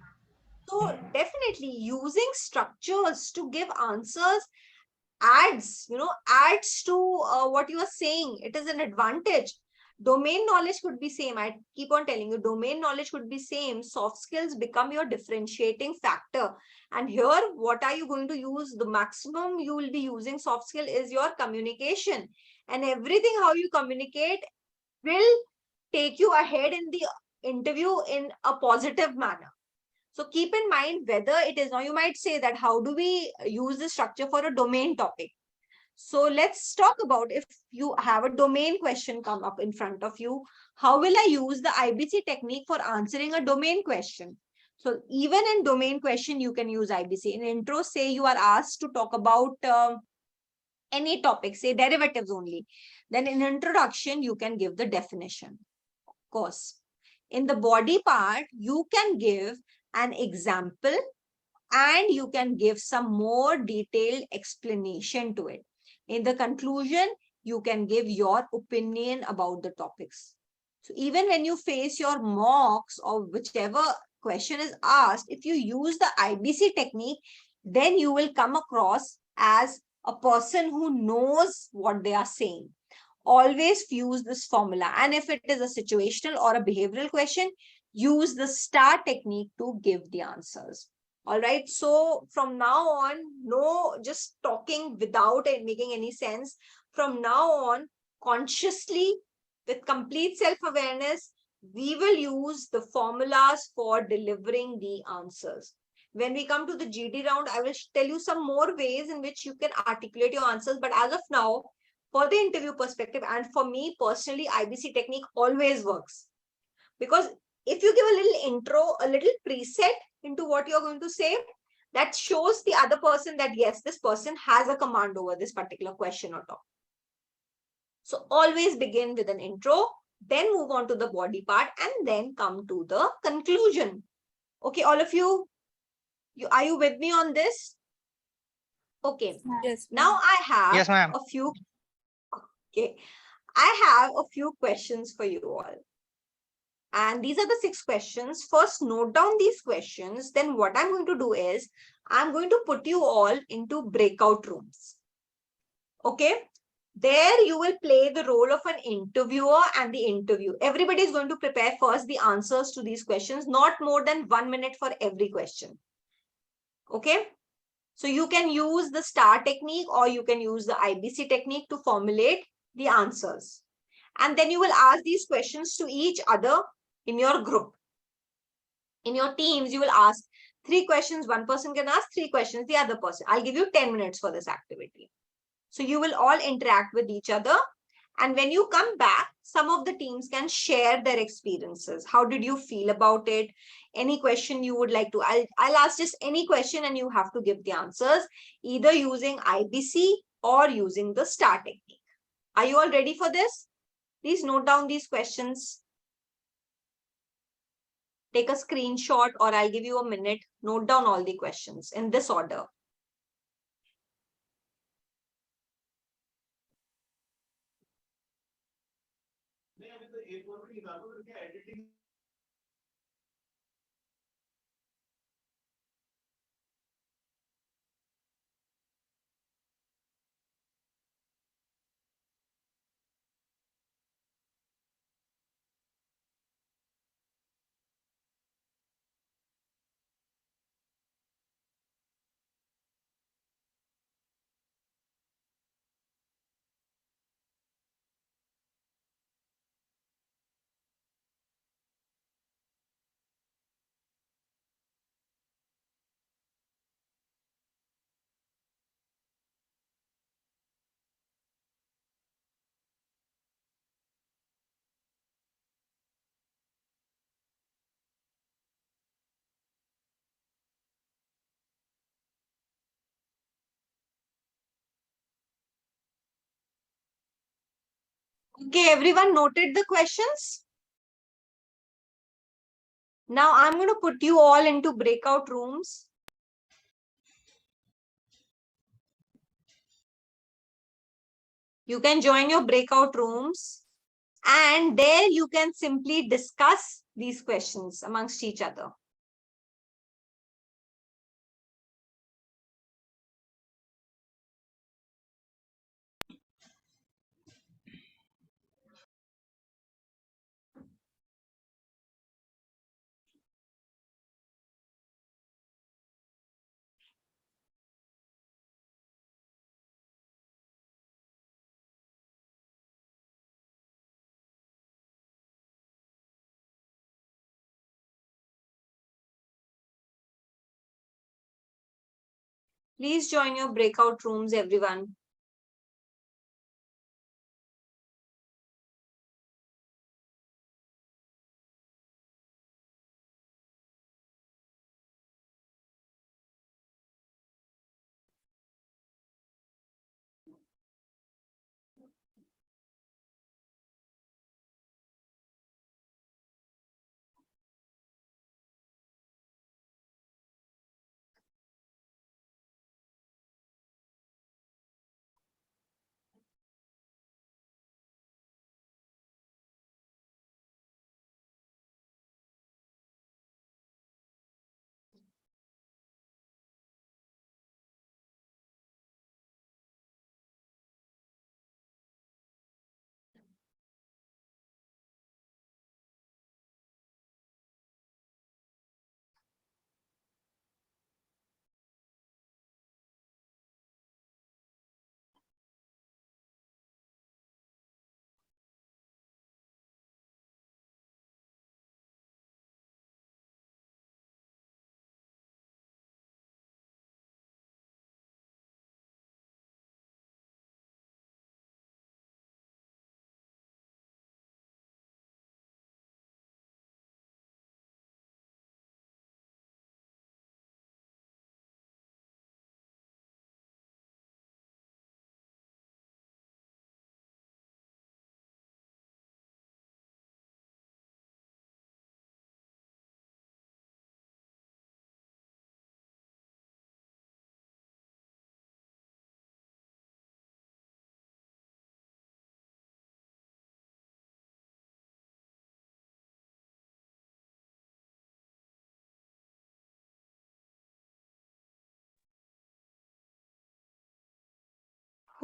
Speaker 1: So definitely using structures to give answers adds to what you are saying. It is an advantage. Domain knowledge could be same. I keep on telling you, domain knowledge could be same. Soft skills become your differentiating factor. And here, what are you going to use? The maximum you will be using soft skill is your communication. And everything how you communicate will take you ahead in the interview in a positive manner. So keep in mind whether it is, now you might say that how do we use the structure for a domain topic? So let's talk about, if you have a domain question come up in front of you, how will I use the IBC technique for answering a domain question? So even in domain question, you can use IBC. In intro, say you are asked to talk about any topic, say derivatives only. Then in introduction, you can give the definition, of course. In the body part, you can give an example, and you can give some more detailed explanation to it. In the conclusion, you can give your opinion about the topics. So even when you face your mocks or whichever question is asked, if you use the IBC technique, then you will come across as a person who knows what they are saying. Always use this formula. And if it is a situational or a behavioral question, use the STAR technique to give the answers. All right. So from now on, no just talking without it making any sense. From now on, consciously, with complete self-awareness, we will use the formulas for delivering the answers. When we come to the GD round, I will tell you some more ways in which you can articulate your answers. But as of now, for the interview perspective and for me personally, IBC technique always works. Because if you give a little intro, a little preset into what you're going to say, that shows the other person that yes, this person has a command over this particular question or topic. So always begin with an intro, then move on to the body part, and then come to the conclusion. Okay, all of you, are you with me on this? Okay.
Speaker 12: Yes.
Speaker 1: Now I have
Speaker 2: Yes, ma'am.
Speaker 1: a few. Okay, I have a few questions for you all. And these are the 6 questions. First, note down these questions. Then what I'm going to do is, I'm going to put you all into breakout rooms. Okay. There you will play the role of an interviewer and the interview. Everybody is going to prepare first the answers to these questions, not more than 1 minute for every question. Okay. So you can use the STAR technique or you can use the IBC technique to formulate the answers. And then you will ask these questions to each other in your group. In your teams, you will ask 3 questions. One person can ask 3 questions, the other person. I'll give you 10 minutes for this activity. So you will all interact with each other. And when you come back, some of the teams can share their experiences. How did you feel about it? Any question you would like to, I'll ask just any question and you have to give the answers, either using IBC or using the STAR technique. Are you all ready for this? Please note down these questions. Take a screenshot or I'll give you a minute. Note down all the questions in this order. Okay, everyone noted the questions? Now I'm going to put you all into breakout rooms. You can join your breakout rooms and there you can simply discuss these questions amongst each other. Please join your breakout rooms, everyone.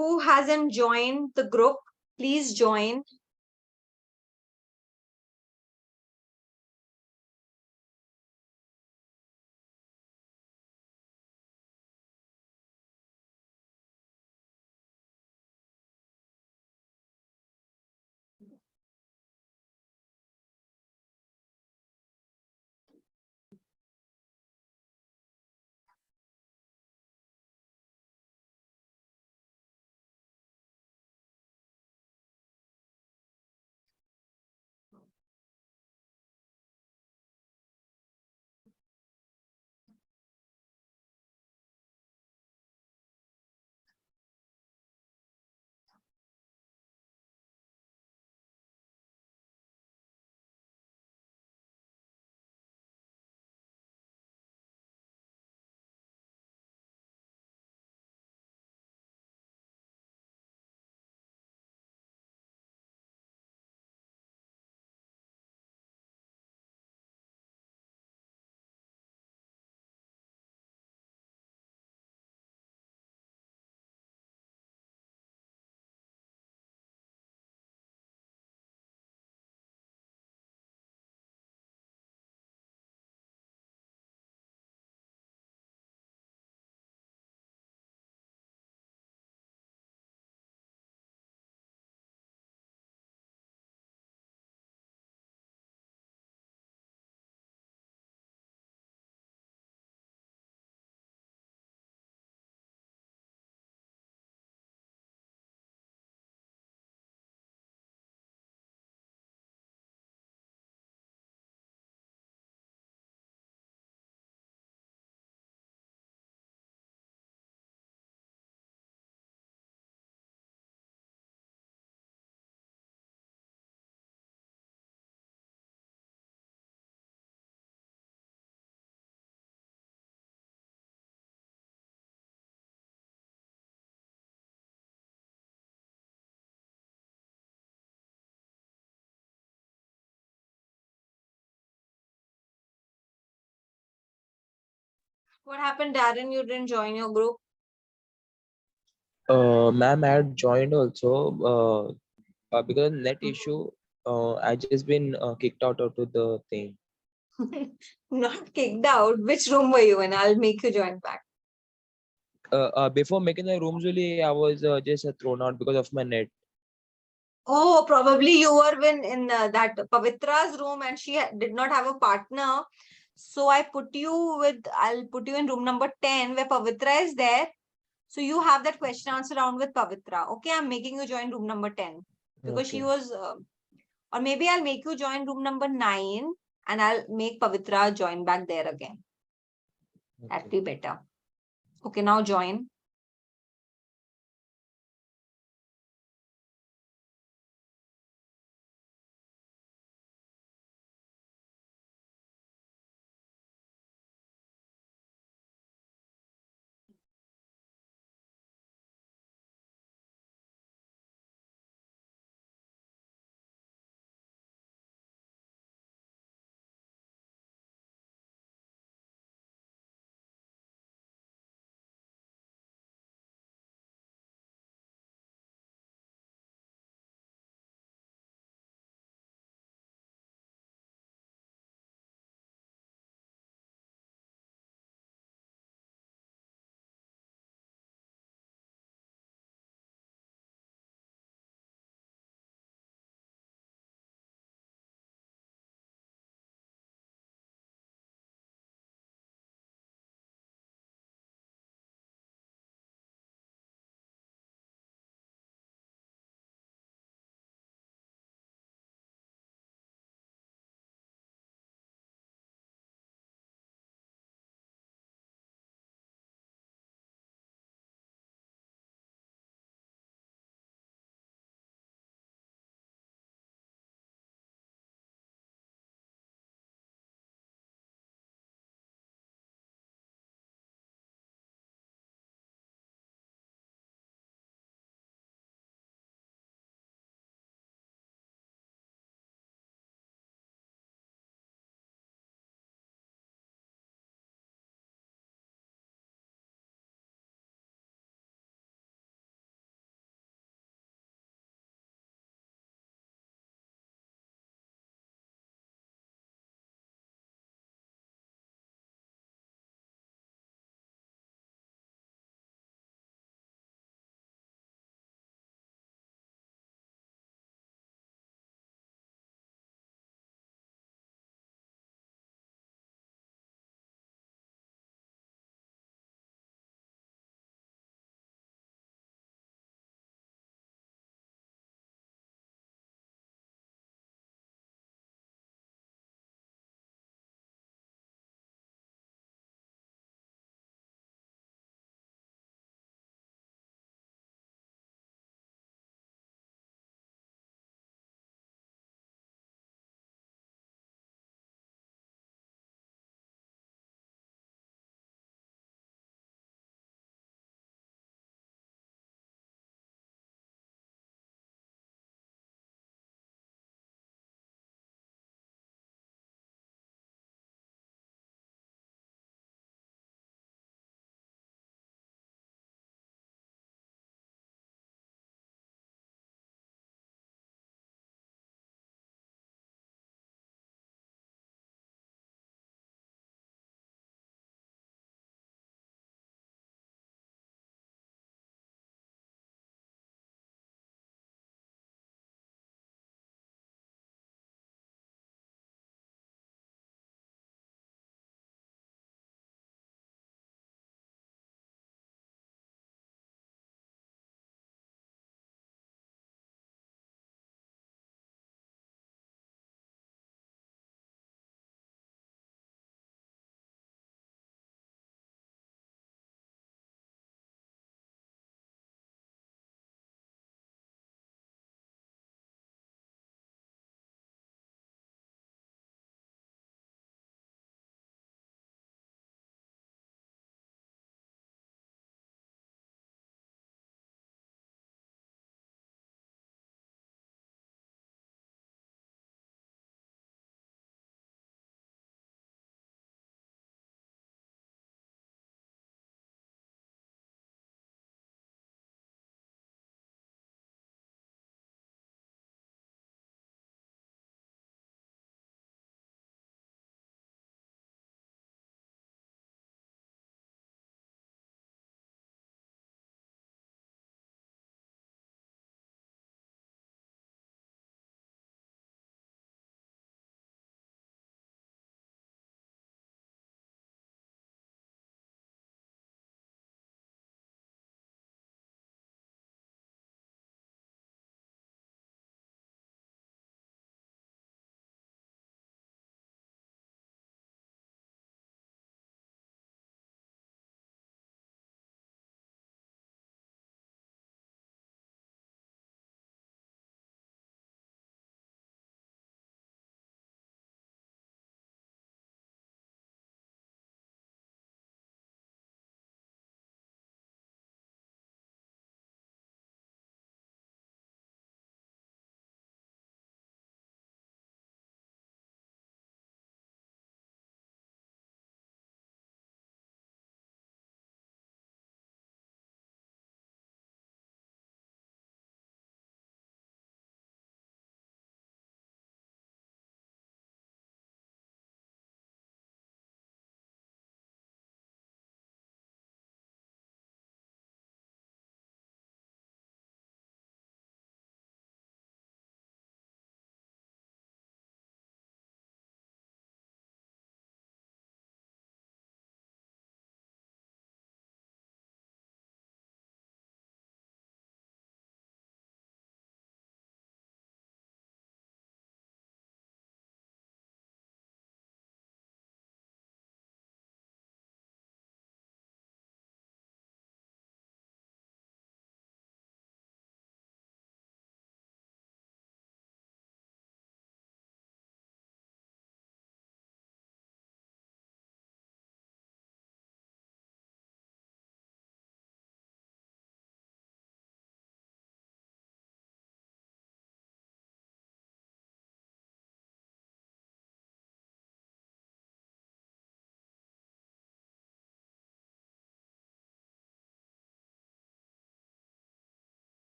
Speaker 1: Who hasn't joined the group, please join. What happened, Darren? You didn't join your group?
Speaker 13: Ma'am, I had joined also because of net issue. I just been kicked out of the thing.
Speaker 1: Not kicked out. Which room were you in? I'll make you join back.
Speaker 13: Before making the rooms, really, I was just thrown out because of my net.
Speaker 1: Oh, probably you were in that Pavitra's room and she did not have a partner. So I'll put you in room number 10 where Pavitra is there. So you have that question answer round with Pavitra. Okay, I'm making you join room number 10 because she was, or maybe I'll make you join room number 9 and I'll make Pavitra join back there again. That'd be better. Okay, now join.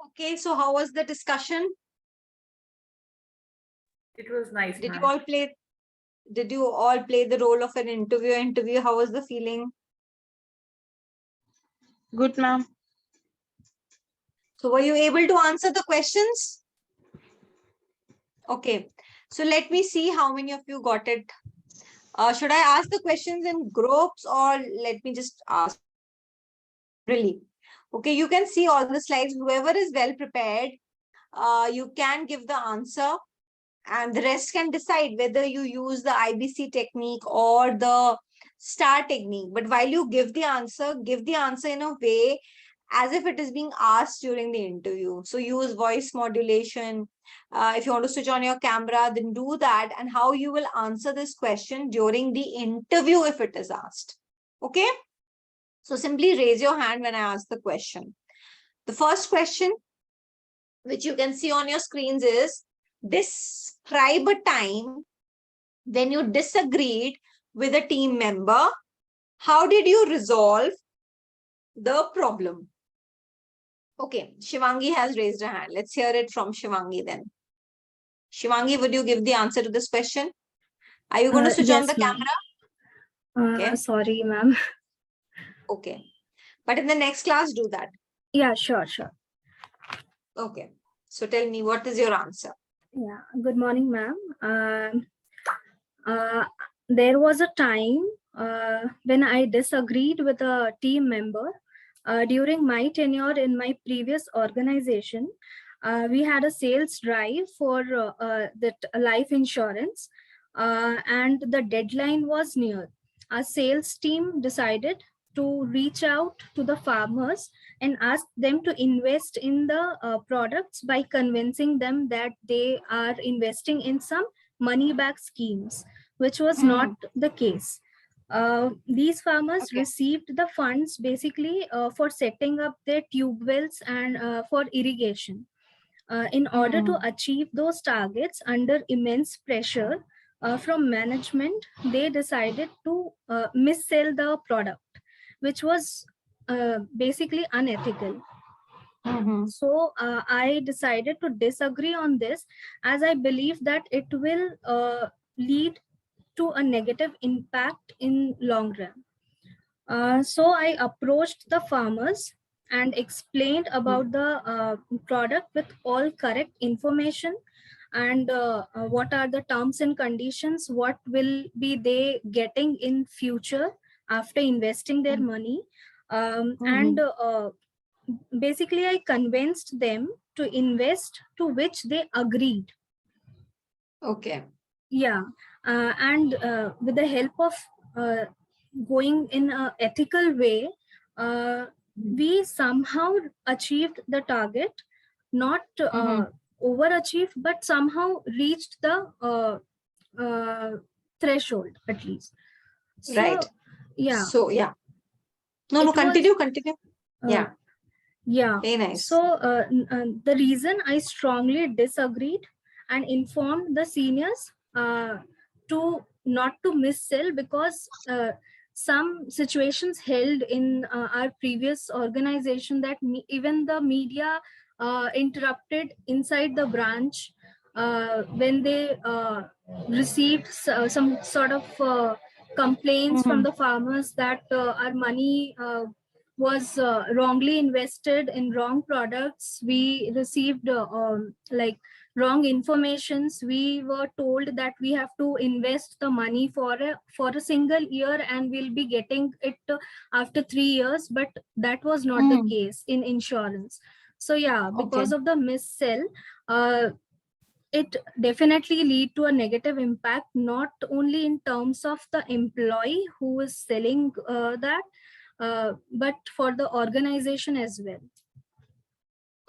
Speaker 1: Okay, so how was the discussion?
Speaker 10: It was nice,
Speaker 1: Did you
Speaker 10: ma'am.
Speaker 1: all play? Did you all play the role of an interview? How was the feeling?
Speaker 12: Good, ma'am.
Speaker 1: So were you able to answer the questions? Okay. So let me see how many of you got it. Should I ask the questions in groups or let me just ask? Really? Okay, you can see all the slides. Whoever is well prepared, you can give the answer and the rest can decide whether you use the IBC technique or the STAR technique. But while you give the answer in a way as if it is being asked during the interview. So use voice modulation. If you want to switch on your camera, then do that, and how you will answer this question during the interview if it is asked. Okay? So simply raise your hand when I ask the question. The first question, which you can see on your screens, is describe a time when you disagreed with a team member. How did you resolve the problem? Okay, Shivangi has raised her hand. Let's hear it from Shivangi then. Shivangi, would you give the answer to this question? Are you going to switch on the camera? Okay.
Speaker 14: Sorry, ma'am.
Speaker 1: Okay. But in the next class, do that.
Speaker 14: Yeah, sure.
Speaker 1: Okay. So tell me, what is your answer?
Speaker 14: Yeah, good morning, ma'am. There was a time when I disagreed with a team member during my tenure in my previous organization. We had a sales drive for that life insurance, and the deadline was near. Our sales team decided to reach out to the farmers and ask them to invest in the products by convincing them that they are investing in some money back schemes, which was not the case. These farmers received the funds basically for setting up their tube wells and for irrigation. In order to achieve those targets under immense pressure from management, they decided to missell the product, which was basically unethical. So I decided to disagree on this, as I believe that it will lead to a negative impact in long run. So I approached the farmers and explained about the product with all correct information and what are the terms and conditions, what will be they getting in future after investing their money. And basically I convinced them to invest, to which they agreed.
Speaker 1: Okay.
Speaker 14: Yeah, and with the help of going in an ethical way, we somehow achieved the target, not overachieved, but somehow reached the threshold at least. So,
Speaker 1: right.
Speaker 14: Yeah.
Speaker 1: So, yeah. No, continue. Yeah.
Speaker 14: Yeah.
Speaker 1: Very nice.
Speaker 14: So the reason I strongly disagreed and informed the seniors to not to missell, because some situations held in our previous organization that even the media interrupted inside the branch when they received some sort of complaints from the farmers that our money was wrongly invested in wrong products. We received like wrong informations. We were told that we have to invest the money for a single year and we'll be getting it after 3 years, but that was not the case in insurance. So yeah, because of the missell, it definitely lead to a negative impact, not only in terms of the employee who is selling that, but for the organization as well.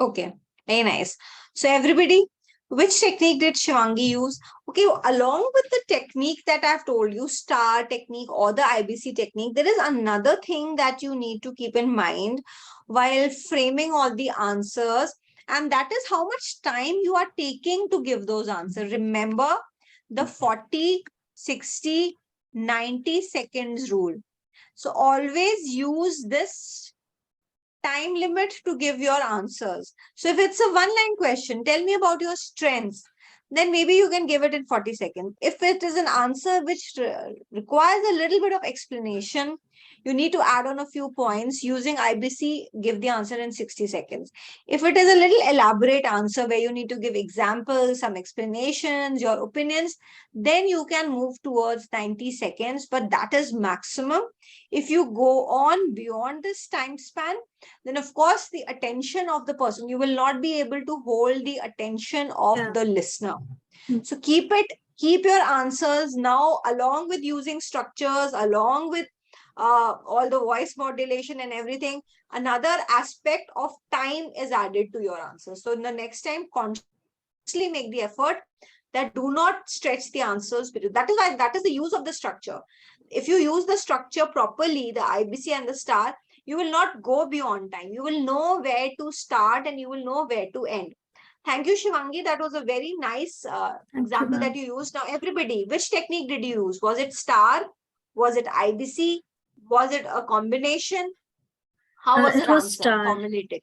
Speaker 1: Okay, very nice. So everybody, which technique did Shivangi use? Okay, along with the technique that I've told you, STAR technique or the IBC technique, there is another thing that you need to keep in mind while framing all the answers, and that is how much time you are taking to give those answers. Remember the 40, 60, 90 seconds rule. So always use this time limit to give your answers. So if it's a one-line question, tell me about your strengths, then maybe you can give it in 40 seconds. If it is an answer which requires a little bit of explanation, you need to add on a few points. Using IBC, give the answer in 60 seconds. If it is a little elaborate answer where you need to give examples, some explanations, your opinions, then you can move towards 90 seconds, but that is maximum. If you go on beyond this time span, then of course the attention of the person, you will not be able to hold the attention of the listener. So keep your answers now, along with using structures, along with all the voice modulation and everything. Another aspect of time is added to your answer. So in the next time, consciously make the effort that do not stretch the answers. That is the use of the structure. If you use the structure properly, the IBC and the star, you will not go beyond time. You will know where to start and you will know where to end. Thank you, Shivangi. That was a very nice example that you used. Now, everybody, which technique did you use? Was it star? Was it IBC? Was it a combination? How was
Speaker 14: It
Speaker 1: your
Speaker 14: was
Speaker 1: answer
Speaker 14: star.
Speaker 1: formulated?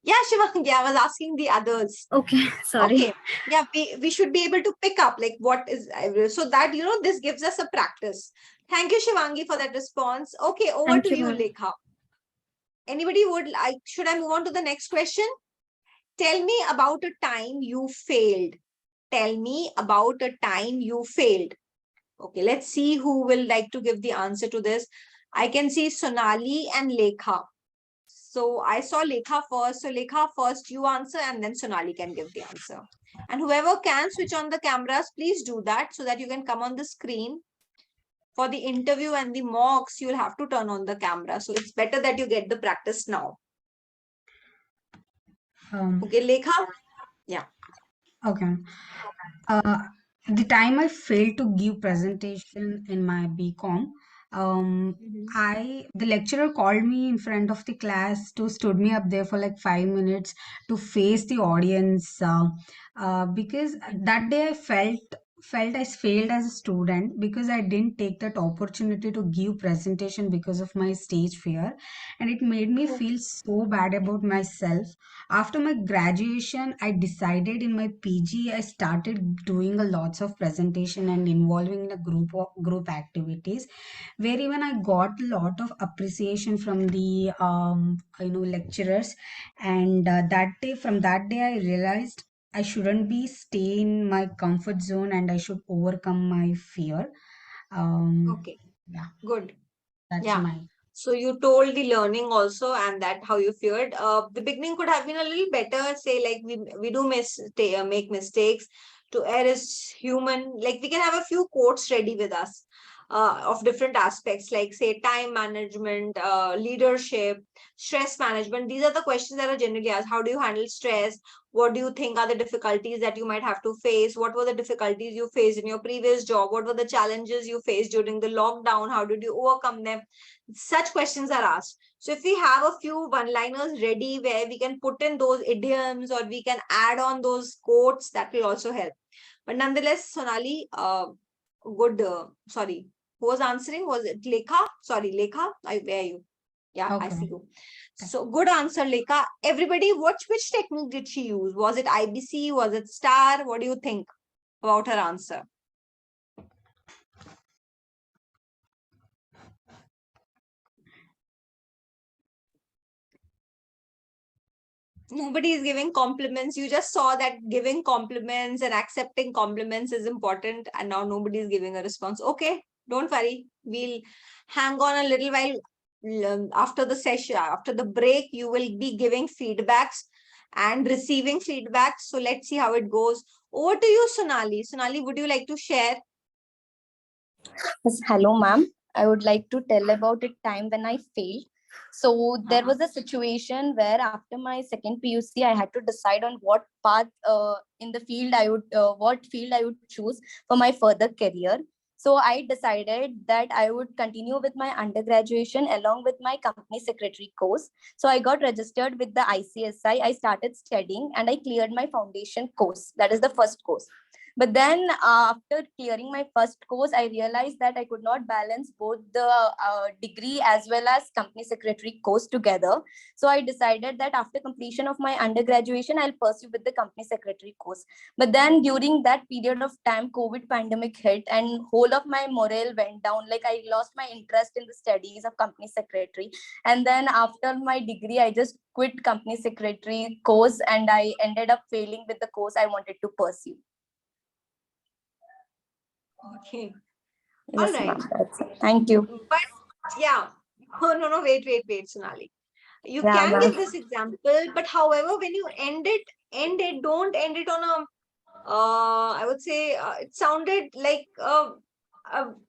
Speaker 1: Yeah, Shivangi, I was asking the others.
Speaker 14: Okay, sorry.
Speaker 1: Okay. Yeah, we should be able to pick up like what is, so that, this gives us a practice. Thank you, Shivangi, for that response. Okay, over
Speaker 14: Thank
Speaker 1: to
Speaker 14: you,
Speaker 1: you,
Speaker 14: ma'am.
Speaker 1: Lekha. Anybody should I move on to the next question? Tell me about a time you failed. Tell me about a time you failed. Okay, let's see who will like to give the answer to this. I can see Sonali and Lekha. So I saw Lekha first. So Lekha, first you answer and then Sonali can give the answer. And whoever can switch on the cameras, please do that so that you can come on the screen. For the interview and the mocks, you'll have to turn on the camera. So it's better that you get the practice now. Okay, Lekha? Yeah.
Speaker 4: Okay. The time I failed to give presentation in my BCom, the lecturer called me in front of the class to stood me up there for like 5 minutes to face the audience, because that day I felt I failed as a student because I didn't take that opportunity to give presentation because of my stage fear, and it made me feel so bad about myself. After my graduation, I decided in my PG, I started doing a lots of presentation and involving in a group activities, where even I got a lot of appreciation from the lecturers. And from that day, I realized I shouldn't be stay in my comfort zone and I should overcome my fear.
Speaker 1: Okay,
Speaker 4: Yeah,
Speaker 1: good.
Speaker 4: that's
Speaker 1: Yeah.
Speaker 4: my.
Speaker 1: So you told the learning also and that how you feared. The beginning could have been a little better. Say like we do make mistakes. To err is human. Like we can have a few quotes ready with us of different aspects, like say time management, leadership, stress management. These are the questions that are generally asked. How do you handle stress? What do you think are the difficulties that you might have to face? What were the difficulties you faced in your previous job? What were the challenges you faced during the lockdown? How did you overcome them? Such questions are asked. So if we have a few one-liners ready where we can put in those idioms or we can add on those quotes, that will also help. But nonetheless, Sonali, good. Sorry, who was answering? Was it Lekha? Sorry, Lekha, where are you? Yeah, I see
Speaker 4: Okay.
Speaker 1: you. So good answer, Lekha. Everybody, which technique did she use? Was it IBC? Was it STAR? What do you think about her answer? Nobody is giving compliments. You just saw that giving compliments and accepting compliments is important, and now nobody is giving a response. Okay, don't worry. We'll hang on a little while. After the session, after the break, you will be giving feedbacks and receiving feedbacks. So let's see how it goes. Over to you, Sonali. Sonali, would you like to share?
Speaker 15: Yes, hello, ma'am. I would like to tell about a time when I failed. So there was a situation where after my second PUC, I had to decide on what path in the field what field I would choose for my further career. So I decided that I would continue with my undergraduation along with my company secretary course. So I got registered with the ICSI. I started studying and I cleared my foundation course. That is the first course. But then after clearing my first course, I realized that I could not balance both the degree as well as company secretary course together. So I decided that after completion of my undergraduation, I'll pursue with the company secretary course. But then during that period of time, COVID pandemic hit and whole of my morale went down. Like I lost my interest in the studies of company secretary. And then after my degree, I just quit company secretary course and I ended up failing with the course I wanted to pursue.
Speaker 1: Okay.
Speaker 15: Yes,
Speaker 1: All right.
Speaker 15: Thank you.
Speaker 1: But yeah, no, wait, Sonali. You
Speaker 15: Yeah,
Speaker 1: can give
Speaker 15: ma'am.
Speaker 1: this example, but however, when you end it, don't end it on a, I would say, it sounded like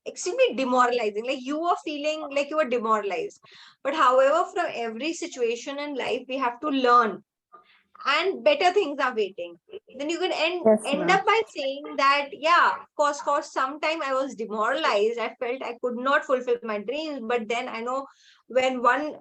Speaker 1: extremely demoralizing. Like you were feeling like you were demoralized. But however, from every situation in life, we have to learn, and better things are waiting. Then you can end up by saying that, yeah, of course, for some time I was demoralized. I felt I could not fulfill my dreams. But then I know when one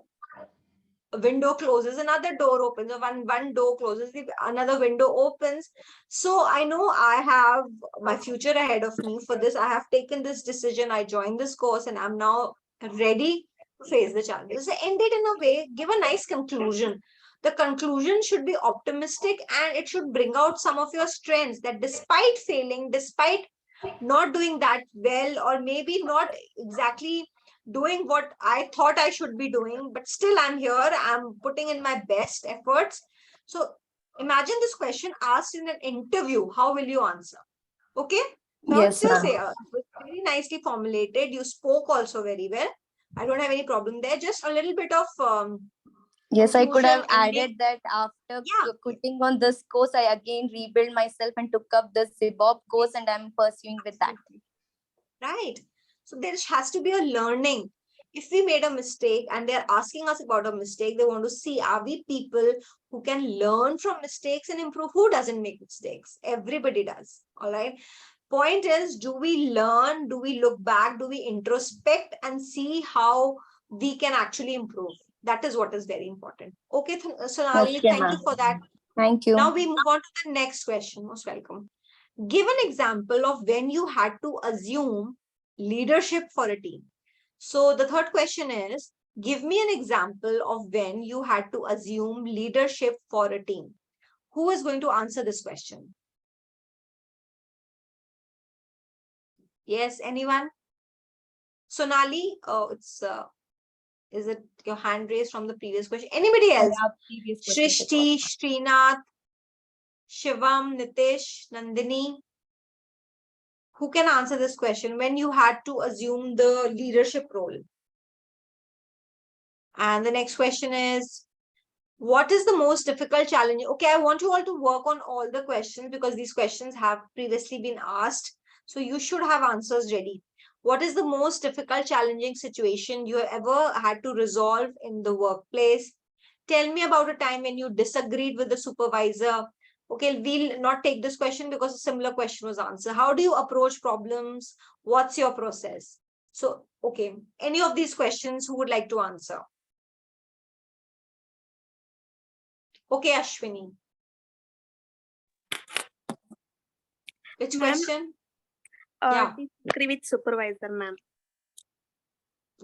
Speaker 1: window closes, another door opens, or one door closes, another window opens. So I know I have my future ahead of me. For this, I have taken this decision. I joined this course and I'm now ready to face the challenges. So end it in a way, give a nice conclusion. The conclusion should be optimistic and it should bring out some of your strengths, that despite failing, despite not doing that well, or maybe not exactly doing what I thought I should be doing, but still I'm here, I'm putting in my best efforts. So imagine this question asked in an interview, how will you answer? Okay, so I would
Speaker 15: Yes,
Speaker 1: still say
Speaker 15: ma'am.
Speaker 1: it was very nicely formulated. You spoke also very well. I don't have any problem there. Just a little bit of
Speaker 15: Yes, I could have
Speaker 1: confusion ending.
Speaker 15: added that after quitting on this course, I again rebuilt myself and took up the CIBOP course and I'm pursuing with that.
Speaker 1: Right. So there has to be a learning. If we made a mistake and they're asking us about a mistake, they want to see, are we people who can learn from mistakes and improve? Who doesn't make mistakes? Everybody does. All right. Point is, do we learn? Do we look back? Do we introspect and see how we can actually improve? That is what is very important. Okay, Sonali,
Speaker 15: Okay,
Speaker 1: thank you
Speaker 15: ma'am.
Speaker 1: for that.
Speaker 15: Thank you.
Speaker 1: Now we move on to the next question. Most welcome. Give an example of when you had to assume leadership for a team. So the third question is, give me an example of when you had to assume leadership for a team. Who is going to answer this question? Yes, anyone? Sonali, is it your hand raised from the previous question? Anybody else? Shrishti, Srinath, Shivam, Nitish, Nandini. Who can answer this question when you had to assume the leadership role? And the next question is, what is the most difficult challenge? Okay, I want you all to work on all the questions because these questions have previously been asked. So you should have answers ready. What is the most difficult, challenging situation you ever had to resolve in the workplace? Tell me about a time when you disagreed with the supervisor. Okay, we'll not take this question because a similar question was answered. How do you approach problems? What's your process? So, okay, any of these questions, who would like to answer? Okay, Ashwini. Which question? Yeah.
Speaker 9: Disagree with supervisor, ma'am.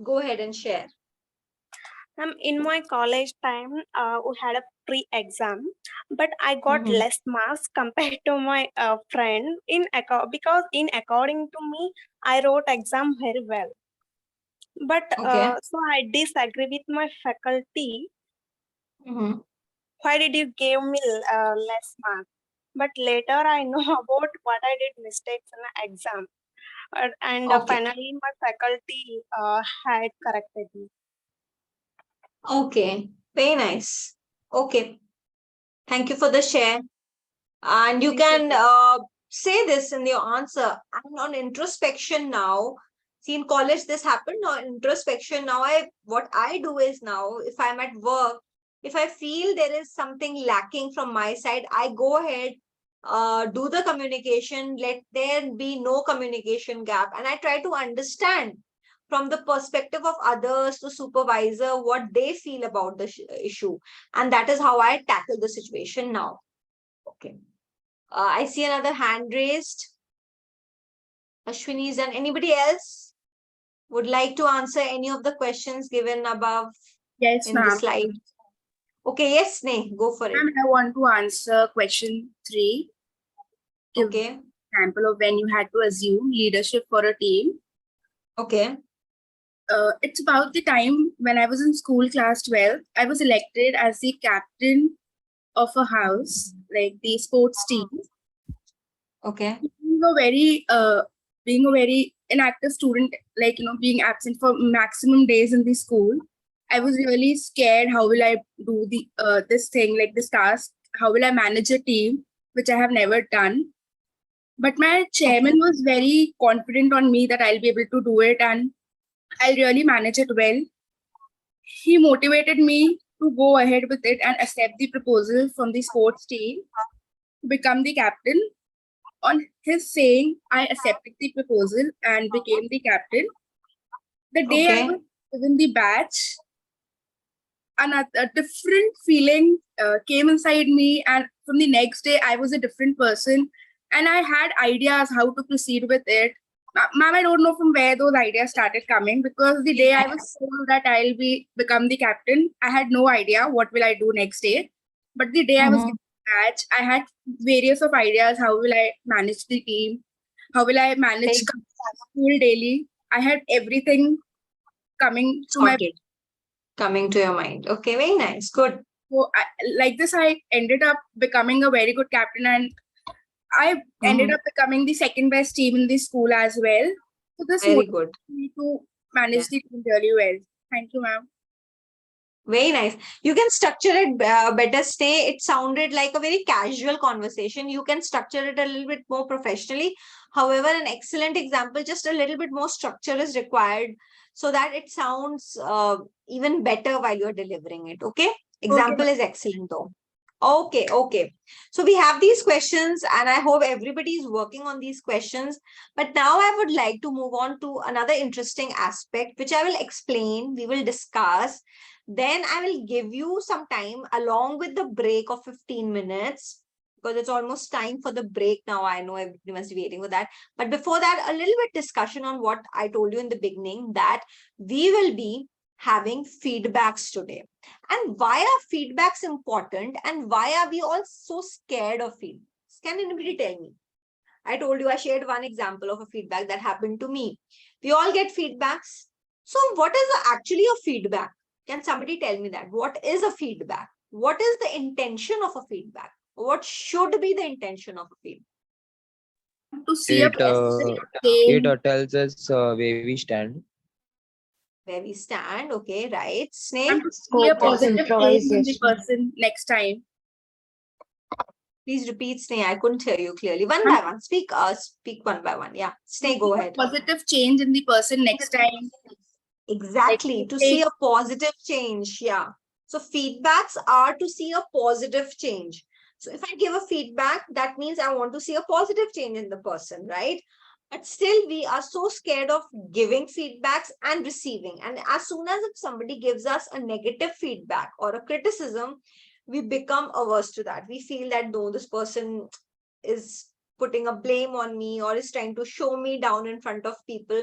Speaker 1: Go ahead and share.
Speaker 9: In my college time, we had a pre-exam, but I got less marks compared to my friend because according to me, I wrote exam very well. But so I disagree with my faculty. Why did you give me less marks? But later I know about what I did mistakes in the exam, and finally my faculty had corrected me.
Speaker 1: Okay, very nice. Okay, thank you for the share. And you can say this in your answer. I'm on introspection now. See, in college this happened. On introspection now, what I do is now, if I'm at work, if I feel there is something lacking from my side, I go ahead, do the communication, let there be no communication gap, and I try to understand from the perspective of others, the supervisor, what they feel about the issue, and that is how I tackle the situation now. Okay. I see another hand raised. Ashwini's done. Anybody else would like to answer any of the questions given above
Speaker 16: Yes,
Speaker 1: in the
Speaker 16: ma'am.
Speaker 1: slide? Okay, yes, Sneh, go for it.
Speaker 16: Ma'am, I want to answer question 3. Give
Speaker 1: Okay.
Speaker 16: example of when you had to assume leadership for a team.
Speaker 1: Okay.
Speaker 16: It's about the time when I was in school, class 12. I was elected as the captain of a house, like the sports team.
Speaker 1: Okay.
Speaker 16: Being a very inactive student, like, being absent for maximum days in the school, I was really scared. How will I do this thing, like this task? How will I manage a team, which I have never done? But my chairman was very confident on me that I'll be able to do it and I'll really manage it well. He motivated me to go ahead with it and accept the proposal from the sports team to become the captain. On his saying, I accepted the proposal and became the captain. The day I was given the badge, a different feeling came inside me, and from the next day, I was a different person, and I had ideas how to proceed with it. Ma'am, I don't know from where those ideas started coming, because the day I was told that I'll become the captain, I had no idea what will I do next day. But the day I was given the badge, I had various of ideas. How will I manage the team? How will I manage school daily? I had everything coming to my
Speaker 1: coming to your mind. Okay, very nice. Good.
Speaker 16: So like this, I ended up becoming a very good captain, and I ended up becoming the second best team in the school as well. So this
Speaker 1: Very good.
Speaker 16: me to manage the team really well. Thank you, ma'am.
Speaker 1: Very nice. You can structure it better. Stay. It sounded like a very casual conversation. You can structure it a little bit more professionally. However, an excellent example, just a little bit more structure is required so that it sounds even better while you're delivering it. Okay. Example is excellent though. Okay, okay. So we have these questions and I hope everybody is working on these questions. But now I would like to move on to another interesting aspect, which I will explain, we will discuss. Then I will give you some time along with the break of 15 minutes because it's almost time for the break now. I know everybody must be waiting for that. But before that, a little bit discussion on what I told you in the beginning, that we will be having feedbacks today. And why are feedbacks important and why are we all so scared of feedbacks? Can anybody tell me? I told you, I shared one example of a feedback that happened to me. We all get feedbacks. So what is actually a feedback? Can somebody tell me that? What is a feedback? What is the intention of a feedback? What should be the intention of a feedback?
Speaker 16: To see
Speaker 13: it tells us where we stand.
Speaker 1: Where we stand, okay, right. Sneh?
Speaker 16: Be a positive change in the person next time.
Speaker 1: Please repeat, Sneh. I couldn't hear you clearly. One by one. Speak one by one. Yeah. Sneh, go ahead.
Speaker 16: Positive change in the person next time.
Speaker 1: Exactly. To see a positive change. Yeah. So feedbacks are to see a positive change. So if I give a feedback, that means I want to see a positive change in the person, right? But still, we are so scared of giving feedbacks and receiving. And as soon as if somebody gives us a negative feedback or a criticism, we become averse to that. We feel that, no, this person is putting a blame on me or is trying to show me down in front of people.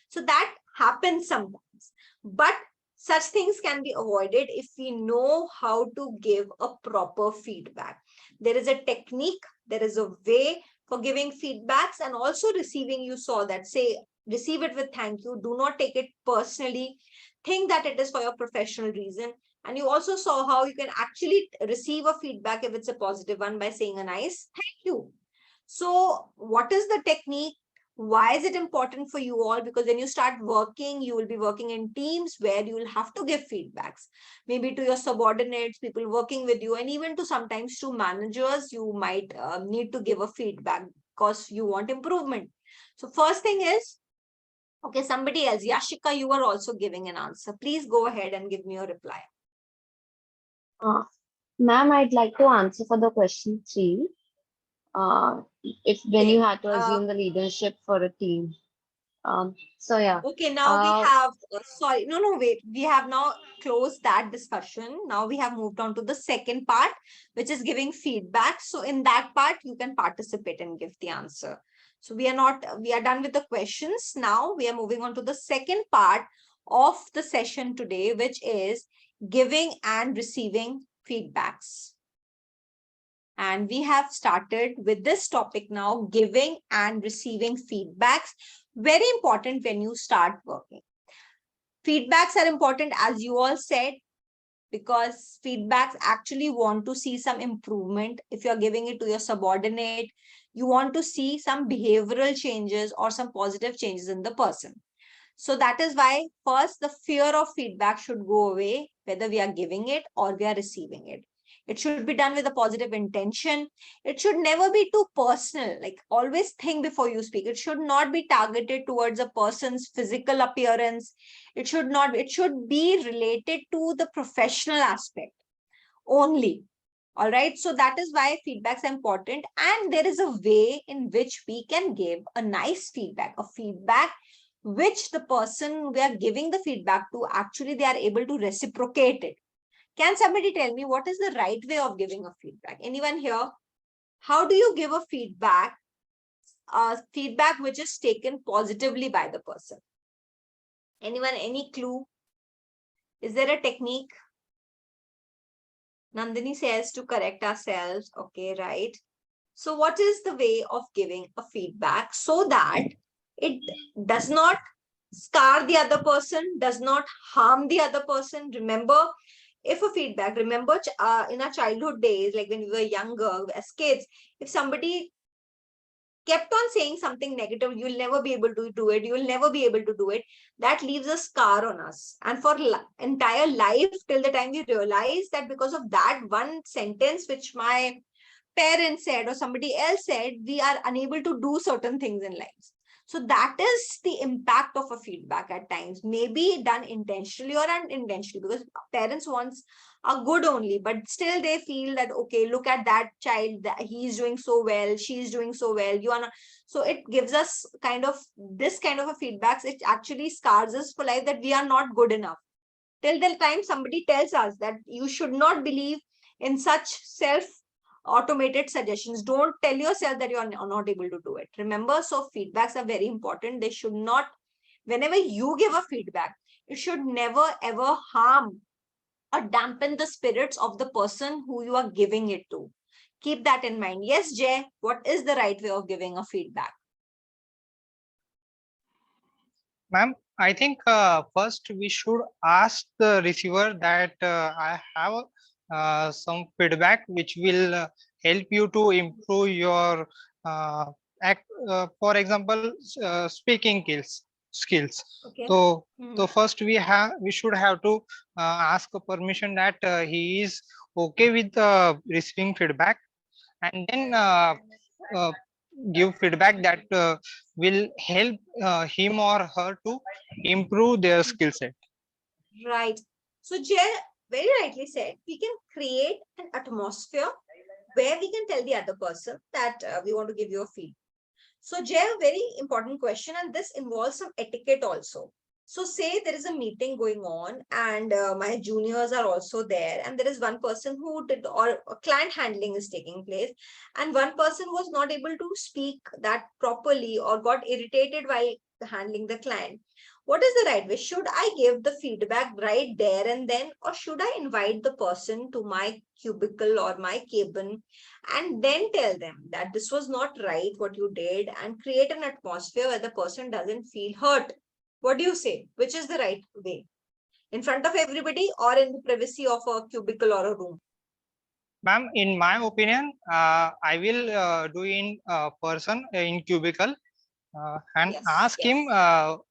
Speaker 1: So that happens sometimes. But such things can be avoided if we know how to give a proper feedback. There is a technique, there is a way for giving feedbacks and also receiving. You saw that, say, receive it with thank you. Do not take it personally. Think that it is for your professional reason. And you also saw how you can actually receive a feedback if it's a positive one by saying a nice thank you. So what is the technique? Why is it important for you all? Because when you start working, you will be working in teams where you will have to give feedbacks, maybe to your subordinates, people working with you, and even to sometimes to managers, you might need to give a feedback because you want improvement. So first thing is, okay, somebody else, Yashika, you are also giving an answer. Please go ahead and give me a reply.
Speaker 6: Ma'am, I'd like to answer for the question 3. If when you had to assume the leadership for a team. So yeah.
Speaker 1: Okay, now we have, sorry, no, wait. We have now closed that discussion. Now we have moved on to the second part, which is giving feedback. So in that part, you can participate and give the answer. So we are done with the questions. Now we are moving on to the second part of the session today, which is giving and receiving feedbacks. And we have started with this topic now, giving and receiving feedbacks. Very important when you start working. Feedbacks are important, as you all said, because feedbacks actually want to see some improvement. If you're giving it to your subordinate, you want to see some behavioral changes or some positive changes in the person. So that is why first the fear of feedback should go away, whether we are giving it or we are receiving it. It should be done with a positive intention. It should never be too personal. Like, always think before you speak. It should not be targeted towards a person's physical appearance. It should be related to the professional aspect only. All right. So that is why feedbacks are important. And there is a way in which we can give a nice feedback, a feedback which the person we are giving the feedback to, actually they are able to reciprocate it. Can somebody tell me what is the right way of giving a feedback? Anyone here? How do you give a feedback? Feedback which is taken positively by the person. Anyone, any clue? Is there a technique? Nandini says to correct ourselves. Okay, right. So what is the way of giving a feedback so that it does not scar the other person, does not harm the other person? Remember, if a feedback, remember in our childhood days, like when we were younger as kids, if somebody kept on saying something negative, you'll never be able to do it, you'll never be able to do it, that leaves a scar on us. And for entire life, till the time we realize that because of that one sentence which my parents said or somebody else said, we are unable to do certain things in life. So that is the impact of a feedback at times, maybe done intentionally or unintentionally, because parents wants are good only, but still they feel that, okay, look at that child, that he's doing so well, she's doing so well, you are not. So it gives us this kind of a feedback. It actually scars us for life, that we are not good enough. Till the time somebody tells us that you should not believe in such automated suggestions. Don't tell yourself that you are not able to do it. Remember, so feedbacks are very important. They should not, whenever you give a feedback, it should never ever harm or dampen the spirits of the person who you are giving it to. Keep that in mind. Yes, Jay, what is the right way of giving a feedback?
Speaker 2: Ma'am, I think first we should ask the receiver that I have some feedback which will help you to improve your for example, speaking skills.
Speaker 1: Okay.
Speaker 2: So first we should have to ask a permission that he is okay with receiving feedback, and then give feedback that will help him or her to improve their skill set.
Speaker 1: Right. So Jay very rightly said, we can create an atmosphere where we can tell the other person that we want to give you a feedback. So Jay, a very important question, and this involves some etiquette also. So say there is a meeting going on and my juniors are also there, and there is one person who did, or client handling is taking place, and one person was not able to speak that properly or got irritated while handling the client. What is the right way? Should I give the feedback right there and then, or should I invite the person to my cubicle or my cabin and then tell them that this was not right what you did, and create an atmosphere where the person doesn't feel hurt? What do you say? Which is the right way? In front of everybody or in the privacy of a cubicle or a room?
Speaker 2: Ma'am, in my opinion, I will do in person in cubicle and ask him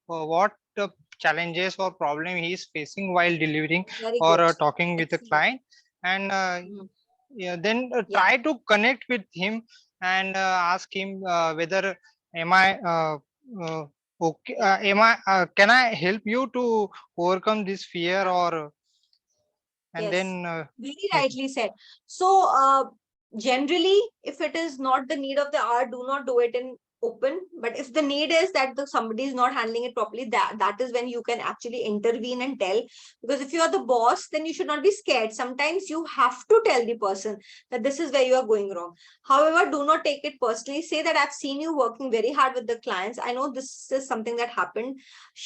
Speaker 2: what challenges or problem he is facing while delivering or talking with a client, and then try to connect with him and ask him whether am I okay, can I help you to overcome this fear, or and then
Speaker 1: very rightly said. So generally, if it is not the need of the hour, do not do it in open. But if the need is that somebody is not handling it properly, that is when you can actually intervene and tell. Because if you are the boss, then you should not be scared. Sometimes you have to tell the person that this is where you are going wrong. However, do not take it personally. Say that I've seen you working very hard with the clients. I know this is something that happened.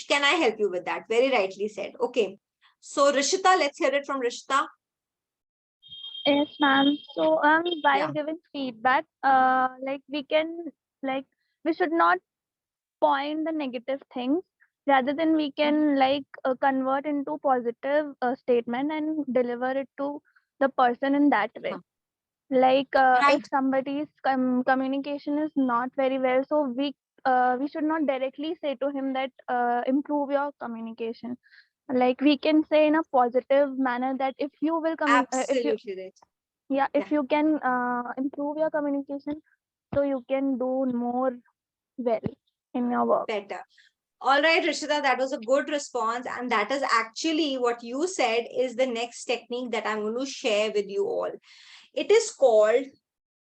Speaker 1: Can I help you with that? Very rightly said. Okay. So Rishita, let's hear it from Rishita.
Speaker 3: Yes, ma'am. So, while
Speaker 1: Yeah.
Speaker 3: giving feedback, like we should not point the negative things. Rather than we can convert into positive statement and deliver it to the person in that way. If somebody's communication is not very well, so we should not directly say to him that improve your communication. Like we can say in a positive manner that if you will
Speaker 1: Absolutely right.
Speaker 3: if you can improve your communication, so you can do more well in your work.
Speaker 1: Better. All right, Rishita, that was a good response. And that is actually what you said is the next technique that I'm going to share with you all. It is called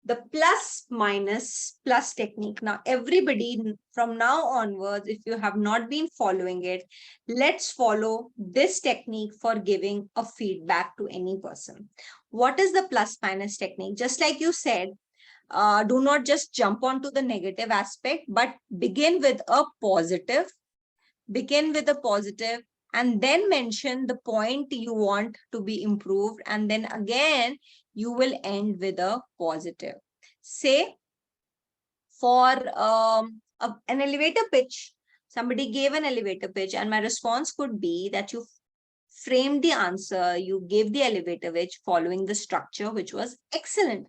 Speaker 1: the plus minus plus technique. Now, everybody from now onwards, if you have not been following it, let's follow this technique for giving a feedback to any person. What is the plus minus technique? Just like you said, do not just jump onto the negative aspect, but begin with a positive. Begin with a positive and then mention the point you want to be improved. And then again, you will end with a positive. Say for an elevator pitch, somebody gave an elevator pitch and my response could be that you framed the answer, you gave the elevator pitch following the structure, which was excellent.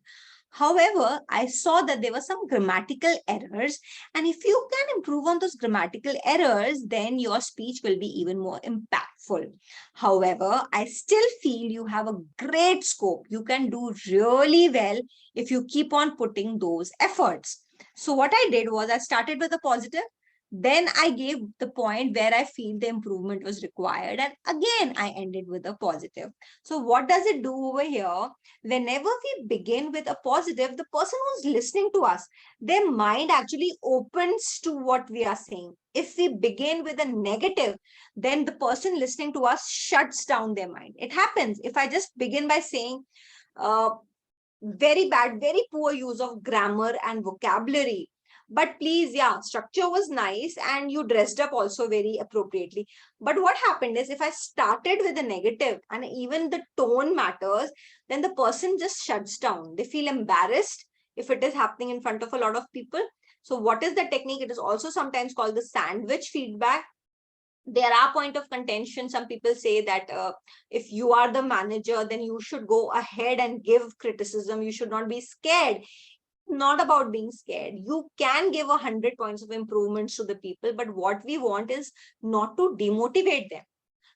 Speaker 1: However, I saw that there were some grammatical errors. And if you can improve on those grammatical errors, then your speech will be even more impactful. However, I still feel you have a great scope. You can do really well if you keep on putting those efforts. So what I did was I started with a positive. Then I gave the point where I feel the improvement was required. And again, I ended with a positive. So what does it do over here? Whenever we begin with a positive, the person who's listening to us, their mind actually opens to what we are saying. If we begin with a negative, then the person listening to us shuts down their mind. It happens. If I just begin by saying, very bad, very poor use of grammar and vocabulary. But please, yeah, structure was nice and you dressed up also very appropriately. But what happened is if I started with a negative and even the tone matters, then the person just shuts down. They feel embarrassed if it is happening in front of a lot of people. So what is the technique? It is also sometimes called the sandwich feedback. There are point of contention. Some people say that if you are the manager, then you should go ahead and give criticism. You should not be scared. Not about being scared. You can give 100 points of improvements to the people, but what we want is not to demotivate them,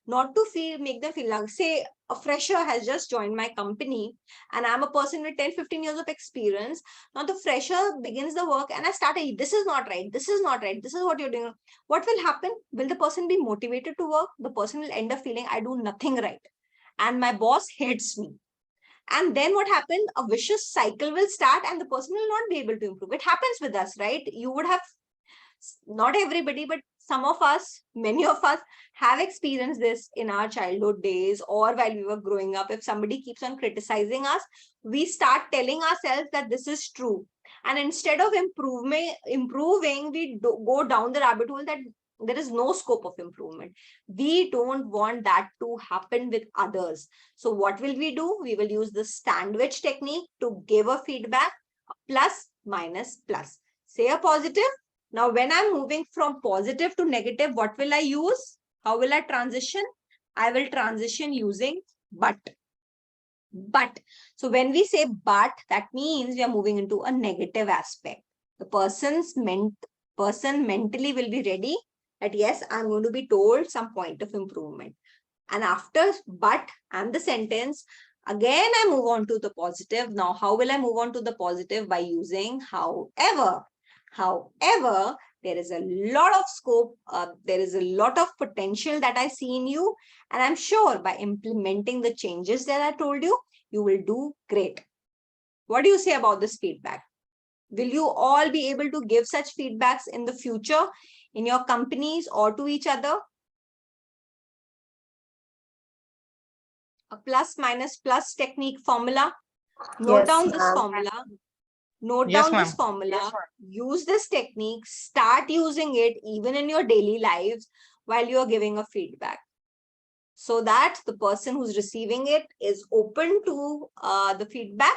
Speaker 1: not to make them feel like, say a fresher has just joined my company and I'm a person with 10-15 years of experience. Now the fresher begins the work and I start, this is not right, this is not right, this is what you're doing. What will happen? Will the person be motivated to work? The person will end up feeling I do nothing right and my boss hates me. And then what happened? A vicious cycle will start and the person will not be able to improve. It happens with us, right? You would have, not everybody, but some of us, many of us have experienced this in our childhood days or while we were growing up. If somebody keeps on criticizing us, we start telling ourselves that this is true. And instead of improving, we go down the rabbit hole that there is no scope of improvement. We don't want that to happen with others. So what will we do? We will use the sandwich technique to give a feedback, plus, minus, plus. Say a positive. Now, when I'm moving from positive to negative, what will I use? How will I transition? I will transition using but. But. So when we say but, that means we are moving into a negative aspect. The person mentally will be ready that yes, I'm going to be told some point of improvement. And after but and the sentence, again, I move on to the positive. Now, how will I move on to the positive? By using however. However, there is a lot of scope, there is a lot of potential that I see in you. And I'm sure by implementing the changes that I told you, you will do great. What do you say about this feedback? Will you all be able to give such feedbacks in the future in your companies or to each other? A plus minus plus technique formula. Note
Speaker 15: Yes,
Speaker 1: down this
Speaker 15: ma'am.
Speaker 1: formula. Note
Speaker 2: Yes,
Speaker 1: down this
Speaker 2: ma'am.
Speaker 1: formula. Use this technique. Start using it even in your daily lives while you are giving a feedback, so that the person who's receiving it is open to the feedback,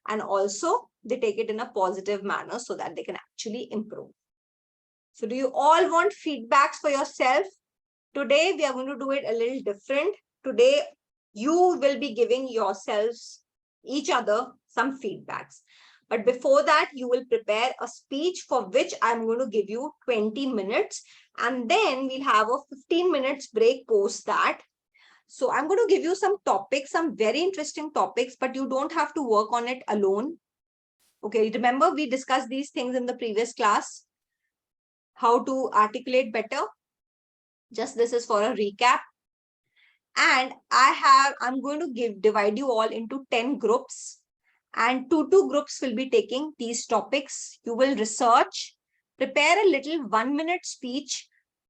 Speaker 1: and also they take it in a positive manner so that they can actually improve. So do you all want feedbacks for yourself? Today, we are going to do it a little different. Today, you will be giving yourselves, each other, some feedbacks. But before that, you will prepare a speech for which I'm going to give you 20 minutes. And then we'll have a 15 minutes break post that. So I'm going to give you some topics, some very interesting topics, but you don't have to work on it alone. Okay, remember we discussed these things in the previous class, how to articulate better. Just this is for a recap. And I'm going to divide you all into 10 groups, and two groups will be taking these topics. You will research, prepare a little 1-minute speech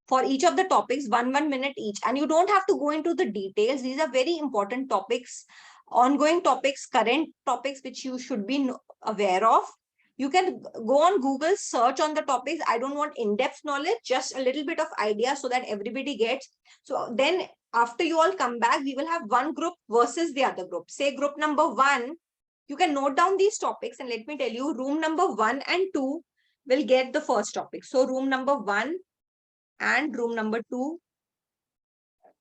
Speaker 1: for each of the topics, 1 minute each. And you don't have to go into the details. These are very important topics, ongoing topics, current topics, which you should be aware of. You can go on Google, search on the topics. I don't want in-depth knowledge, just a little bit of idea so that everybody gets. So then after you all come back, we will have one group versus the other group. Say group number 1, you can note down these topics, and let me tell you, room number 1 and 2 will get the first topic. So room number 1 and room number 2,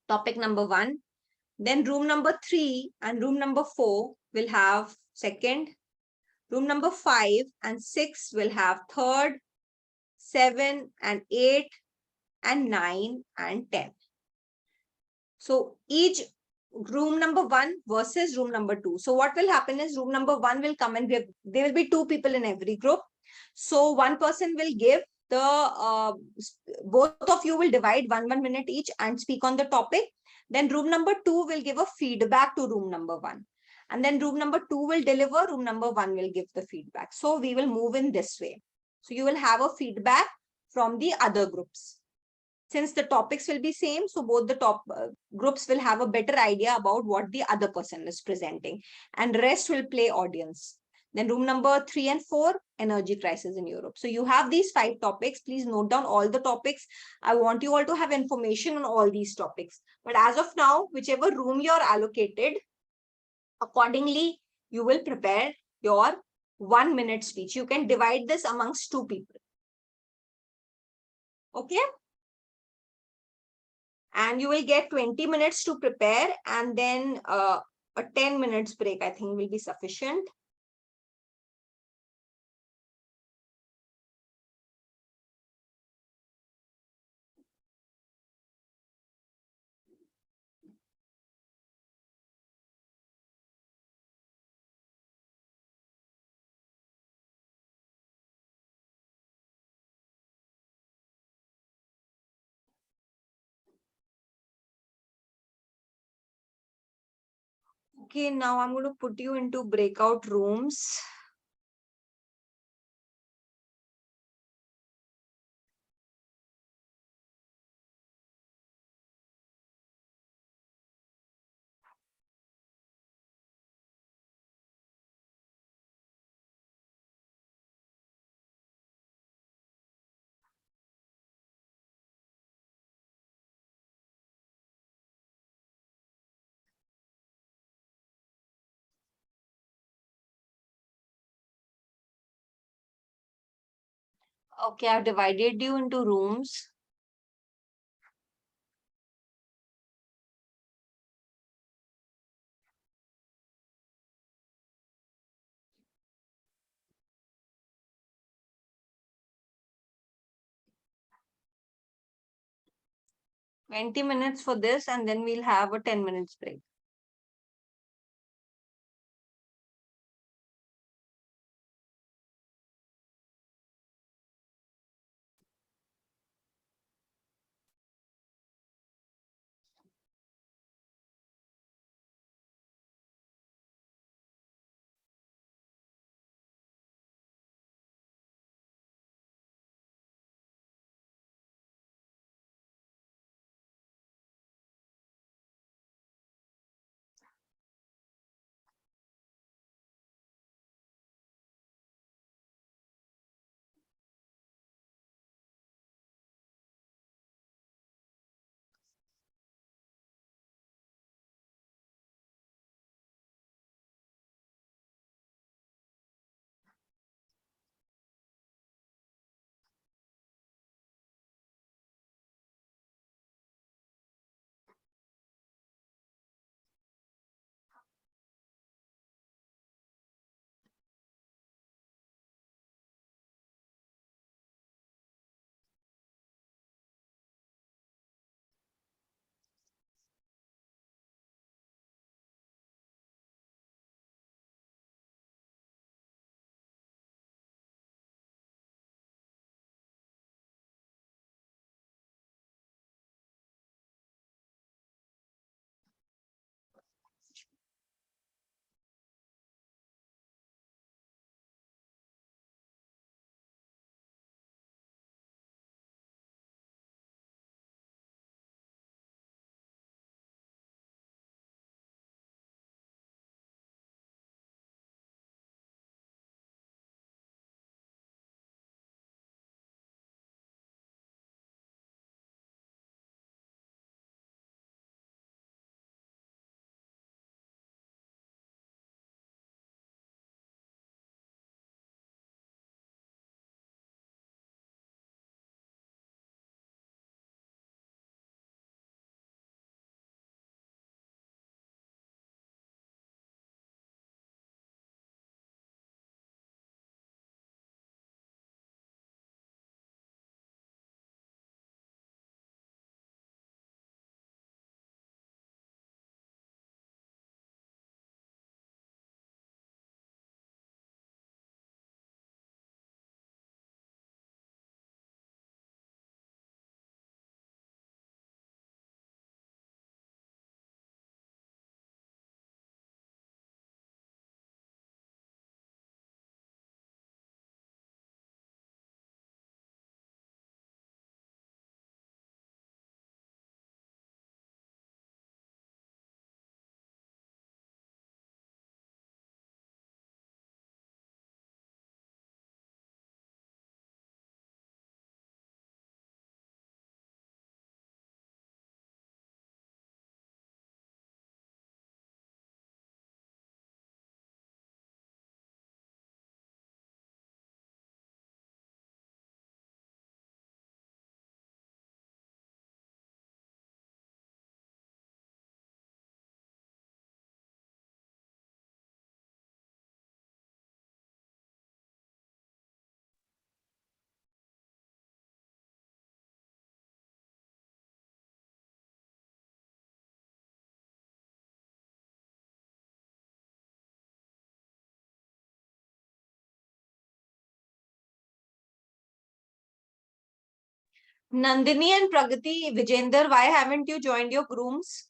Speaker 1: topic number 1. Then room number 3 and room number 4 will have second. Room number 5 and 6 will have third. 7 and 8 and 9 and 10. So each room number 1 versus room number 2. So what will happen is room number 1 will come, and there will be 2 people in every group. So one person will give the, both of you will divide 1 minute each and speak on the topic. Then room number 2 will give a feedback to room number 1. And then room number 2 will deliver, room number 1 will give the feedback. So we will move in this way. So you will have a feedback from the other groups. Since the topics will be same, so both the top groups will have a better idea about what the other person is presenting, and rest will play audience. Then room number 3 and 4, energy crisis in Europe. So you have these 5 topics. Please note down all the topics. I want you all to have information on all these topics. But as of now, whichever room you're allocated, accordingly, you will prepare your 1-minute speech. You can divide this amongst 2 people. Okay? And you will get 20 minutes to prepare, and then a 10 minutes break, I think, will be sufficient. Okay, now I'm going to put you into breakout rooms. Okay, I've divided you into rooms. "20 minutes for this, and then we'll have a 10 minutes break." Nandini and Pragati, Vijender, why haven't you joined your grooms?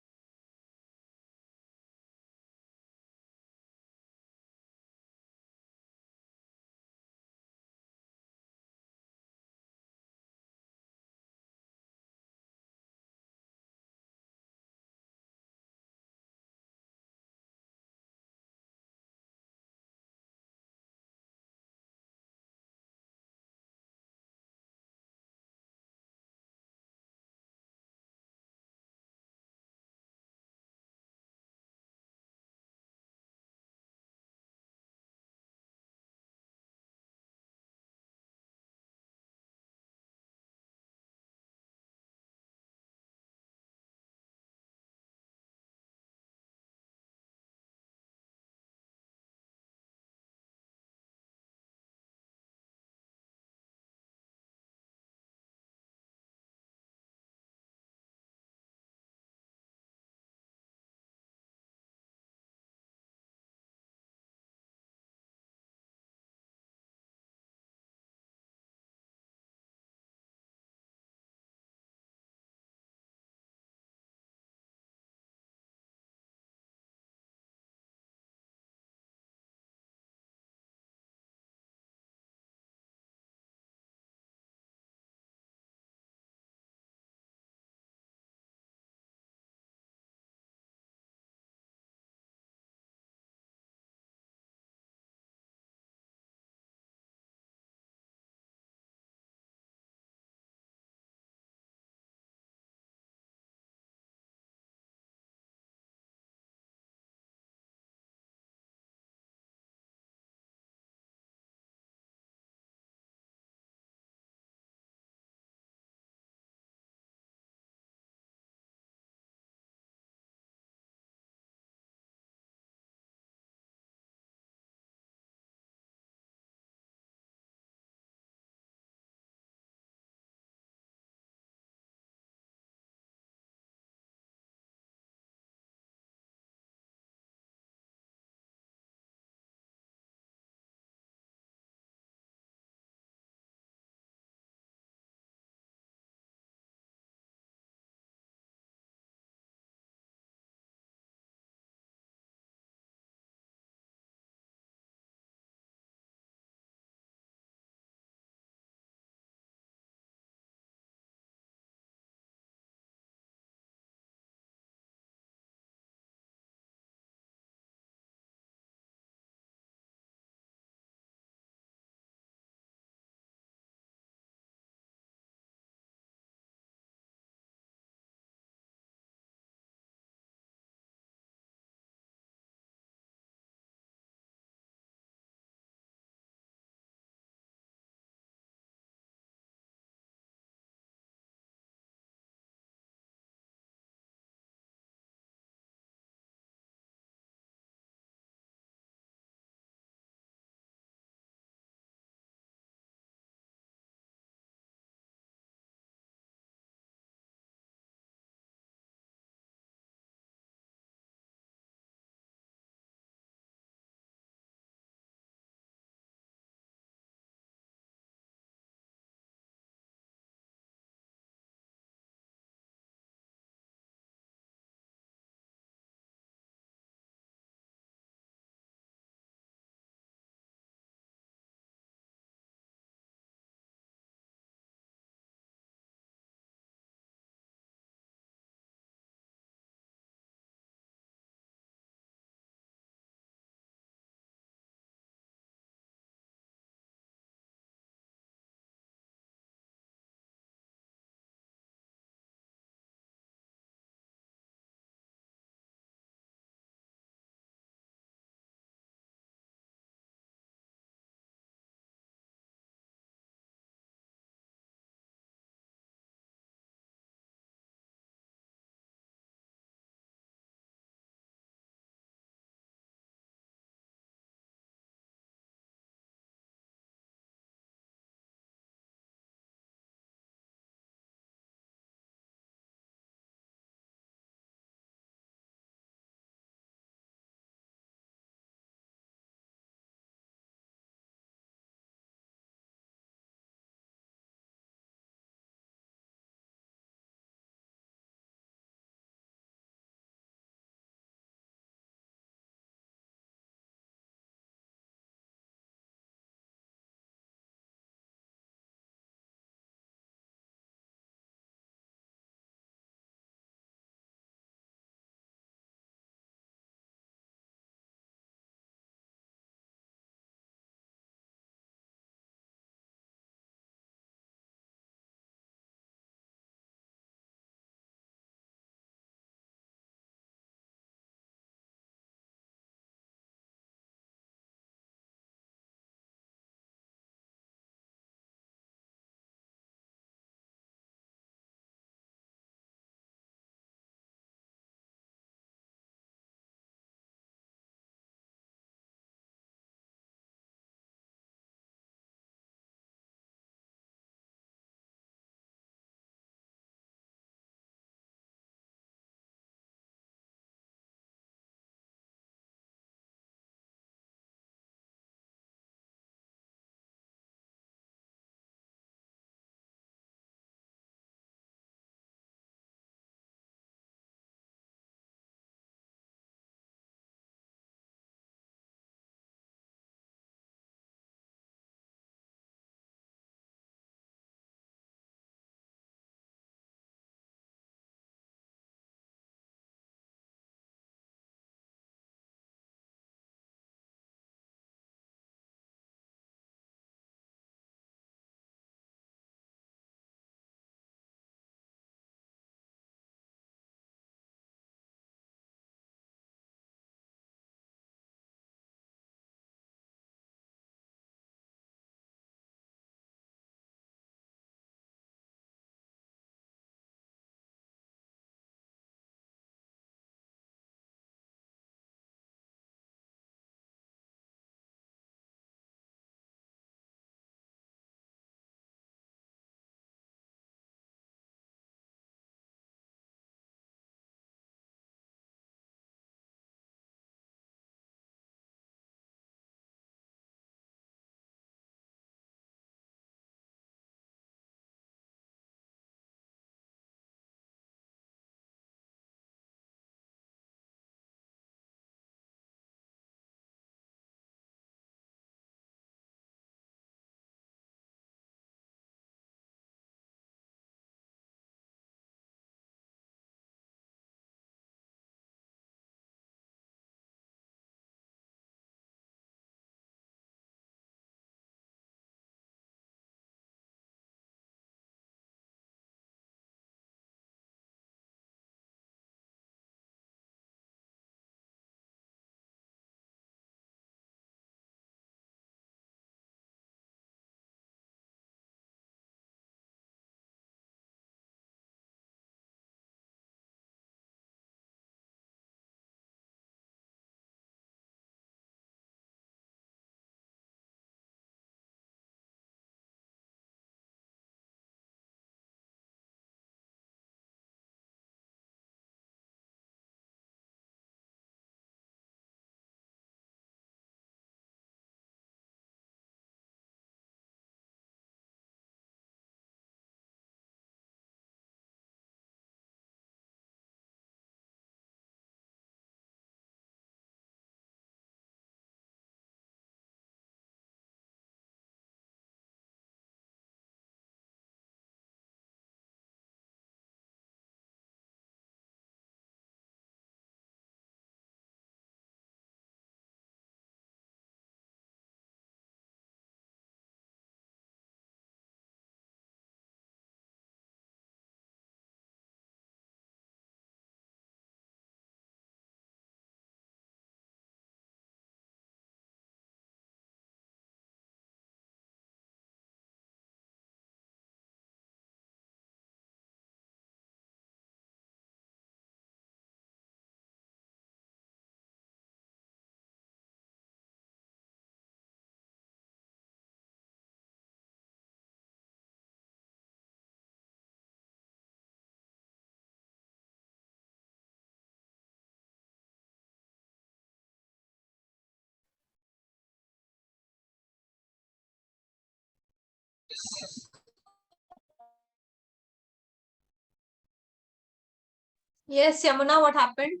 Speaker 1: Yes, Yamuna, what happened?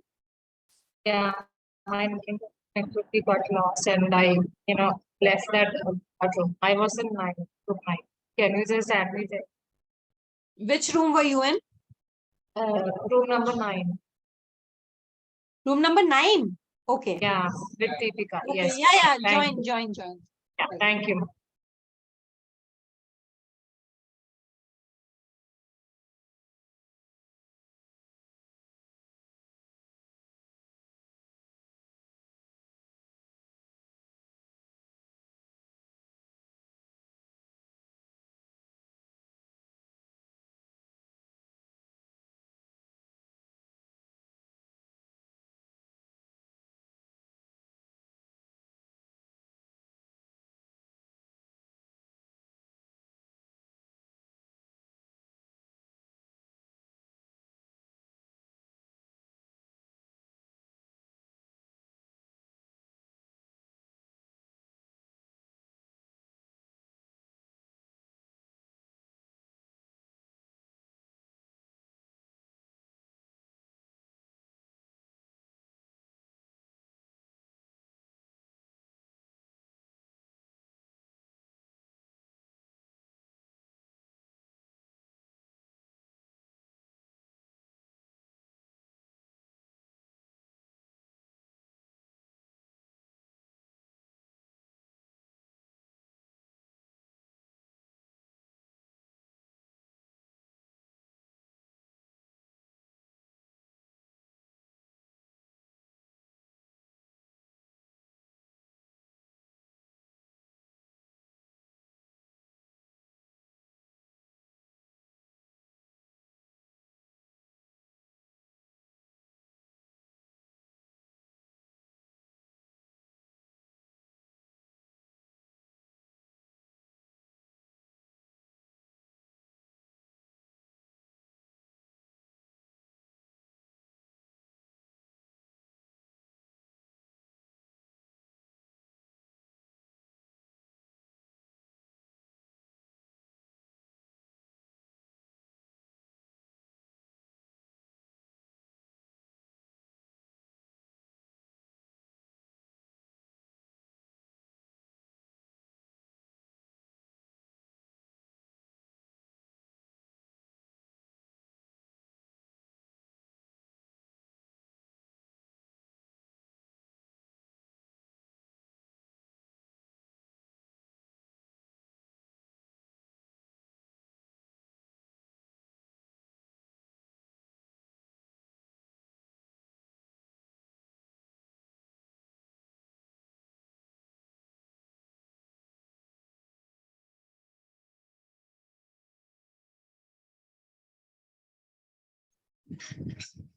Speaker 10: Yeah, my connectivity got lost and I, left that room. I was in my room 9. Can you just add me there?
Speaker 1: Which room were you in?
Speaker 10: Room number 9.
Speaker 1: Room number 9. Okay.
Speaker 10: Yeah, with Deepika.
Speaker 1: Okay.
Speaker 10: Yes.
Speaker 1: Yeah.
Speaker 10: Thank you.
Speaker 1: Join.
Speaker 10: Yeah, thank you.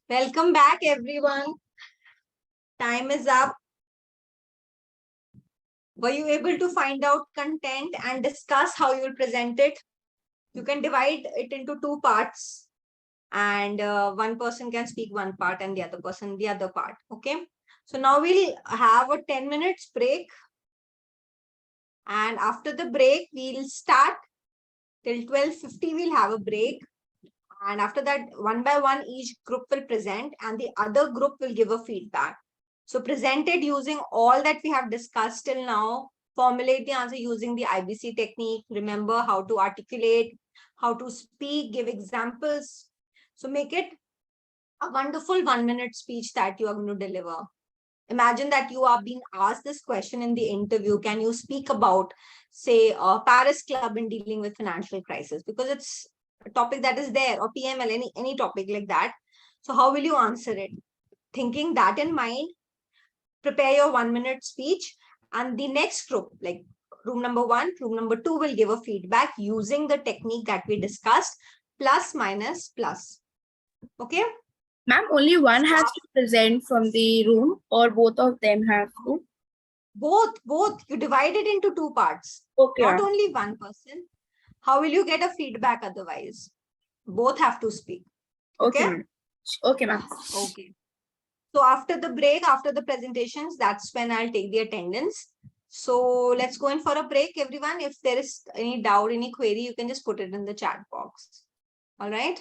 Speaker 1: Welcome back, everyone. Time is up. Were you able to find out content and discuss how you will present it? You can divide it into 2 parts, and one person can speak one part and the other person the other part. Okay. So now we'll have a 10 minutes break. And after the break, we'll start till 12:50. We'll have a break. And after that, one by one, each group will present and the other group will give a feedback. So present it using all that we have discussed till now. Formulate the answer using the IBC technique. Remember how to articulate, how to speak, give examples. So make it a wonderful 1-minute speech that you are going to deliver. Imagine that you are being asked this question in the interview. Can you speak about, say, Paris Club in dealing with financial crisis? Because it's a topic that is there, or PML, any topic like that. So how will you answer it? Thinking that in mind, prepare your 1-minute speech, and the next group, like room number 1, room number 2, will give a feedback using the technique that we discussed, plus, minus, plus. Okay.
Speaker 16: Ma'am, only one has to present from the room, or both of them have to?
Speaker 1: Both. You divide it into 2 parts.
Speaker 16: Okay.
Speaker 1: Not only one person. How will you get a feedback otherwise? Both have to speak.
Speaker 16: Okay, ma'am. Okay, ma'am.
Speaker 1: Okay. So after the break, after the presentations, that's when I'll take the attendance. So let's go in for a break, everyone. If there is any doubt, any query, you can just put it in the chat box. All right.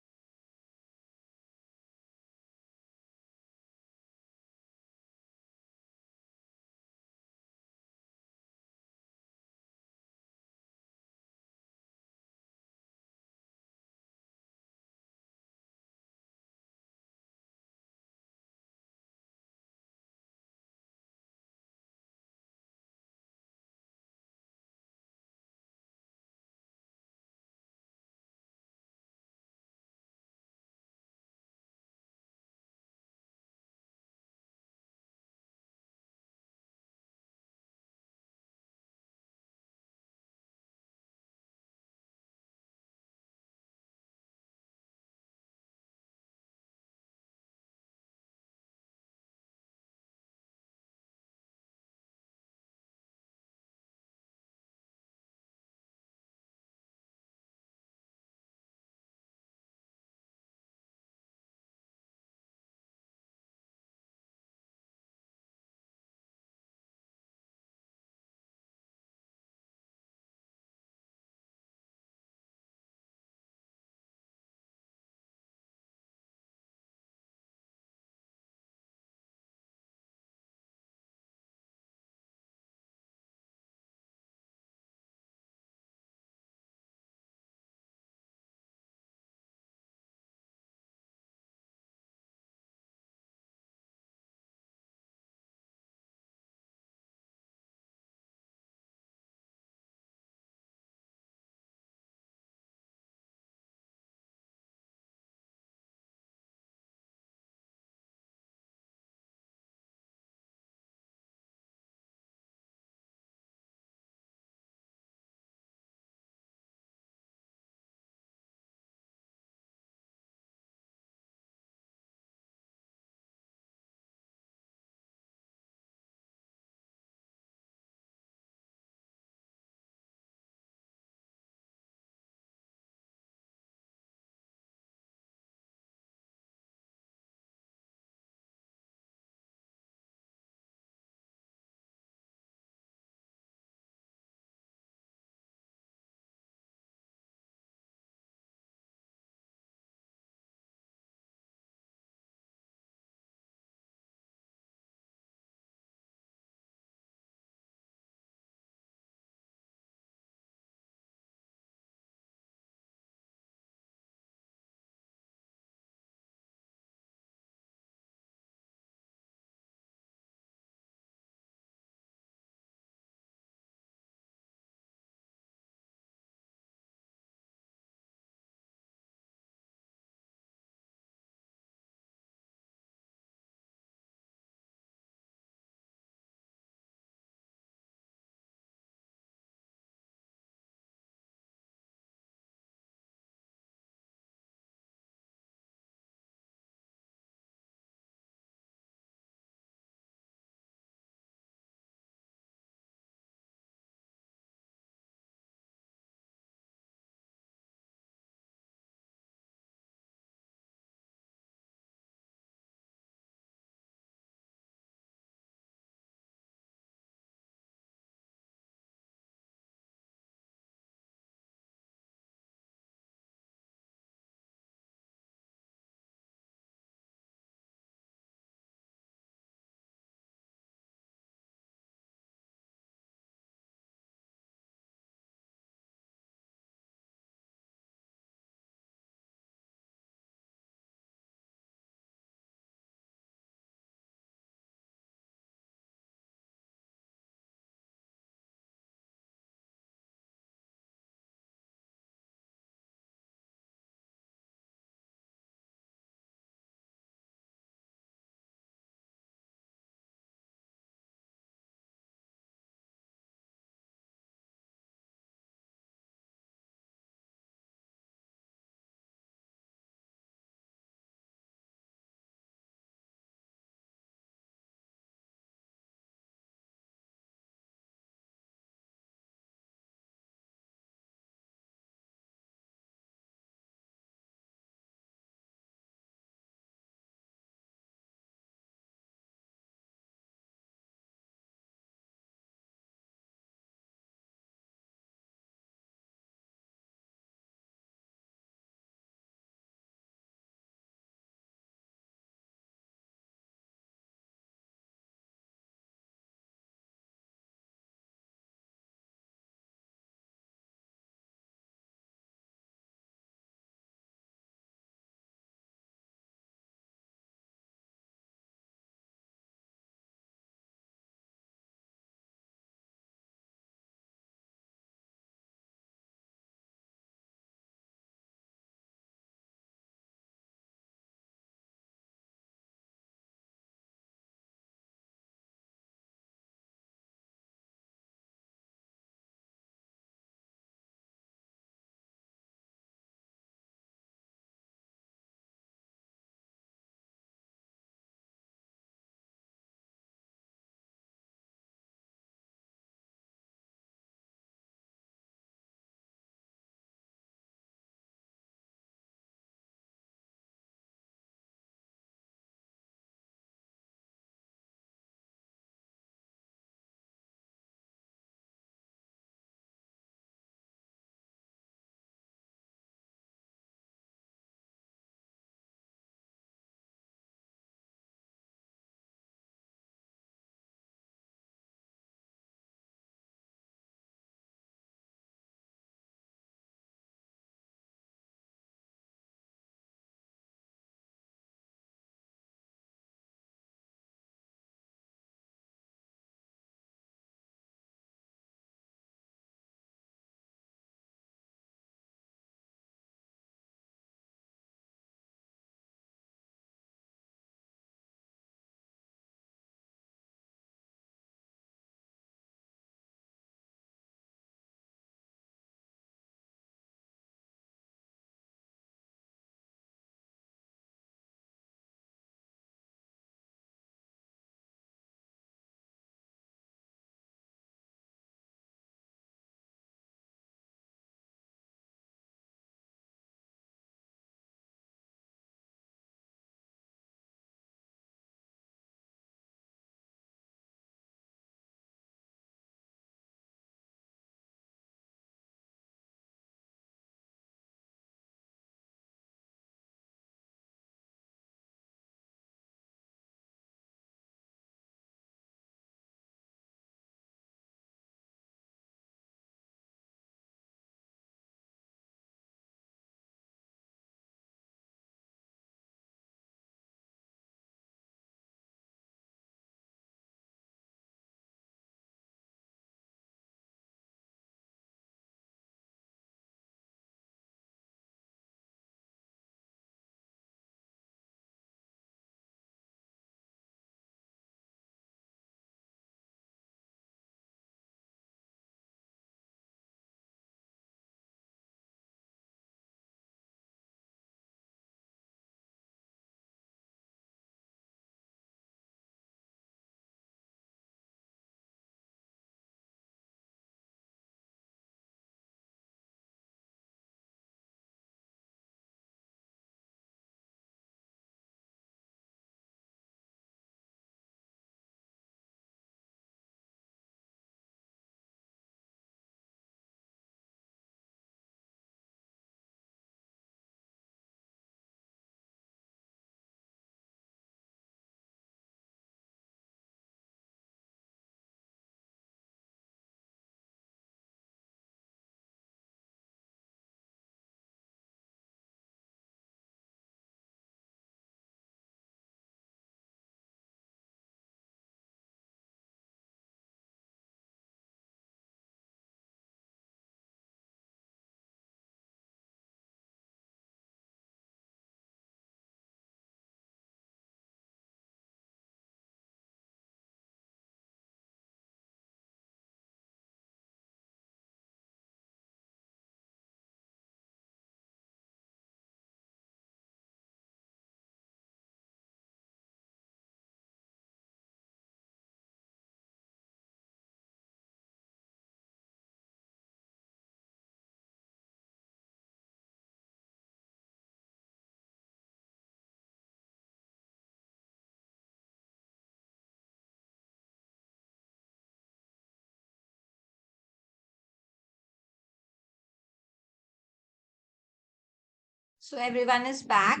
Speaker 1: So everyone is back.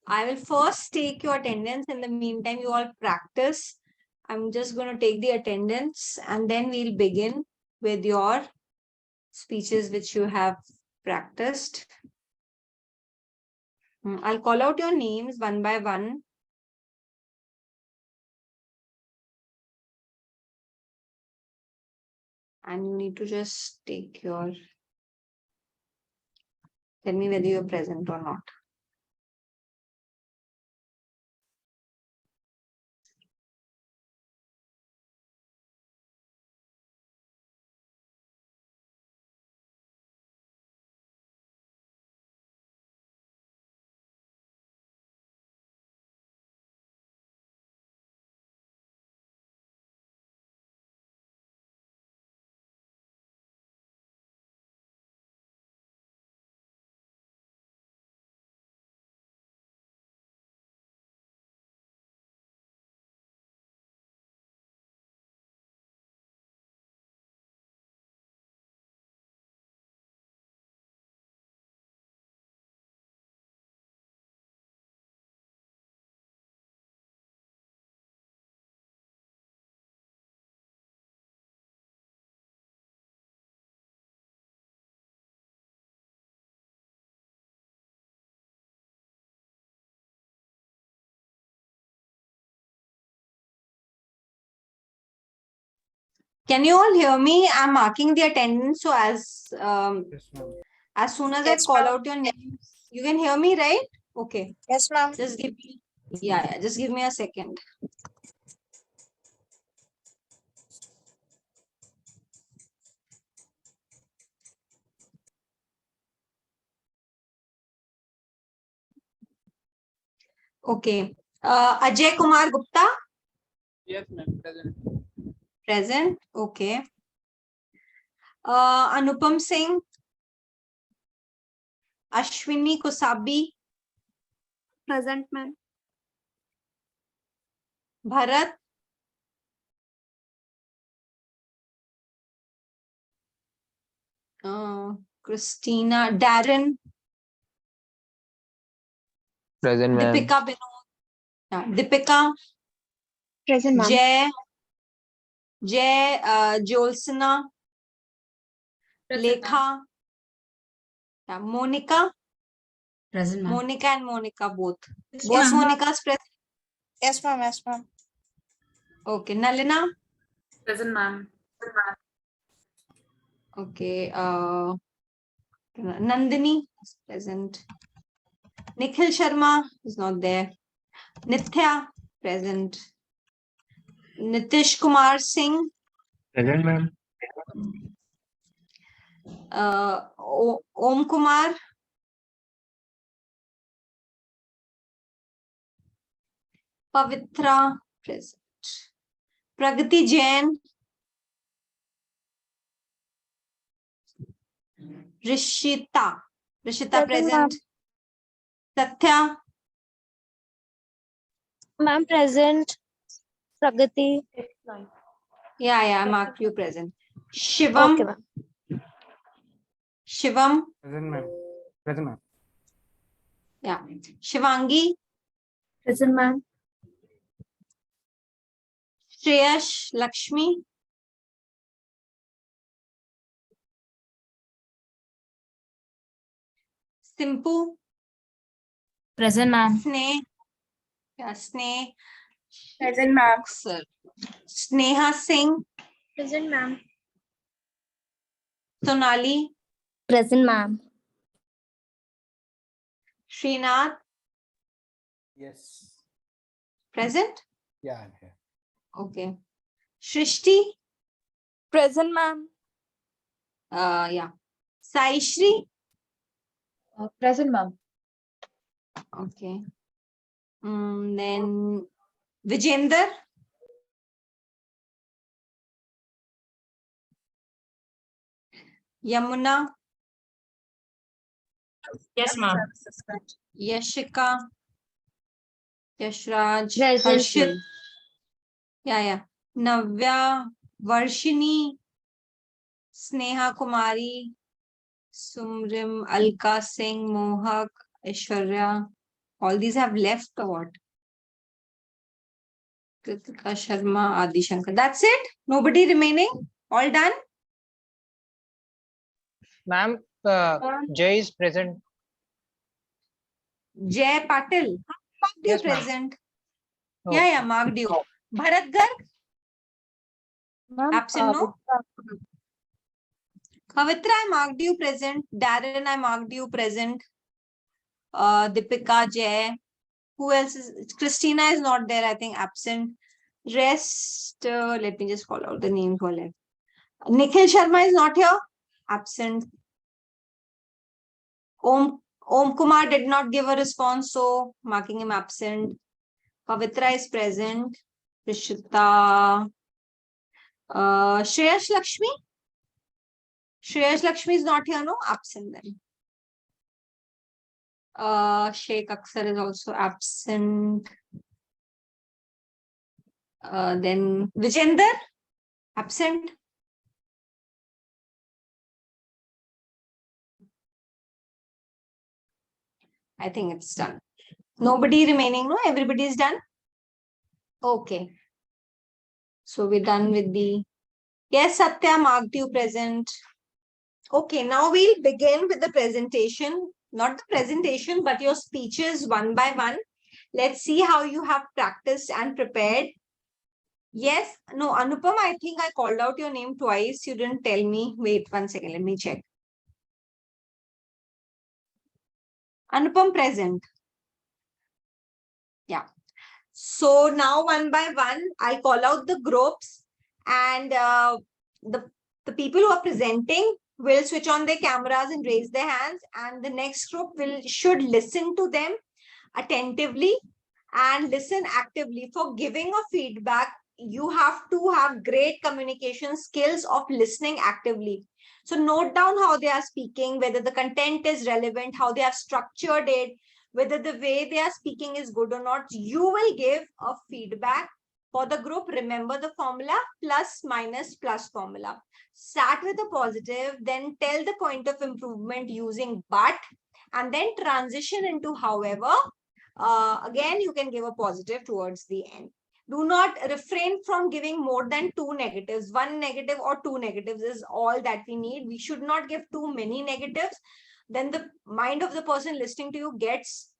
Speaker 1: I will first take your attendance. In the meantime, you all practice. I'm just going to take the attendance and then we'll begin with your speeches which you have practiced. I'll call out your names one by one. And you need to just take your, tell me whether you're present or not. Can you all hear me? I'm marking the attendance. So as soon as I call out your name, you can hear me, right? Okay.
Speaker 8: Yes, ma'am.
Speaker 1: Just give me, yeah, just give me a second. Okay. Ajay Kumar Gupta?
Speaker 17: Yes, ma'am. Present.
Speaker 1: Present. Okay. Anupam Singh? Ashwini Kusabi?
Speaker 9: Present, ma'am.
Speaker 1: Bharat? Christina? Darren?
Speaker 13: Present, ma'am.
Speaker 1: Deepika Binod? Deepika?
Speaker 6: Present, ma'am.
Speaker 1: Jay Jolsana? Lekha? Monica?
Speaker 4: Present, ma'am.
Speaker 1: Monica and Monica both.
Speaker 8: Yes,
Speaker 1: Both
Speaker 8: ma'am.
Speaker 1: Monica's present.
Speaker 8: Yes, ma'am. Yes, ma'am.
Speaker 1: Okay. Nalina?
Speaker 10: Present, ma'am.
Speaker 1: Okay. Nandini is present. Nikhil Sharma is not there. Nithya present. Nitish Kumar Singh.
Speaker 13: Present, ma'am.
Speaker 1: Om Kumar. Pavitra present. Pragati Jain. Rishita present. Satya.
Speaker 6: Ma'am, present. Pragati.
Speaker 1: Yeah, mark you present. Shivam.
Speaker 6: Okay, ma'am.
Speaker 1: Shivam.
Speaker 7: Present, ma'am. Present, ma'am.
Speaker 1: Yeah. Shivangi.
Speaker 14: Present, ma'am.
Speaker 1: Shreyash Lakshmi. Simpu.
Speaker 14: Present, ma'am.
Speaker 1: Sneh. Yeah, Sneh.
Speaker 16: Present, ma'am.
Speaker 1: Sneha Singh.
Speaker 9: Present, ma'am.
Speaker 1: Sonali.
Speaker 15: Present, ma'am.
Speaker 1: Srinath.
Speaker 17: Yes.
Speaker 1: Present?
Speaker 17: Yeah, I'm here.
Speaker 1: Okay. Shrishti.
Speaker 12: Present, ma'am.
Speaker 1: Yeah. Sai Shri.
Speaker 14: Present, ma'am.
Speaker 1: Okay. Then Vijender. Yamuna.
Speaker 14: Yes, ma'am.
Speaker 1: Yashika. Yashraj.
Speaker 6: Present,
Speaker 1: Harshit.
Speaker 6: ma'am.
Speaker 1: Yeah. Navya. Varshini. Sneha Kumari. Sumrim. Alka Singh. Mohak. Aishwarya. All these have left or what? Kritika Sharma, Adi Shankar. That's it? Nobody remaining? All done?
Speaker 2: Ma'am, Jay is present.
Speaker 1: Jay Patil. Marked you
Speaker 2: Yes, ma'am.
Speaker 1: present.
Speaker 2: Oh.
Speaker 1: Yeah, marked you. Bharat Garg? Absent, no? Kavitra, I marked you present. Darren, I marked you present. Deepika, Jay. Who else is? Christina is not there, I think, absent. Rest, let me just call out the names who are left. Nikhil Sharma is not here, absent. Om Kumar did not give a response, so marking him absent. Pavitra is present. Prishita. Shreyash Lakshmi? Shreyash Lakshmi is not here, no? Absent then. Sheikh Aksar is also absent. Then Vijender? Absent. I think it's done. Nobody remaining, no? Everybody is done? Okay. So we're done with the... Yes, Satya, marked you present. Okay, now we'll begin with the presentation. Not the presentation, but your speeches one by one. Let's see how you have practiced and prepared. Yes, no, Anupam, I think I called out your name twice. You didn't tell me. Wait 1 second, let me check. Anupam present. Yeah. So now one by one, I call out the groups and the people who are presenting will switch on their cameras and raise their hands, and the next group should listen to them attentively and listen actively. For giving a feedback, you have to have great communication skills of listening actively. So note down how they are speaking, whether the content is relevant, how they have structured it, whether the way they are speaking is good or not. You will give a feedback for the group. Remember the formula: plus, minus, plus formula. Start with a positive, then tell the point of improvement using but, and then transition into however. Again, you can give a positive towards the end. Do not refrain from giving more than 2 negatives. 1 negative or 2 negatives is all that we need. We should not give too many negatives. Then the mind of the person listening to you gets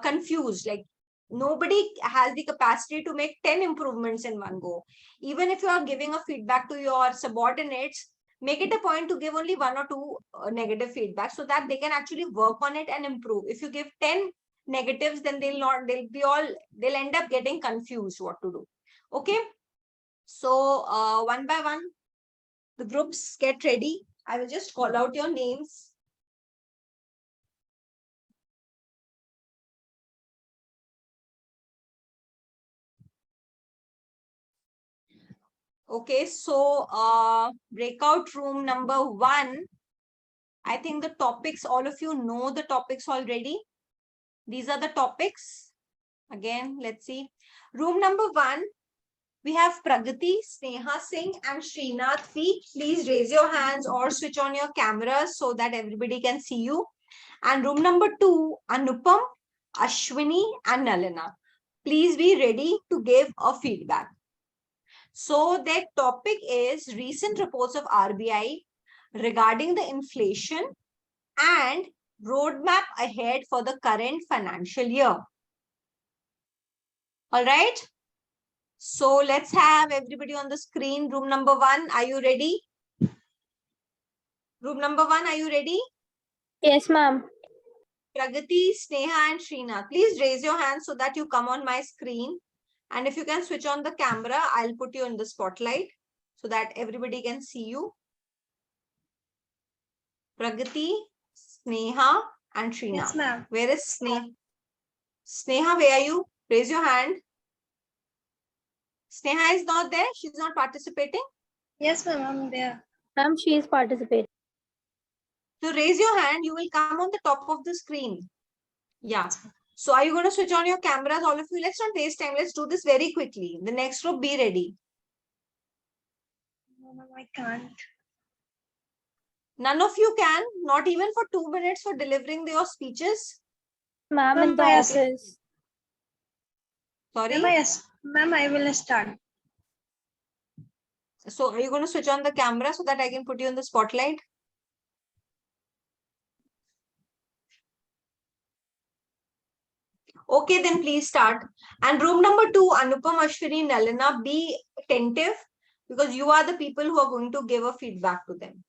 Speaker 1: confused. Like, nobody has the capacity to make 10 improvements in one go. Even if you are giving a feedback to your subordinates, make it a point to give only 1 or 2 negative feedback so that they can actually work on it and improve. If you give 10 negatives, then they'll end up getting confused what to do. Okay. So one by one, the groups get ready. I will just call out your names. Okay, so breakout room number 1. I think the topics, all of you know the topics already. These are the topics. Again, let's see. Room number 1, we have Pragati, Sneha Singh and Srinath V. Please raise your hands or switch on your cameras so that everybody can see you. And room number 2, Anupam, Ashwini and Nalina. Please be ready to give a feedback. So their topic is recent reports of RBI regarding the inflation and roadmap ahead for the current financial year. All right. So let's have everybody on the screen. Room number 1, are you ready? Room number 1, are you ready?
Speaker 14: Yes, ma'am.
Speaker 1: Pragati, Sneha and Srinath, please raise your hands so that you come on my screen. And if you can switch on the camera, I'll put you in the spotlight so that everybody can see you. Pragati, Sneha and Srinath.
Speaker 8: Yes, ma'am.
Speaker 1: Where is Sneha? Sneha, where are you? Raise your hand. Sneha is not there. She's not participating.
Speaker 8: Yes, ma'am, I'm there.
Speaker 14: Ma'am, she is participating.
Speaker 1: So raise your hand. You will come on the top of the screen. Yeah. So are you going to switch on your cameras, all of you? Let's not waste time. Let's do this very quickly. The next group, be ready.
Speaker 8: No, ma'am, I can't.
Speaker 1: None of you can, not even for 2 minutes for delivering your speeches.
Speaker 14: Ma'am, in the
Speaker 8: Yes.
Speaker 14: office.
Speaker 1: Sorry?
Speaker 8: Ma'am, I will start.
Speaker 1: So are you going to switch on the camera so that I can put you in the spotlight? Okay, then please start. And room number 2, Anupam, Ashwini, Nalina, be attentive because you are the people who are going to give a feedback to them.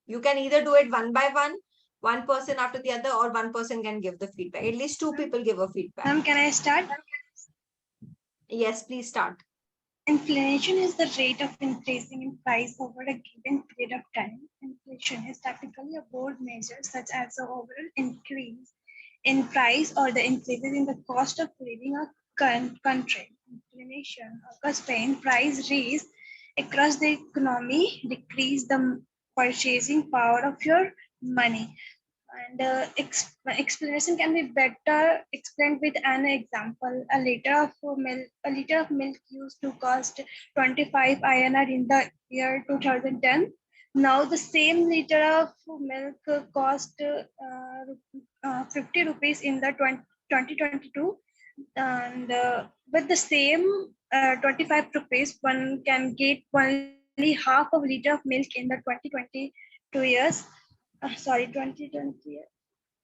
Speaker 1: You can either do it one by one person after the other, or one person can give the feedback. At least 2 people give a feedback.
Speaker 8: Ma'am, can I start?
Speaker 1: Yes, please start.
Speaker 8: Inflation is the rate of increasing in price over a given period of time. Inflation is typically a board measure such as the overall increase in price or the increases in the cost of living a country. Inflation occurs when price rise across the economy decrease the purchasing power of your money. And explanation can be better explained with an example. A liter of milk used to cost 25 INR in the year 2010. Now the same liter of milk cost 50 rupees in the 2022. And with the same 25 rupees, one can get only half of liter of milk in the 2022 years. Sorry, 2020.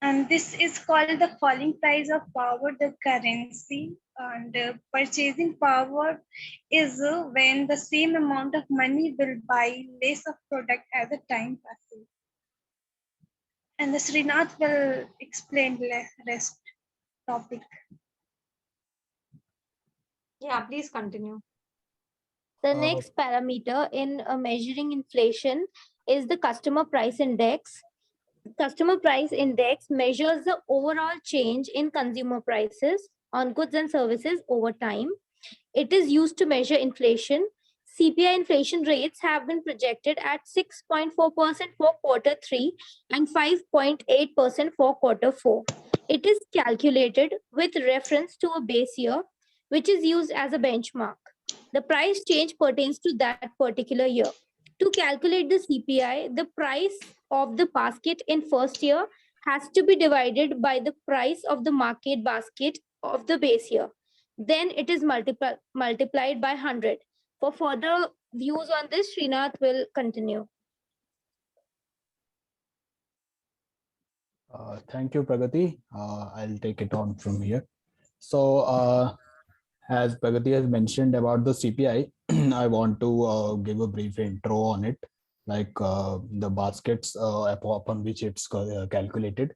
Speaker 8: And this is called the falling price of power, the currency. And purchasing power is when the same amount of money will buy less of product as the time passes. And the Srinath will explain the rest topic.
Speaker 1: Yeah, please continue.
Speaker 14: The next parameter in measuring inflation is the customer price index. Customer price index measures the overall change in consumer prices on goods and services over time. It is used to measure inflation. CPI inflation rates have been projected at 6.4% for quarter 3 and 5.8% for quarter 4. It is calculated with reference to a base year, which is used as a benchmark. The price change pertains to that particular year. To calculate the CPI, the price of the basket in first year has to be divided by the price of the market basket of the base year. Then it is multiplied by 100. For further views on this, Srinath will continue.
Speaker 17: Thank you, Pragati. I'll take it on from here. So, as Pragati has mentioned about the CPI, I want to give a brief intro on it, like the baskets upon which it's calculated.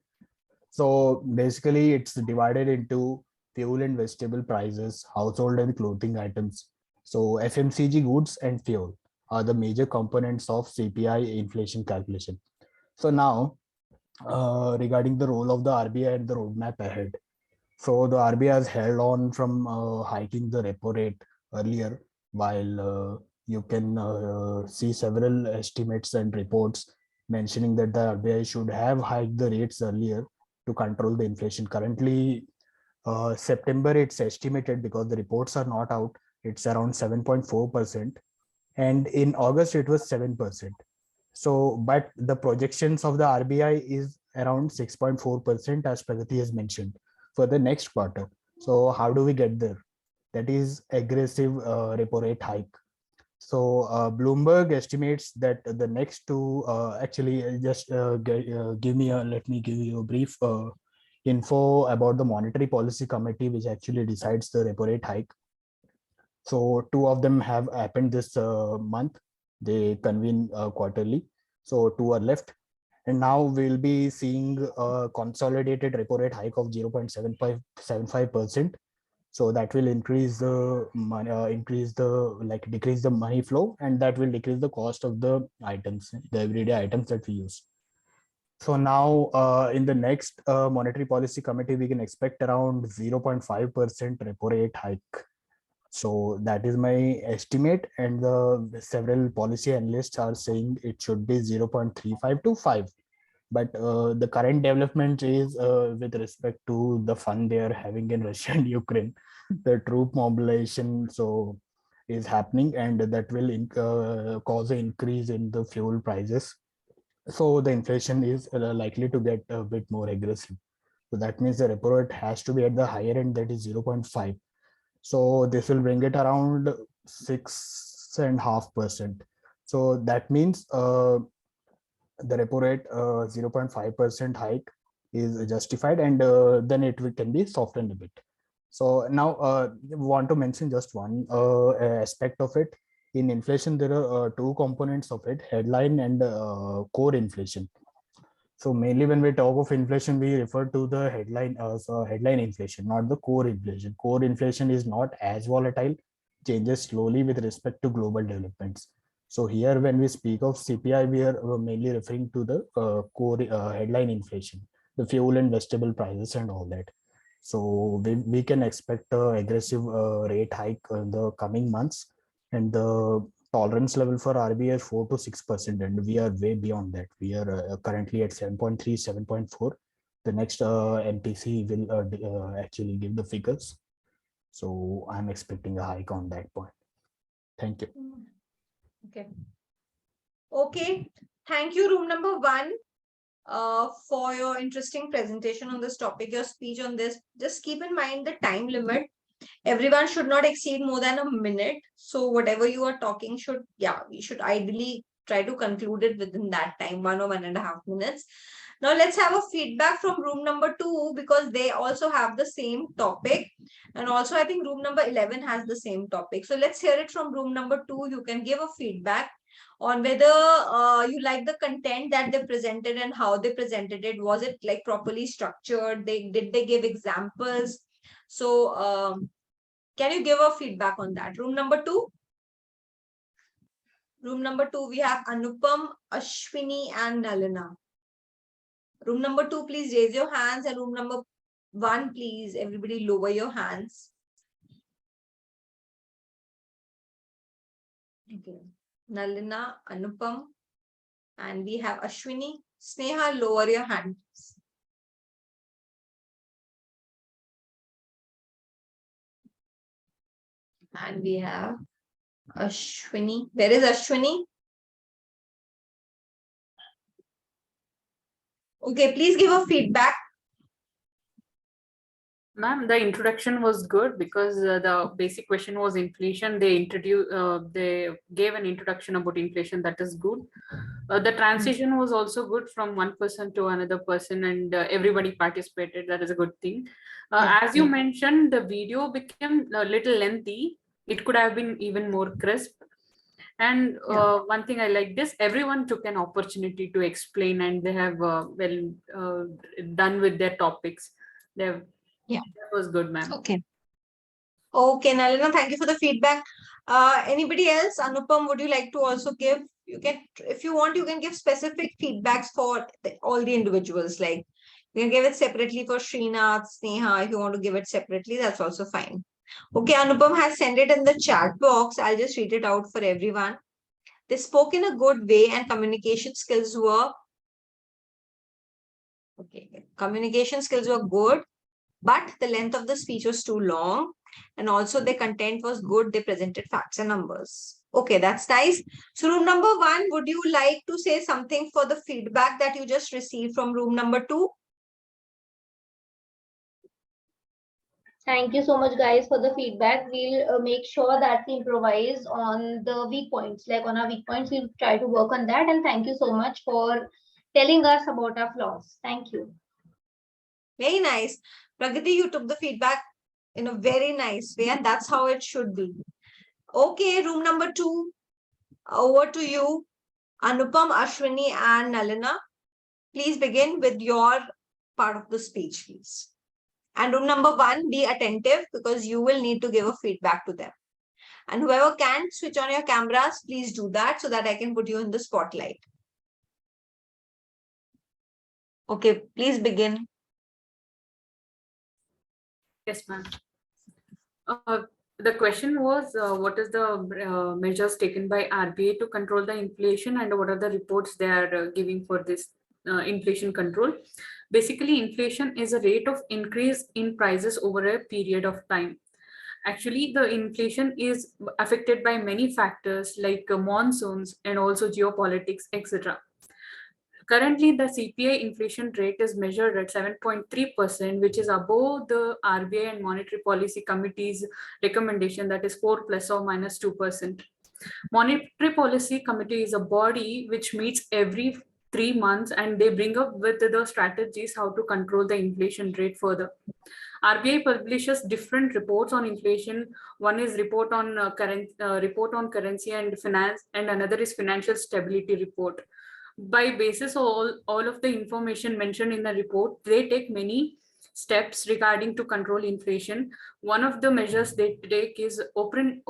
Speaker 17: So basically, it's divided into fuel and vegetable prices, household and clothing items. So FMCG goods and fuel are the major components of CPI inflation calculation. So now, regarding the role of the RBI and the roadmap ahead. So the RBI has held on from hiking the repo rate earlier, while you can see several estimates and reports mentioning that the RBI should have hiked the rates earlier to control the inflation. Currently, September it's estimated, because the reports are not out, it's around 7.4%, and in August it was 7%. So, but the projections of the RBI is around 6.4%, as Pragati has mentioned, for the next quarter. So how do we get there? That is aggressive repo rate hike. So Bloomberg estimates that the next two, actually just let me give you a brief info about the Monetary Policy Committee, which actually decides the repo rate hike. So two of them have happened this month. They convene quarterly. So two are left. And now we'll be seeing a consolidated repo rate hike of 0.75%. So that will increase the money, decrease the money flow, and that will decrease the cost of the items, the everyday items that we use. So now in the next Monetary Policy Committee, we can expect around 0.5% repo rate hike. So that is my estimate, and the several policy analysts are saying it should be 0.35 to 5. But the current development is with respect to the fun they are having in Russia and Ukraine, the troop mobilization is happening, and that will cause an increase in the fuel prices. So the inflation is likely to get a bit more aggressive. So that means the repo rate has to be at the higher end, that is 0.5. So this will bring it around 6.5%. So that means the repo rate 0.5% hike is justified, and then can be softened a bit. So now want to mention just one aspect of it. In inflation, there are two components of it: headline and core inflation. So mainly when we talk of inflation, we refer to the headline headline inflation, not the core inflation. Core inflation is not as volatile, changes slowly with respect to global developments. So here, when we speak of CPI, we are mainly referring to the core headline inflation, the fuel and vegetable prices and all that. So we can expect aggressive rate hike in the coming months, and the tolerance level for RBI is 4 to 6%, and we are way beyond that. We are currently at 7.3, 7.4. The next MPC will actually give the figures. So I'm expecting a hike on that point. Thank you.
Speaker 1: Okay. Okay. Thank you, room number 1, for your interesting presentation on this topic, your speech on this. Just keep in mind the time limit. Everyone should not exceed more than a minute. So whatever you are talking we should ideally try to conclude it within that time, 1 or 1.5 minutes. Now let's have a feedback from room number 2, because they also have the same topic. And also I think room number 11 has the same topic. So let's hear it from room number 2. You can give a feedback on whether you like the content that they presented and how they presented it. Was it like properly structured? Did they give examples? So can you give a feedback on that? Room number 2? Room number 2, we have Anupam, Ashwini and Nalina. Room number 2, please raise your hands, and room number 1, please everybody lower your hands. Okay. Nalina, Anupam, and we have Ashwini. Sneha, lower your hand. And we have Ashwini. Where is Ashwini? Okay, please give a feedback.
Speaker 10: Ma'am, the introduction was good because the basic question was inflation. They gave an introduction about inflation. That is good. The transition was also good from one person to another person, and everybody participated. That is a good thing. As you mentioned, the video became a little lengthy. It could have been even more crisp. And one thing I like this, everyone took an opportunity to explain, and they have done with their topics. That was good, ma'am.
Speaker 1: Okay. Okay, Nalina, thank you for the feedback. Anybody else? Anupam, would you like to also give? You can, if you want, you can give specific feedbacks for all the individuals. Like you can give it separately for Srinath, Sneha. If you want to give it separately, that's also fine. Okay, Anupam has sent it in the chat box. I'll just read it out for everyone. They spoke in a good way, and communication skills were good, but the length of the speech was too long, and also the content was good. They presented facts and numbers. Okay, that's nice. So room number 1, would you like to say something for the feedback that you just received from room number 2?
Speaker 18: Thank you so much, guys, for the feedback. We'll make sure that we improvise on the weak points. Like on our weak points, we'll try to work on that. And thank you so much for telling us about our flaws. Thank you.
Speaker 1: Very nice. Pragati, you took the feedback in a very nice way, and that's how it should be. Okay, room number 2, over to you. Anupam, Ashwini and Nalina, please begin with your part of the speech, please. And room number 1, be attentive because you will need to give a feedback to them. And whoever can switch on your cameras, please do that so that I can put you in the spotlight. Okay, please begin.
Speaker 10: Yes, ma'am. The question was, what is the measures taken by RBI to control the inflation, and what are the reports they are giving for this inflation control? Basically, inflation is a rate of increase in prices over a period of time. Actually, the inflation is affected by many factors like monsoons and also geopolitics, etc. Currently, the CPI inflation rate is measured at 7.3%, which is above the RBI and Monetary Policy Committee's recommendation, that is 4 plus or minus 2%. Monetary Policy Committee is a body which meets every 3 months, and they bring up with the strategies how to control the inflation rate further. RBI publishes different reports on inflation. One is report on currency and finance, and another is financial stability report. By basis all of the information mentioned in the report, they take many steps regarding to control inflation. One of the measures they take is open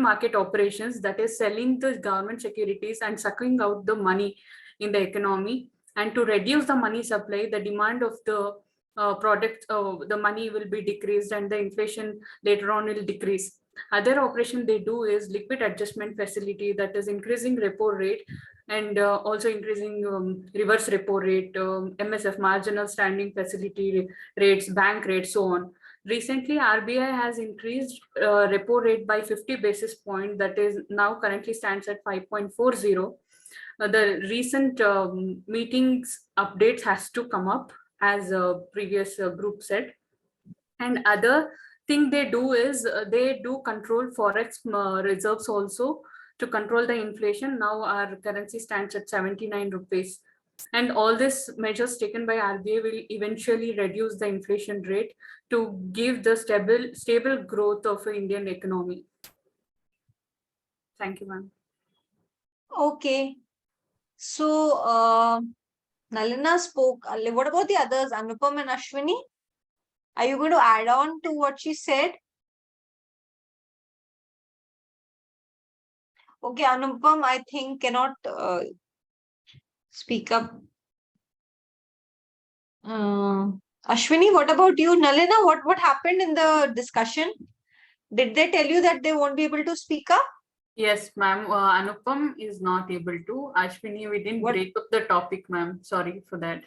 Speaker 10: market operations, that is selling the government securities and sucking out the money in the economy. And to reduce the money supply, the demand of the product, the money will be decreased and the inflation later on will decrease. Other operation they do is liquid adjustment facility, that is increasing repo rate and also increasing reverse repo rate, MSF, marginal standing facility rates, bank rates, so on. Recently, RBI has increased repo rate by 50 basis point, that is now currently stands at 5.40. The recent meetings updates has to come up, as a previous group said. And other thing they do is they do control forex reserves also to control the inflation. Now our currency stands at 79 rupees. And all these measures taken by RBI will eventually reduce the inflation rate to give the stable growth of the Indian economy. Thank you, ma'am.
Speaker 1: Okay. So, Nalina spoke. What about the others, Anupam and Ashwini? Are you going to add on to what she said? Okay, Anupam, I think cannot speak up. Ashwini, what about you? Nalina, what happened in the discussion? Did they tell you that they won't be able to speak up?
Speaker 10: Yes, ma'am. Anupam is not able to. Ashwini, we didn't break up the topic, ma'am. Sorry for that.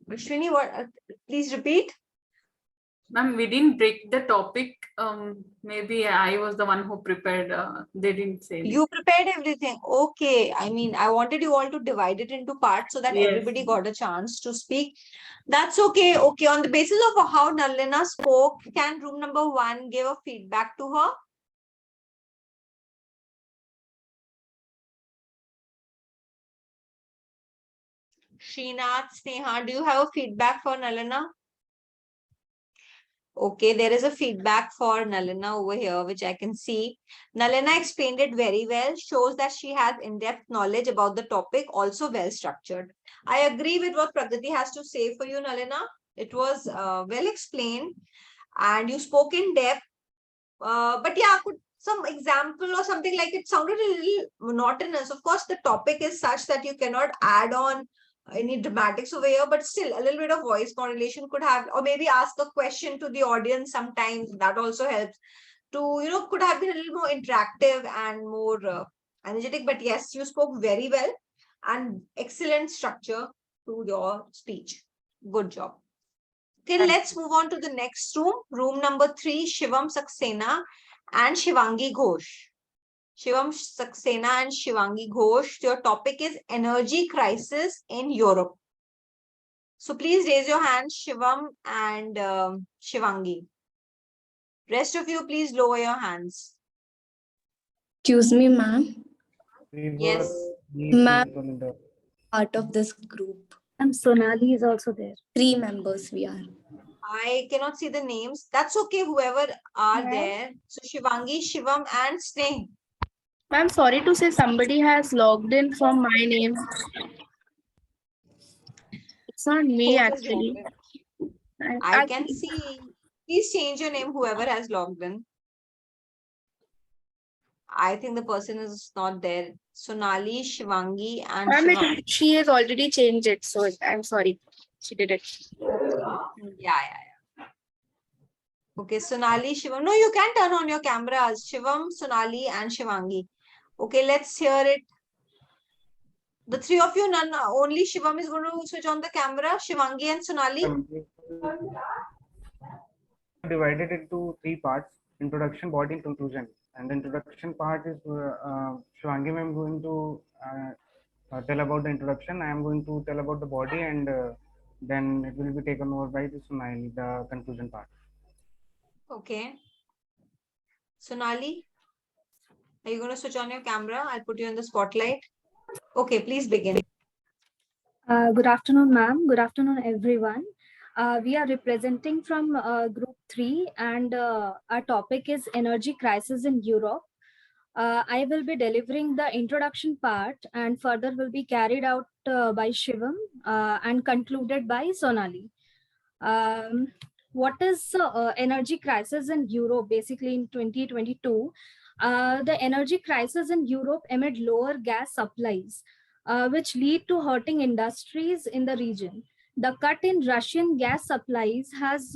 Speaker 1: Ashwini, what? Please repeat.
Speaker 10: Ma'am, we didn't break the topic. Maybe I was the one who prepared. They didn't say anything.
Speaker 1: You prepared everything. Okay. I mean, I wanted you all to divide it into parts so that everybody got a chance to speak. That's okay. Okay. On the basis of how Nalina spoke, can room number 1 give a feedback to her? Srinath, Sneha, do you have a feedback for Nalina? Okay, there is a feedback for Nalina over here, which I can see. Nalina explained it very well, shows that she has in-depth knowledge about the topic, also well structured. I agree with what Pragati has to say for you, Nalina. It was well explained and you spoke in depth. But yeah, could some example or something, like it sounded a little monotonous. Of course, the topic is such that you cannot add on any dramatics over here, but still a little bit of voice modulation could have, or maybe ask a question to the audience sometimes. That also helps to, could have been a little more interactive and more energetic. But yes, you spoke very well and excellent structure to your speech. Good job. Okay, let's move on to the next room. Room number 3, Shivam Saxena and Shivangi Ghosh. Shivam Saxena and Shivangi Ghosh, your topic is energy crisis in Europe. So please raise your hands, Shivam and Shivangi. Rest of you, please lower your hands.
Speaker 15: Excuse me, ma'am.
Speaker 1: Yes.
Speaker 15: Ma'am, part of this group.
Speaker 14: And Sonali is also there.
Speaker 15: 3 members we are.
Speaker 1: I cannot see the names. That's okay, whoever are there. So Shivangi, Shivam and Sneh.
Speaker 16: Ma'am, sorry to say somebody has logged in from my name. It's not me actually.
Speaker 1: I can see. Please change your name, whoever has logged in. I think the person is not there. Sonali, Shivangi and Shivam.
Speaker 16: She has already changed it, so I'm sorry. She did it.
Speaker 1: Yeah. Okay, Sonali, Shivam. No, you can turn on your cameras. Shivam, Sonali and Shivangi. Okay, let's hear it. The 3 of you, none, only Shivam is going to switch on the camera. Shivangi and Sonali.
Speaker 7: Divided into 3 parts: introduction, body, and conclusion. And the introduction part is Shivangi ma'am going to tell about the introduction. I am going to tell about the body, and then it will be taken over by the Sonali, the conclusion part.
Speaker 1: Okay. Sonali, are you going to switch on your camera? I'll put you in the spotlight. Okay, please begin.
Speaker 14: Good afternoon, ma'am. Good afternoon, everyone. We are representing from Group 3, and our topic is energy crisis in Europe. I will be delivering the introduction part, and further will be carried out by Shivam and concluded by Sonali. What is energy crisis in Europe? Basically, in 2022, the energy crisis in Europe amid lower gas supplies, which lead to hurting industries in the region. The cut in Russian gas supplies has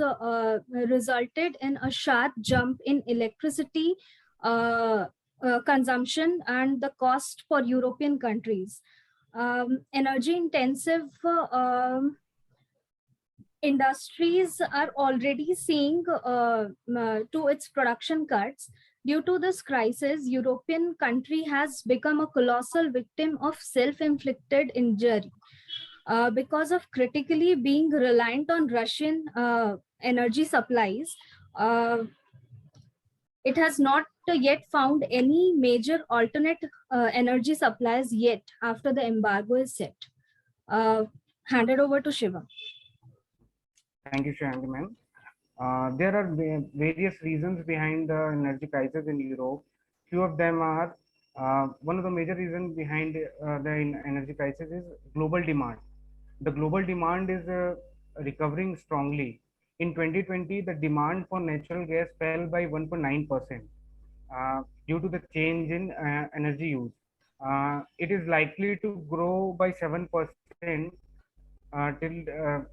Speaker 14: resulted in a sharp jump in electricity consumption and the cost for European countries. Energy intensive industries are already seeing to its production cuts. Due to this crisis, European country has become a colossal victim of self-inflicted injury because of critically being reliant on Russian energy supplies. It has not yet found any major alternate energy supplies yet after the embargo is set. Handed over to Shiva.
Speaker 7: Thank you, Shanti ma'am. There are various reasons behind the energy crisis in Europe. Few of them are one of the major reasons behind the energy crisis is global demand. The global demand is recovering strongly. In 2020, the demand for natural gas fell by 1.9% due to the change in energy use. It is likely to grow by 7% till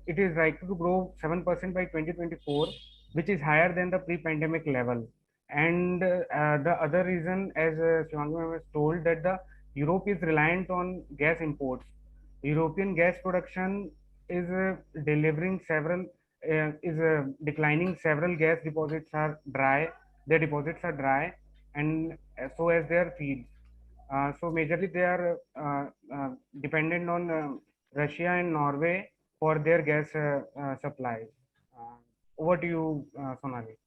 Speaker 7: it is likely to grow 7% by 2024, which is higher than the pre-pandemic level. And the other reason, as Shivangi was told, that the Europe is reliant on gas imports. European gas production is delivering several is declining. Several gas deposits are dry. Their deposits are dry, and so as their fields. So majorly they are dependent on Russia and Norway for their gas supplies. Over to you, Sonali.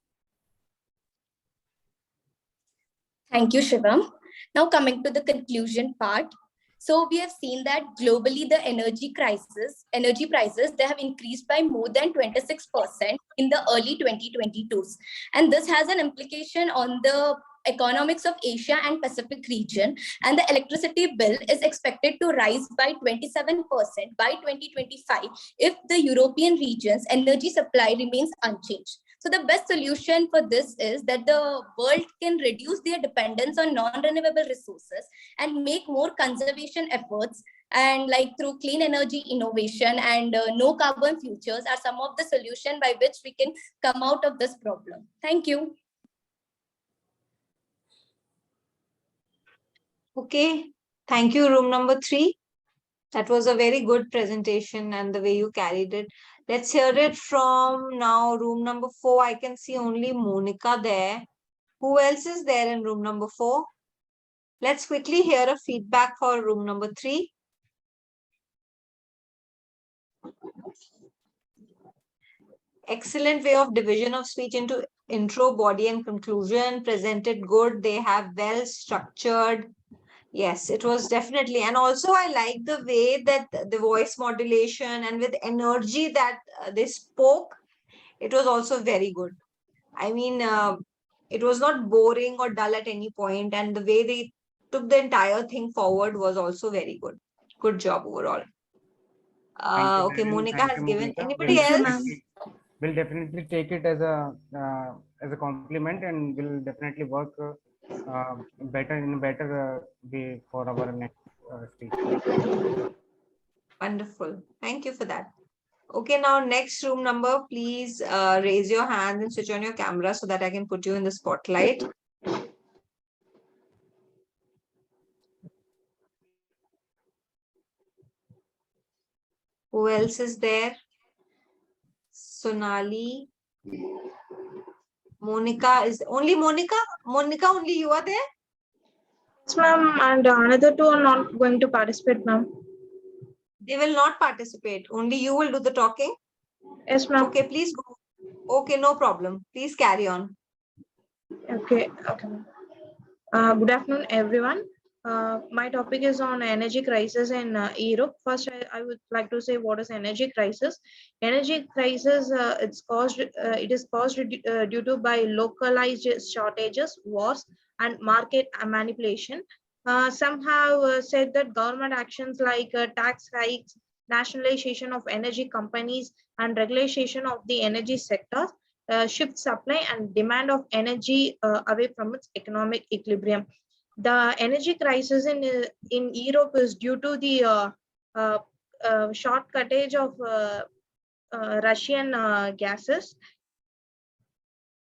Speaker 15: Thank you, Shivam. Now coming to the conclusion part. So we have seen that globally the energy prices, they have increased by more than 26% in the early 2022s. And this has an implication on the economics of Asia and Pacific region. And the electricity bill is expected to rise by 27% by 2025 if the European region's energy supply remains unchanged. So the best solution for this is that the world can reduce their dependence on non-renewable resources and make more conservation efforts, and like through clean energy innovation and no carbon futures are some of the solution by which we can come out of this problem. Thank you.
Speaker 1: Okay, thank you, room number 3. That was a very good presentation and the way you carried it. Let's hear it from now room number 4. I can see only Monica there. Who else is there in room number 4? Let's quickly hear a feedback for room number 3. Excellent way of division of speech into intro, body and conclusion. Presented good. They have well structured. Yes, it was definitely. And also I like the way that the voice modulation and with energy that they spoke, it was also very good. I mean, it was not boring or dull at any point, and the way they took the entire thing forward was also very good. Good job overall. Okay, Monica has given. Anybody else?
Speaker 7: We'll definitely take it as a compliment, and will definitely work better in a better way for our next speech.
Speaker 1: Wonderful. Thank you for that. Okay, now next room number, please raise your hand and switch on your camera so that I can put you in the spotlight. Who else is there? Sonali. Monica is only Monica? Monica, only you are there?
Speaker 9: Ma'am, and another two are not going to participate, ma'am.
Speaker 1: They will not participate. Only you will do the talking?
Speaker 9: Yes, ma'am.
Speaker 1: Okay, please go. Okay, no problem. Please carry on.
Speaker 9: Okay, okay. Good afternoon, everyone. My topic is on energy crisis in Europe. First, I would like to say what is energy crisis. Energy crisis, it is caused due to by localized shortages, wars, and market manipulation. Some have said that government actions like tax hikes, nationalization of energy companies, and regulation of the energy sector shift supply and demand of energy away from its economic equilibrium. The energy crisis in Europe is due to the uh, short cuttage of Russian gases.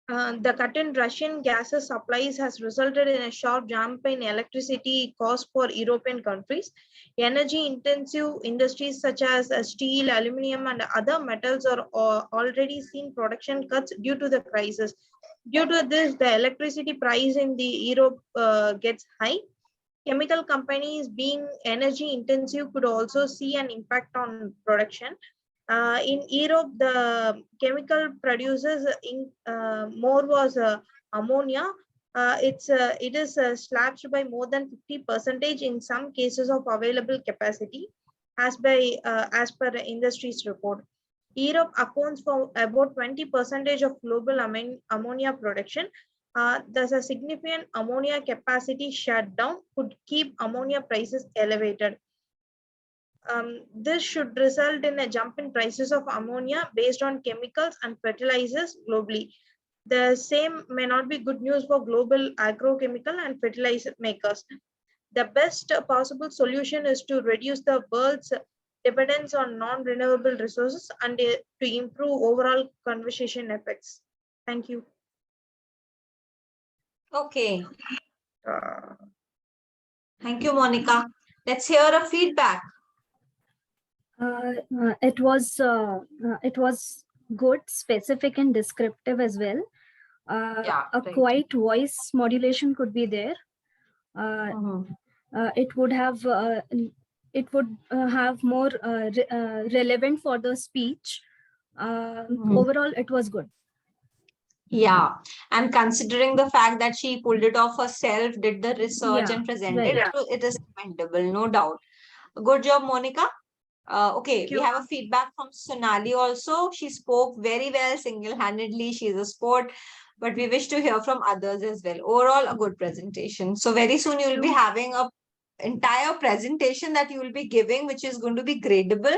Speaker 9: The cut in Russian gases supplies has resulted in a sharp jump in electricity costs for European countries. Energy-intensive industries such as steel, aluminium, and other metals are already seen production cuts due to the crisis. Due to this, the electricity price in the Europe gets high. Chemical companies being energy intensive could also see an impact on production. In Europe, the chemical producers in more was ammonia. It is slabs by more than 50% in some cases of available capacity, as per the industry's report. Europe accounts for about 20% of global ammonia production. There's a significant ammonia capacity shutdown could keep ammonia prices elevated. This should result in a jump in prices of ammonia based on chemicals and fertilizers globally. The same may not be good news for global agrochemical and fertilizer makers. The best possible solution is to reduce the world's dependence on non-renewable resources and to improve overall conservation effects. Thank you.
Speaker 1: Okay. Thank you, Monica. Let's hear a feedback.
Speaker 14: It was good, specific, and descriptive as well. A quiet voice modulation could be there. It would have more relevant for the speech. Overall, it was good.
Speaker 1: Yeah, and considering the fact that she pulled it off herself, did the research and presented, it is commendable, no doubt. Good job, Monica. Okay, we have a feedback from Sonali also. She spoke very well single-handedly. She's a sport, but we wish to hear from others as well. Overall, a good presentation. So very soon you will be having a entire presentation that you will be giving, which is going to be gradable.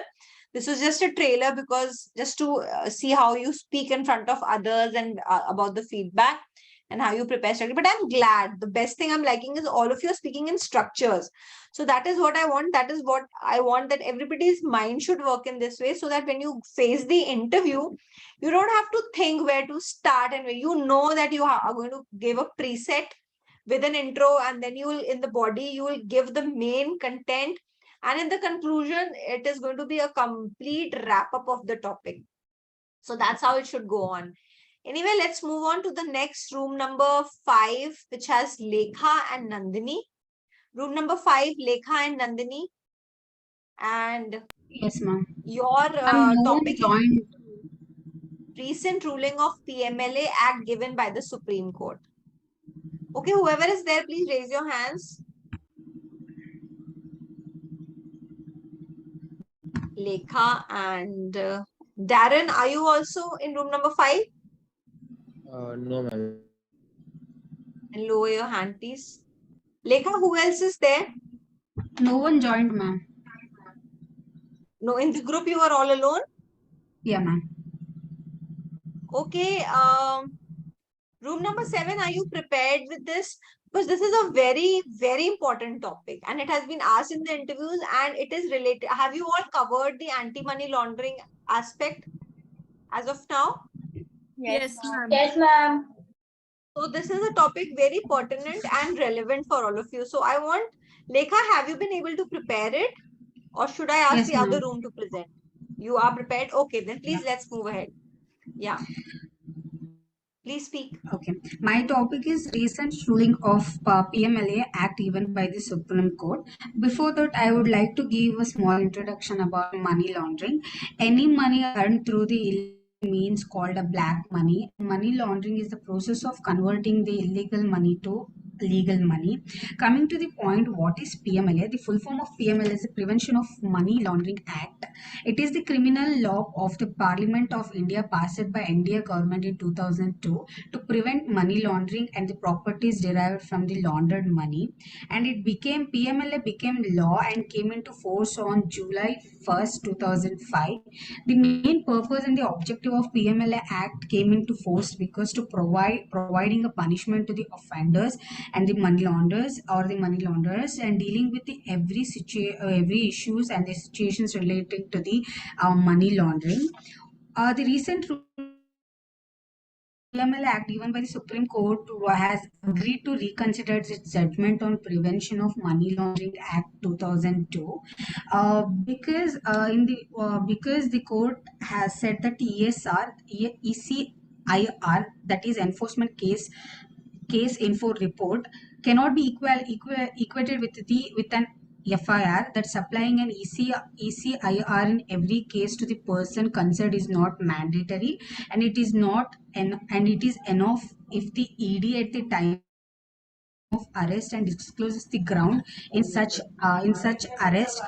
Speaker 1: This was just a trailer because just to see how you speak in front of others and about the feedback and how you prepare study. But I'm glad. The best thing I'm liking is all of you are speaking in structures. So that is what I want. That is what I want, that everybody's mind should work in this way, so that when you face the interview, you don't have to think where to start, and you know that you are going to give a preset with an intro, and then you will, in the body, you will give the main content. And in the conclusion, it is going to be a complete wrap up of the topic. So that's how it should go on. Anyway, let's move on to the next room number 5, which has Lekha and Nandini. Room number 5, Lekha and Nandini. And
Speaker 4: yes, ma'am.
Speaker 1: Your
Speaker 4: no
Speaker 1: topic
Speaker 4: joined.
Speaker 1: is recent ruling of PMLA Act given by the Supreme Court. Okay, whoever is there, please raise your hands. Lekha and Darren, are you also in room number 5?
Speaker 13: No, ma'am.
Speaker 1: And lower your hand, please. Lekha, who else is there?
Speaker 4: No one joined, ma'am.
Speaker 1: No, in the group you are all alone?
Speaker 4: Yeah, ma'am.
Speaker 1: Okay. Room number 7, are you prepared with this? Because this is a very, very important topic and it has been asked in the interviews and it is related. Have you all covered the anti-money laundering aspect as of now?
Speaker 18: Yes, ma'am. Yes, ma'am.
Speaker 1: So this is a topic very pertinent and relevant for all of you. So I want, Lekha, have you been able to prepare it? Or should I ask
Speaker 4: Yes,
Speaker 1: the other
Speaker 4: ma'am.
Speaker 1: room to present? You are prepared? Okay, then please let's move ahead. Yeah. Please speak.
Speaker 4: Okay. My topic is recent ruling of PMLA Act even by the Supreme Court. Before that, I would like to give a small introduction about money laundering. Any money earned through the illegal means called a black money. Money laundering is the process of converting the illegal money to legal money. Coming to the point, what is PMLA? The full form of PMLA is the Prevention of Money Laundering Act. It is the criminal law of the Parliament of India passed by India government in 2002 to prevent money laundering and the properties derived from the laundered money. And it became PMLA became law and came into force on July 1st, 2005. The main purpose and the objective of PMLA Act came into force because to providing a punishment to the offenders and the money launderers and dealing with the every issues and the situations related to the money laundering. The recent ruling of PML Act, even by the Supreme Court, has agreed to reconsider its judgment on Prevention of Money Laundering Act 2002, because the court has said that ECIR, that is Enforcement Case Info Report, cannot be equated with an FIR. That supplying an ECIR in every case to the person concerned is not mandatory, and it is enough if the ED at the time of arrest and discloses the ground in such arrest,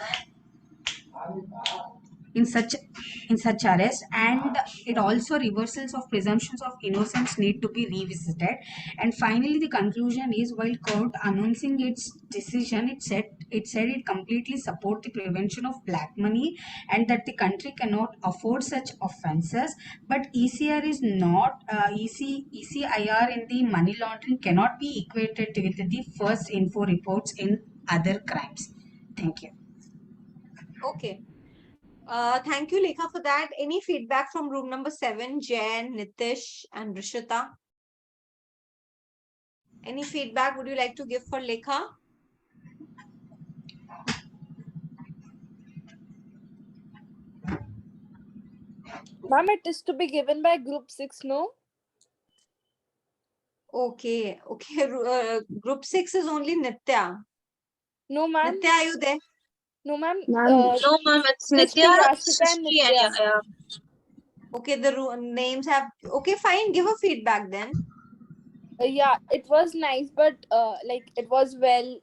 Speaker 4: and it also reversals of presumptions of innocence need to be revisited. And finally, the conclusion is, while court announcing its decision, it said it completely support the prevention of black money and that the country cannot afford such offenses. But ECR is not ECIR in the money laundering cannot be equated with the first info reports in other crimes. Thank you.
Speaker 1: Okay. Thank you, Lekha, for that. Any feedback from room number 7, Jen, Nitish, and Rishita? Any feedback would you like to give for Lekha?
Speaker 12: Ma'am, it is to be given by group 6, no?
Speaker 1: Okay. Group 6 is only Nitya.
Speaker 12: No, ma'am.
Speaker 1: Nitya, are you there?
Speaker 12: No, ma'am.
Speaker 18: No, ma'am, it's
Speaker 12: Srishti,
Speaker 18: Nitya,
Speaker 12: Yashika, and
Speaker 18: Srishti, and
Speaker 12: Nitya.
Speaker 1: Okay, the names have... Okay, fine. Give a feedback then.
Speaker 12: Yeah, it was nice, but like it was well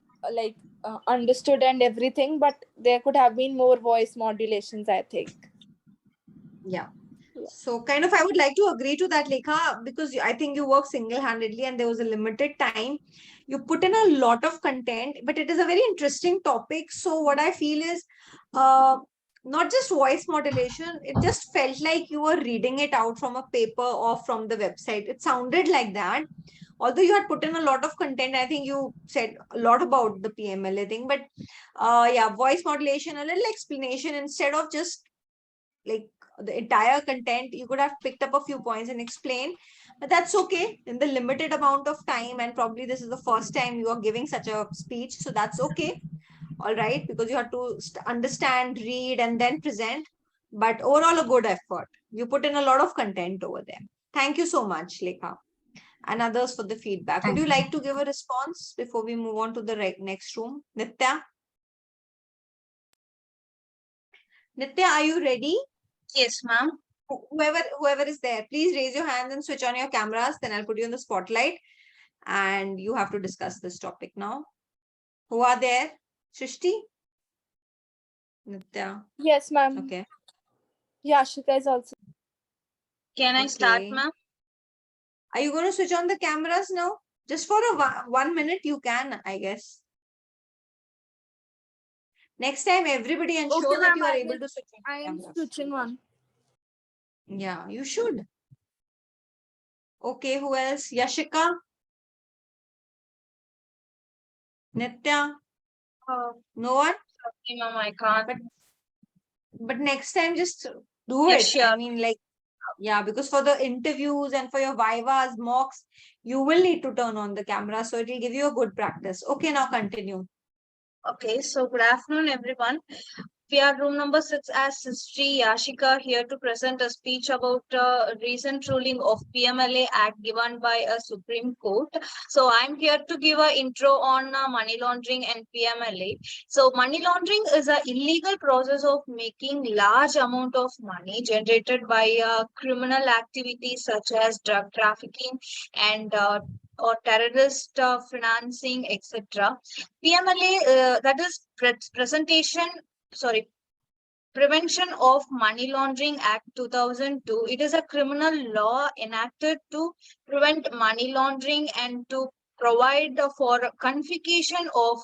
Speaker 12: understood and everything, but there could have been more voice modulations, I think.
Speaker 1: Yeah. So kind of I would like to agree to that, Lekha, because I think you work single-handedly and there was a limited time. You put in a lot of content, but it is a very interesting topic. So what I feel is not just voice modulation, it just felt like you were reading it out from a paper or from the website. It sounded like that. Although you had put in a lot of content, I think you said a lot about the PMLA thing, but yeah, voice modulation, a little explanation instead of just like the entire content. You could have picked up a few points and explained, but that's okay in the limited amount of time. And probably this is the first time you are giving such a speech, so that's okay. All right, because you have to understand, read, and then present. But overall, a good effort. You put in a lot of content over there. Thank you so much, Lekha, and others for the feedback. Would you like to give a response before we move on to the next room? Nitya? Nitya, are you ready?
Speaker 18: Yes, ma'am.
Speaker 1: Whoever is there, please raise your hands and switch on your cameras. Then I'll put you in the spotlight and you have to discuss this topic now. Who are there? Shrishti? Nitya?
Speaker 12: Yes, ma'am.
Speaker 1: Okay.
Speaker 12: Yashika is also.
Speaker 18: Can I start, ma'am?
Speaker 1: Are you going to switch on the cameras now? Just for a 1 minute, you can, I guess. Next time, everybody ensure that you are able to switch on the cameras.
Speaker 12: I am switching on.
Speaker 1: Yeah, you should. Okay, who else? Yashika? Nitya? No one?
Speaker 18: Sorry, ma'am, I can't.
Speaker 1: But next time, just do
Speaker 18: Yeah,
Speaker 1: it.
Speaker 18: sure.
Speaker 1: I mean, like, yeah, because for the interviews and for your vivas, mocks, you will need to turn on the camera. So it will give you a good practice. Okay, now continue.
Speaker 18: Okay, so good afternoon, everyone.
Speaker 19: We are room number 6 as History Yashika here to present a speech about recent ruling of PMLA Act given by a Supreme Court. So I'm here to give an intro on money laundering and PMLA. So money laundering is an illegal process of making large amount of money generated by criminal activities such as drug trafficking and or terrorist financing, etc. PMLA, that is presentation sorry, Prevention of Money Laundering Act 2002. It is a criminal law enacted to prevent money laundering and to provide for confiscation of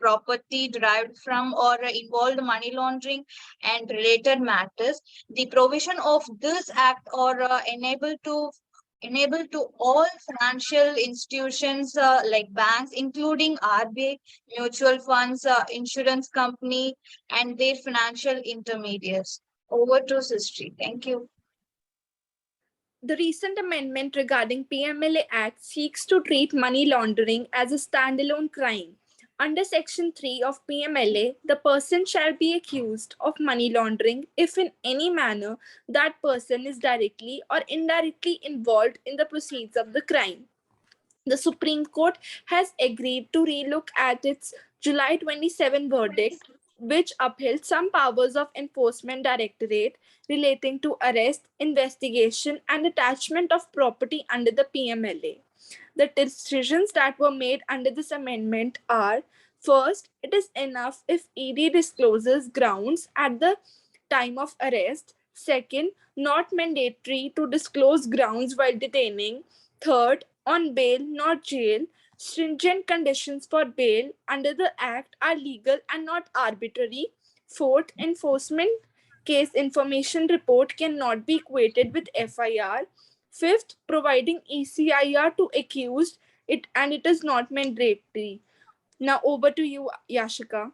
Speaker 19: property derived from or involved money laundering and related matters. The provision of this act are enable to all financial institutions like banks, including RBI, mutual funds, insurance company, and their financial intermediaries. Over to Srishti. Thank you.
Speaker 12: The recent amendment regarding PMLA Act seeks to treat money laundering as a standalone crime. Under Section 3 of PMLA, the person shall be accused of money laundering if in any manner that person is directly or indirectly involved in the proceeds of the crime. The Supreme Court has agreed to relook at its July 27 verdict, which upheld some powers of Enforcement Directorate relating to arrest, investigation, and attachment of property under the PMLA. The decisions that were made under this amendment are: first, it is enough if ED discloses grounds at the time of arrest. Second, not mandatory to disclose grounds while detaining. Third, on bail, not jail. Stringent conditions for bail under the Act are legal and not arbitrary. Fourth, enforcement case information report cannot be equated with FIR. Fifth, providing ECIR to accused and it is not mandatory. Now over to you, Yashika.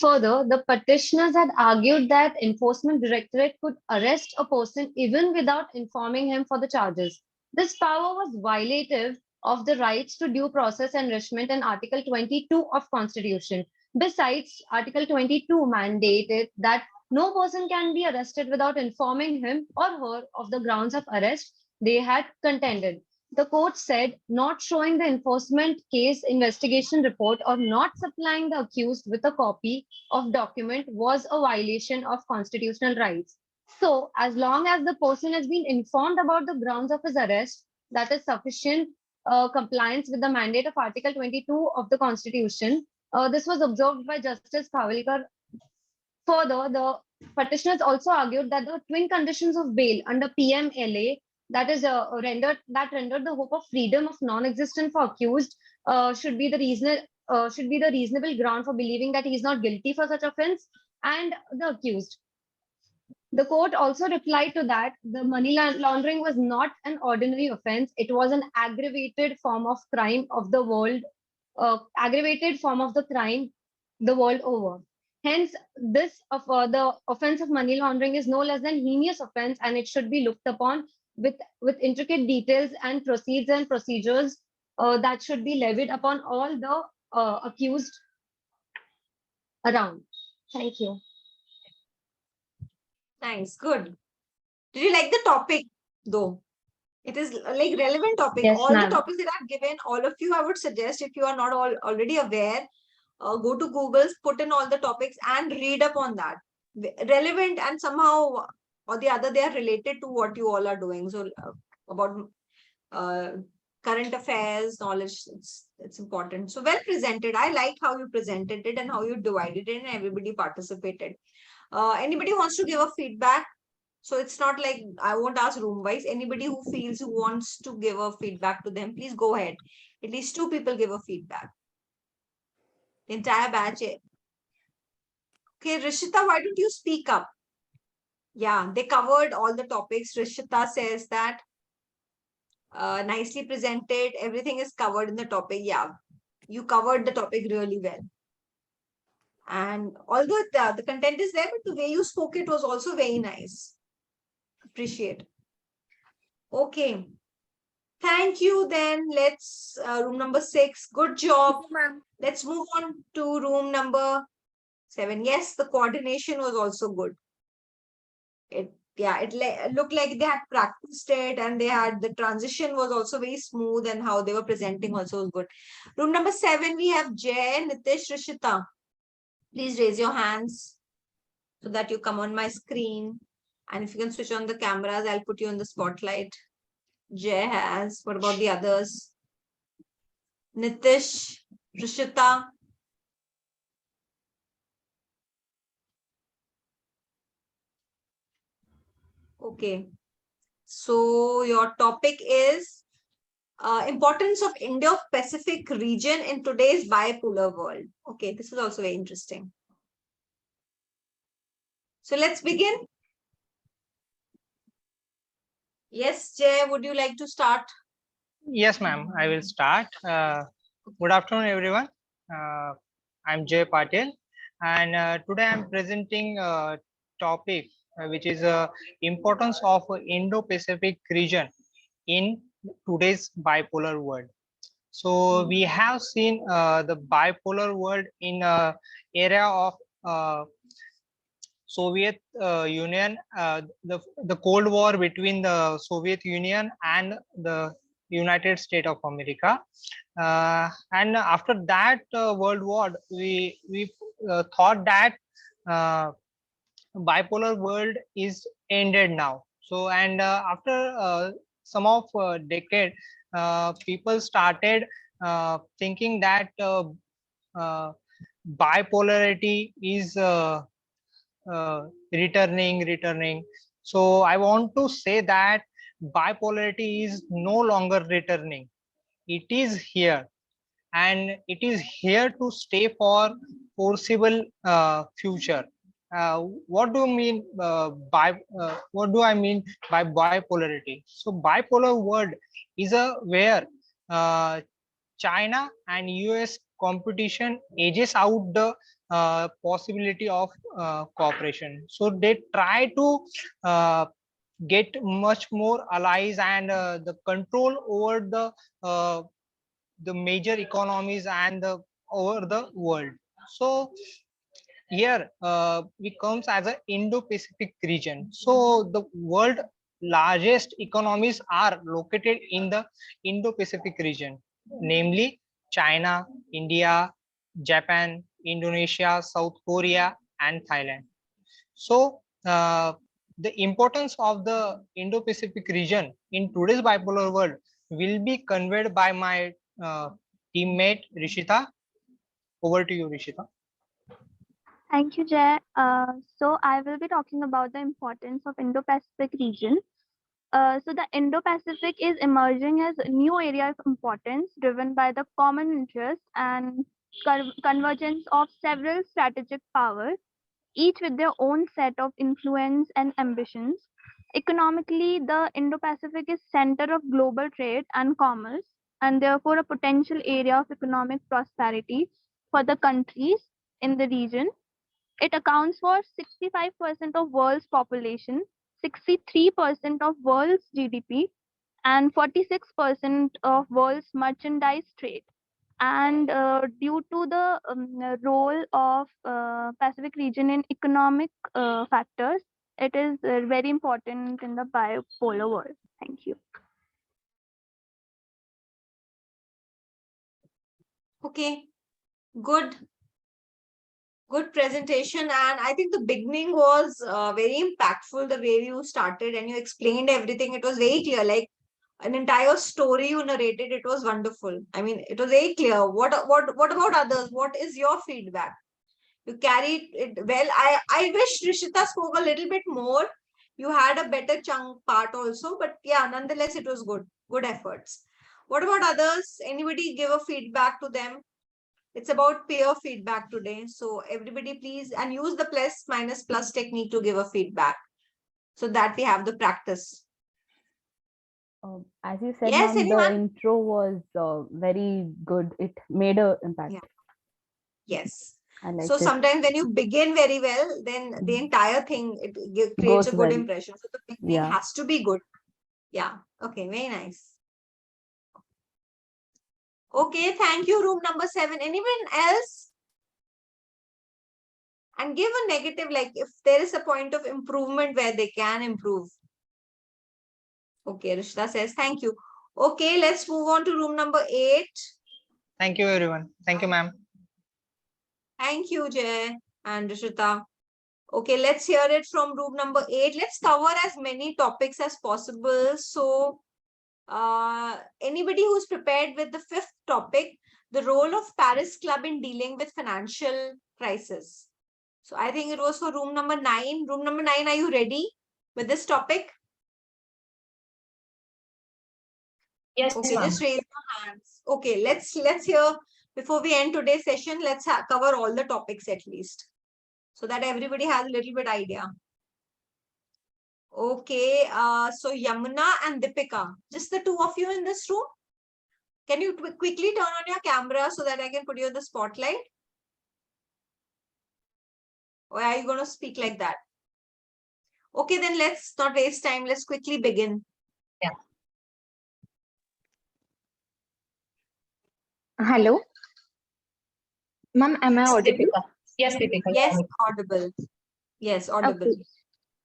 Speaker 6: Further, the petitioners had argued that Enforcement Directorate could arrest a person even without informing him for the charges. This power was violative of the rights to due process enrichment in Article 22 of Constitution. Besides, Article 22 mandated that no person can be arrested without informing him or her of the grounds of arrest they had contended. The court said not showing the enforcement case investigation report or not supplying the accused with a copy of document was a violation of constitutional rights. So, as long as the person has been informed about the grounds of his arrest, that is sufficient compliance with the mandate of Article 22 of the Constitution. This was observed by Justice Khavilkar. Further, the petitioners also argued that the twin conditions of bail under PMLA, that is rendered the hope of freedom of non-existent for accused, should be the reasonable ground for believing that he is not guilty for such offense and the accused. The court also replied to that the money laundering was not an ordinary offense; it was an aggravated form of crime of the world, aggravated form of the crime the world over. Hence, the offense of money laundering is no less than heinous offense, and it should be looked upon with intricate details and proceeds and procedures that should be levied upon all the accused around. Thank you.
Speaker 1: Nice, good. Did you like the topic though? It is like relevant topic.
Speaker 6: Yes,
Speaker 1: all the
Speaker 6: ma'am.
Speaker 1: topics that I've given, all of you, I would suggest if you are not already aware, go to Google's, put in all the topics and read up on that. Relevant and somehow or the other, they are related to what you all are doing. So about current affairs, knowledge, it's important. So well presented. I like how you presented it and how you divided it and everybody participated. Anybody wants to give a feedback? So it's not like I won't ask room wise. Anybody who feels who wants to give a feedback to them, please go ahead. At least 2 people give a feedback. The entire batch. Okay, Rishita, why don't you speak up? Yeah, they covered all the topics. Rishita says that nicely presented. Everything is covered in the topic. Yeah, you covered the topic really well. And although the content is there, but the way you spoke it was also very nice. Appreciate. Okay. Thank you. Then let's room number 6. Good job. Let's move on to room number 7. Yes, the coordination was also good. It looked like they had practiced it, and they had the transition was also very smooth, and how they were presenting also was good. Room number 7, we have Jay, Nitish, Rishita. Please raise your hands so that you come on my screen. And if you can switch on the cameras, I'll put you in the spotlight. Jay has. What about the others? Nitish, Rishita. Okay. So your topic is importance of Indo-Pacific region in today's bipolar world. Okay, this is also very interesting. So let's begin. Yes, Jay, would you like to start?
Speaker 2: Yes, ma'am, I will start. Good afternoon, everyone. I'm Jay Patel, and today I'm presenting a topic which is importance of Indo-Pacific region in today's bipolar world. So we have seen the bipolar world in area of Soviet Union, the Cold War between the Soviet Union and the United States of America, and after that World War, we thought that bipolar world is ended now. So, and after some of decade, people started thinking that bipolarity is returning. So I want to say that bipolarity is no longer returning. It is here, and it is here to stay for foreseeable future. What do you mean what do I mean by bipolarity? So bipolar world is a where China and US competition edges out the possibility of cooperation. So they try to get much more allies and the control over the major economies and over the world. So here we comes as an Indo-Pacific region. So the world largest economies are located in the Indo-Pacific region, namely China, India, Japan, Indonesia, South Korea, and Thailand. So the importance of the Indo-Pacific region in today's bipolar world will be conveyed by my teammate Rishita. Over to you, Rishita.
Speaker 3: Thank you, Jay. So I will be talking about the importance of Indo-Pacific region. So the Indo-Pacific is emerging as a new area of importance driven by the common interest and convergence of several strategic powers, each with their own set of influence and ambitions. Economically, the Indo-Pacific is center of global trade and commerce, and therefore a potential area of economic prosperity for the countries in the region. It accounts for 65% of world's population, 63% of world's GDP, and 46% of world's merchandise trade. And due to the role of Pacific region in economic factors, it is very important in the bipolar world. Thank you.
Speaker 1: Okay, good presentation, and I think the beginning was very impactful. The way you started and you explained everything, it was very clear, like an entire story you narrated. It was wonderful. I mean, it was very clear. What about others? What is your feedback? You carried it well. I wish Rishita spoke a little bit more. You had a better chunk part also, but yeah, nonetheless it was good efforts. What about others? Anybody give a feedback to them? It's about peer feedback today. So everybody please, and use the plus minus plus technique to give a feedback so that we have the practice.
Speaker 20: As you said,
Speaker 1: Yes,
Speaker 20: ma'am, the
Speaker 1: anyone?
Speaker 20: intro was very good. It made an impact.
Speaker 1: Yeah. Yes.
Speaker 20: I liked
Speaker 1: So
Speaker 20: it.
Speaker 1: sometimes when you begin very well, then the entire thing creates
Speaker 20: Goes
Speaker 1: a good
Speaker 20: well.
Speaker 1: impression. So the beginning
Speaker 20: Yeah.
Speaker 1: has to be good. Yeah. Okay. Very nice. Okay, thank you, room number 7. Anyone else? And give a negative, like if there is a point of improvement where they can improve. Okay, Rishita says thank you. Okay, let's move on to room number 8.
Speaker 2: Thank you, everyone. Thank you, ma'am.
Speaker 1: Thank you, Jay and Rishita. Okay, let's hear it from room number 8. Let's cover as many topics as possible. So, anybody who's prepared with the 5th topic, the role of Paris Club in dealing with financial crisis. So, I think it was for room number 9. Room number 9, are you ready with this topic?
Speaker 18: Yes,
Speaker 1: okay,
Speaker 18: ma'am.
Speaker 1: just raise your hands. Okay, let's hear, before we end today's session, let's cover all the topics at least, so that everybody has a little bit idea. Okay, so Yamuna and Deepika, just the two of you in this room. Can you quickly turn on your camera so that I can put you in the spotlight? Or are you going to speak like that? Okay, then let's not waste time. Let's quickly begin.
Speaker 18: Yeah. Hello. Ma'am, am I audible? Yes, Deepika.
Speaker 1: Yes, audible. Yes, audible.
Speaker 18: Okay.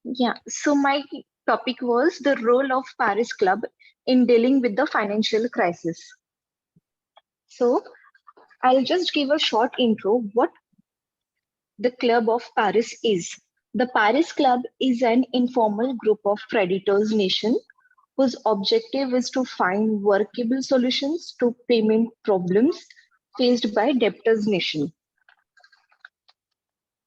Speaker 18: Yeah. So my topic was the role of Paris Club in dealing with the financial crisis. So I'll just give a short intro what the Club of Paris is. The Paris Club is an informal group of creditors nation whose objective is to find workable solutions to payment problems faced by debtors nation.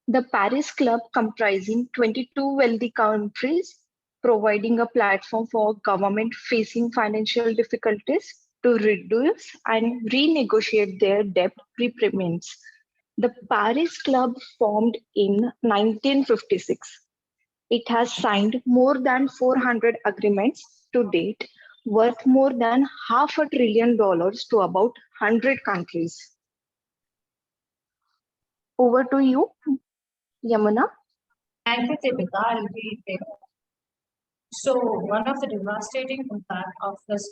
Speaker 18: The Paris Club, comprising 22 wealthy countries, providing a platform for government facing financial difficulties to reduce and renegotiate their debt repayments. The Paris Club formed in 1956. It has signed more than 400 agreements to date, worth more than $500 billion to about 100 countries. Over to you, Yamuna.
Speaker 21: Thank you, Deepika. I'll be there. So, one of the devastating impact of this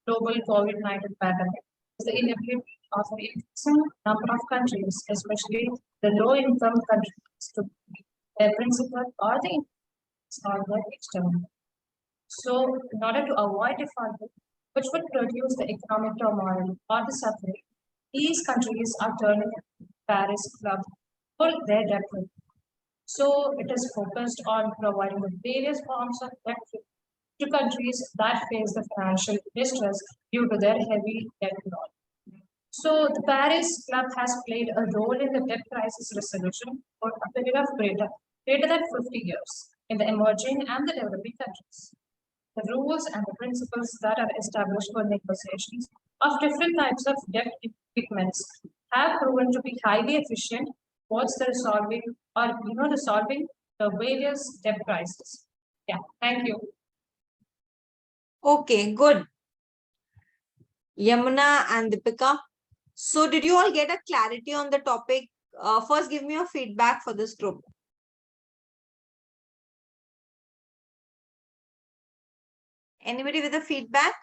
Speaker 21: global COVID-19 pandemic is the inability of an increasing number of countries, especially the low-income countries, to pay their principal or the interest on their external. So, in order to avoid default, which would produce the economic turmoil or the suffering, these countries are turning to the Paris Club for their debt relief. So it is focused on providing the various forms of debt to countries that face the financial distress due to their heavy debt load. So the Paris Club has played a role in the debt crisis resolution for a period of greater than 50 years in the emerging and the developing countries. The rules and the principles that are established for negotiations of different types of debt treatments have proven to be highly efficient towards the resolving the various debt crises. Yeah, thank you.
Speaker 1: Okay, good. Yamuna and Deepika. So did you all get a clarity on the topic? First, give me your feedback for this group. Anybody with a feedback?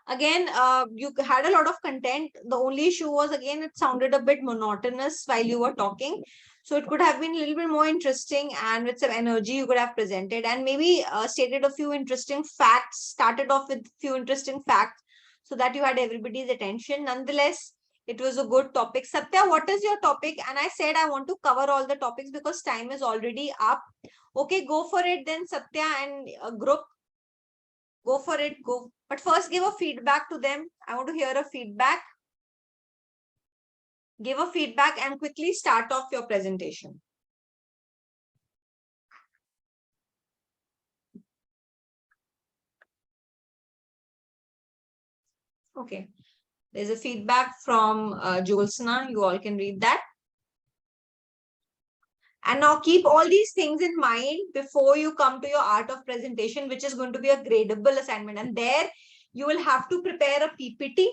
Speaker 1: Again, you had a lot of content. The only issue was, again, it sounded a bit monotonous while you were talking. So it could have been a little bit more interesting, and with some energy you could have presented, and maybe stated a few interesting facts, started off with a few interesting facts so that you had everybody's attention. Nonetheless, it was a good topic. Satya, what is your topic? And I said I want to cover all the topics because time is already up. Okay, go for it then, Satya and group. Go for it, go. But first, give a feedback to them. I want to hear a feedback. Give a feedback and quickly start off your presentation. Okay. There's a feedback from Jolsna. You all can read that. And now keep all these things in mind before you come to your art of presentation, which is going to be a gradable assignment. And there you will have to prepare a PPT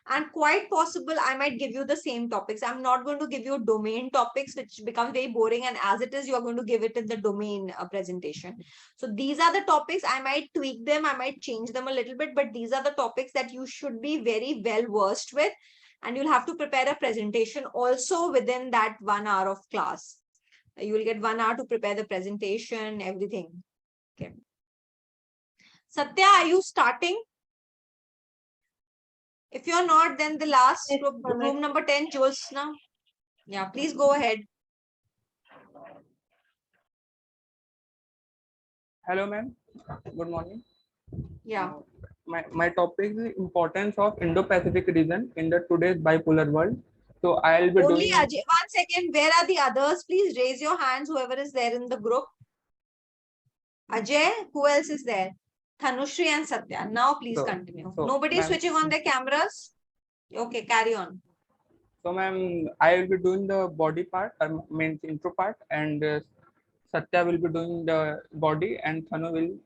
Speaker 1: And quite possible, I might give you the same topics. I'm not going to give you domain topics, which become very boring. And as it is, you're going to give it in the domain presentation. So these are the topics. I might tweak them. I might change them a little bit, but these are the topics that you should be very well versed with. And you'll have to prepare a presentation also within that 1 hour of class. You will get 1 hour to prepare the presentation, everything. Okay. Satya, are you starting? If you're not, then the last room number 10, Jyotsna. Yeah, please go ahead.
Speaker 5: Hello, ma'am. Good morning.
Speaker 1: Yeah.
Speaker 5: My topic is the importance of Indo-Pacific region in the today's bipolar world. So I'll be
Speaker 1: Only
Speaker 5: doing.
Speaker 1: Ajay. 1 second. Where are the others? Please raise your hands, whoever is there in the group. Ajay, who else is there? Tanushri and Satya. Now please continue. Nobody is switching on their cameras. Okay, carry on.
Speaker 5: So, ma'am, I will be doing the body part, means intro part, and Satya will be doing the body, and Thanu will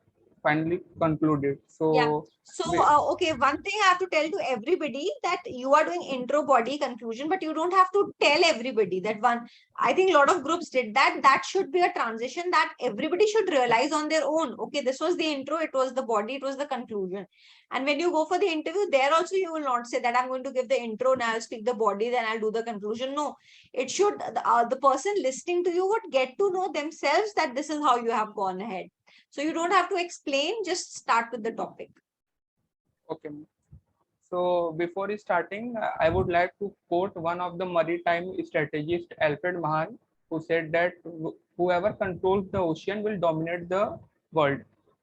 Speaker 5: finally conclude it. So,
Speaker 1: Yeah. So, okay, one thing I have to tell to everybody that you are doing intro, body, conclusion, but you don't have to tell everybody that one. I think a lot of groups did that. That should be a transition that everybody should realize on their own. Okay, this was the intro, it was the body, it was the conclusion. And when you go for the interview, there also you will not say that I'm going to give the intro, now I'll speak the body, then I'll do the conclusion. No, it should, the person listening to you would get to know themselves that this is how you have gone ahead. So you don't have to explain, just start with the topic.
Speaker 5: okay. So before starting, I would like to quote one of the maritime strategist, Alfred Mahan, who said that whoever controls the ocean will dominate the world,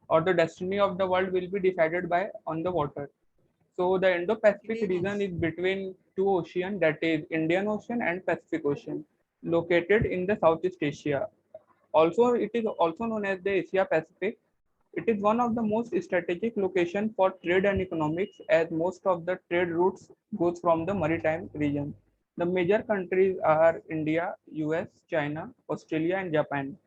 Speaker 5: or the destiny of the world will be decided by on the water. So the Indo-Pacific region is between two oceans, that is Indian Ocean and Pacific Ocean, located in the Southeast Asia. Also, it is also known as the Asia Pacific. It is one of the most strategic locations for trade and economics, as most of the trade routes goes from the maritime region. The major countries are India, US, China, Australia, and Japan.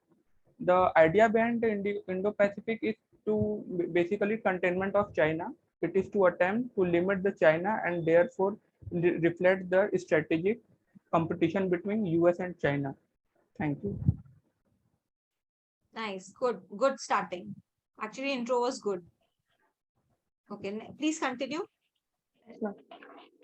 Speaker 5: The idea behind the Indo-Pacific is to basically containment of China. It is to attempt to limit the China and therefore reflect the strategic competition between US and China. Thank you.
Speaker 1: Nice, good starting. Actually, intro was good. Okay, please continue.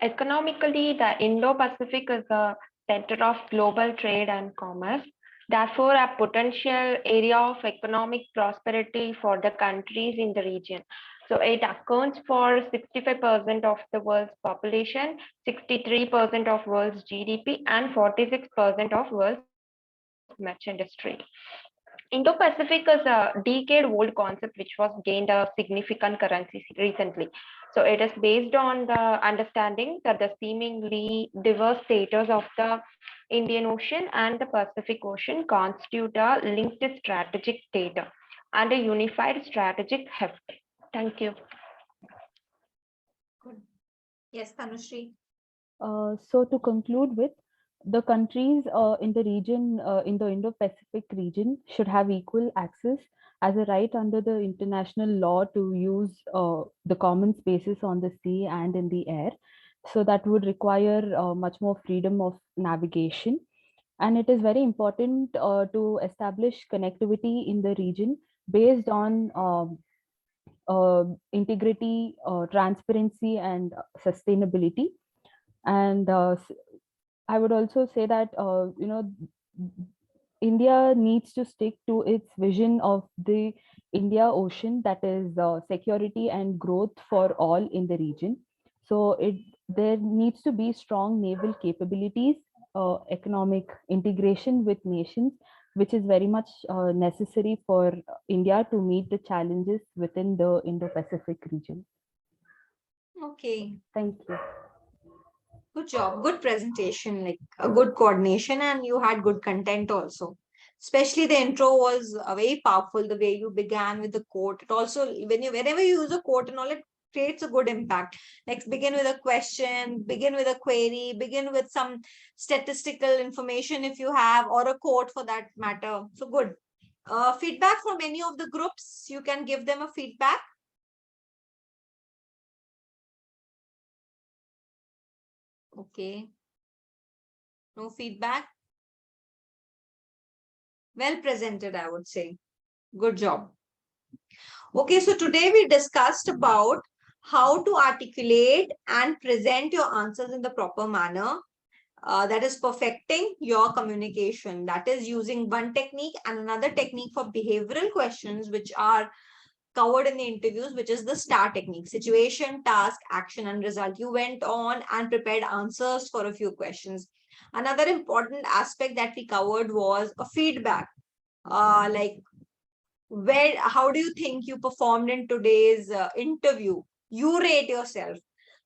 Speaker 22: Economically, the Indo-Pacific is the center of global trade and commerce, therefore a potential area of economic prosperity for the countries in the region. So it accounts for 65% of the world's population, 63% of world's GDP, and 46% of world's merchandise trade. Indo-Pacific is a decade-old concept which was gained a significant currency recently. So it is based on the understanding that the seemingly diverse status of the Indian Ocean and the Pacific Ocean constitute a linked strategic data and a unified strategic heft. Thank you.
Speaker 1: Good. Yes, Tanushri.
Speaker 20: So to conclude with, the countries in the region, in the Indo-Pacific region, should have equal access as a right under the international law to use the common spaces on the sea and in the air. So that would require much more freedom of navigation. And it is very important to establish connectivity in the region based on integrity, transparency, and sustainability. And I would also say that India needs to stick to its vision of the India Ocean, that is security and growth for all in the region. So there needs to be strong naval capabilities, economic integration with nations, which is very much necessary for India to meet the challenges within the Indo-Pacific region.
Speaker 1: Okay.
Speaker 20: Thank you.
Speaker 1: Good job. Good presentation, like a good coordination, and you had good content also. Especially the intro was very powerful. The way you began with the quote. It also, whenever you use a quote and all, it creates a good impact. Like begin with a question, begin with a query, begin with some statistical information if you have, or a quote for that matter. So good. Feedback from any of the groups. You can give them a feedback. Okay. No feedback? Well presented, I would say. Good job. Okay, so today we discussed about how to articulate and present your answers in the proper manner. That is perfecting your communication. That is using one technique and another technique for behavioral questions, which are covered in the interviews, which is the STAR technique: situation, task, action, and result. You went on and prepared answers for a few questions. Another important aspect that we covered was a feedback. Like, how do you think you performed in today's interview? You rate yourself.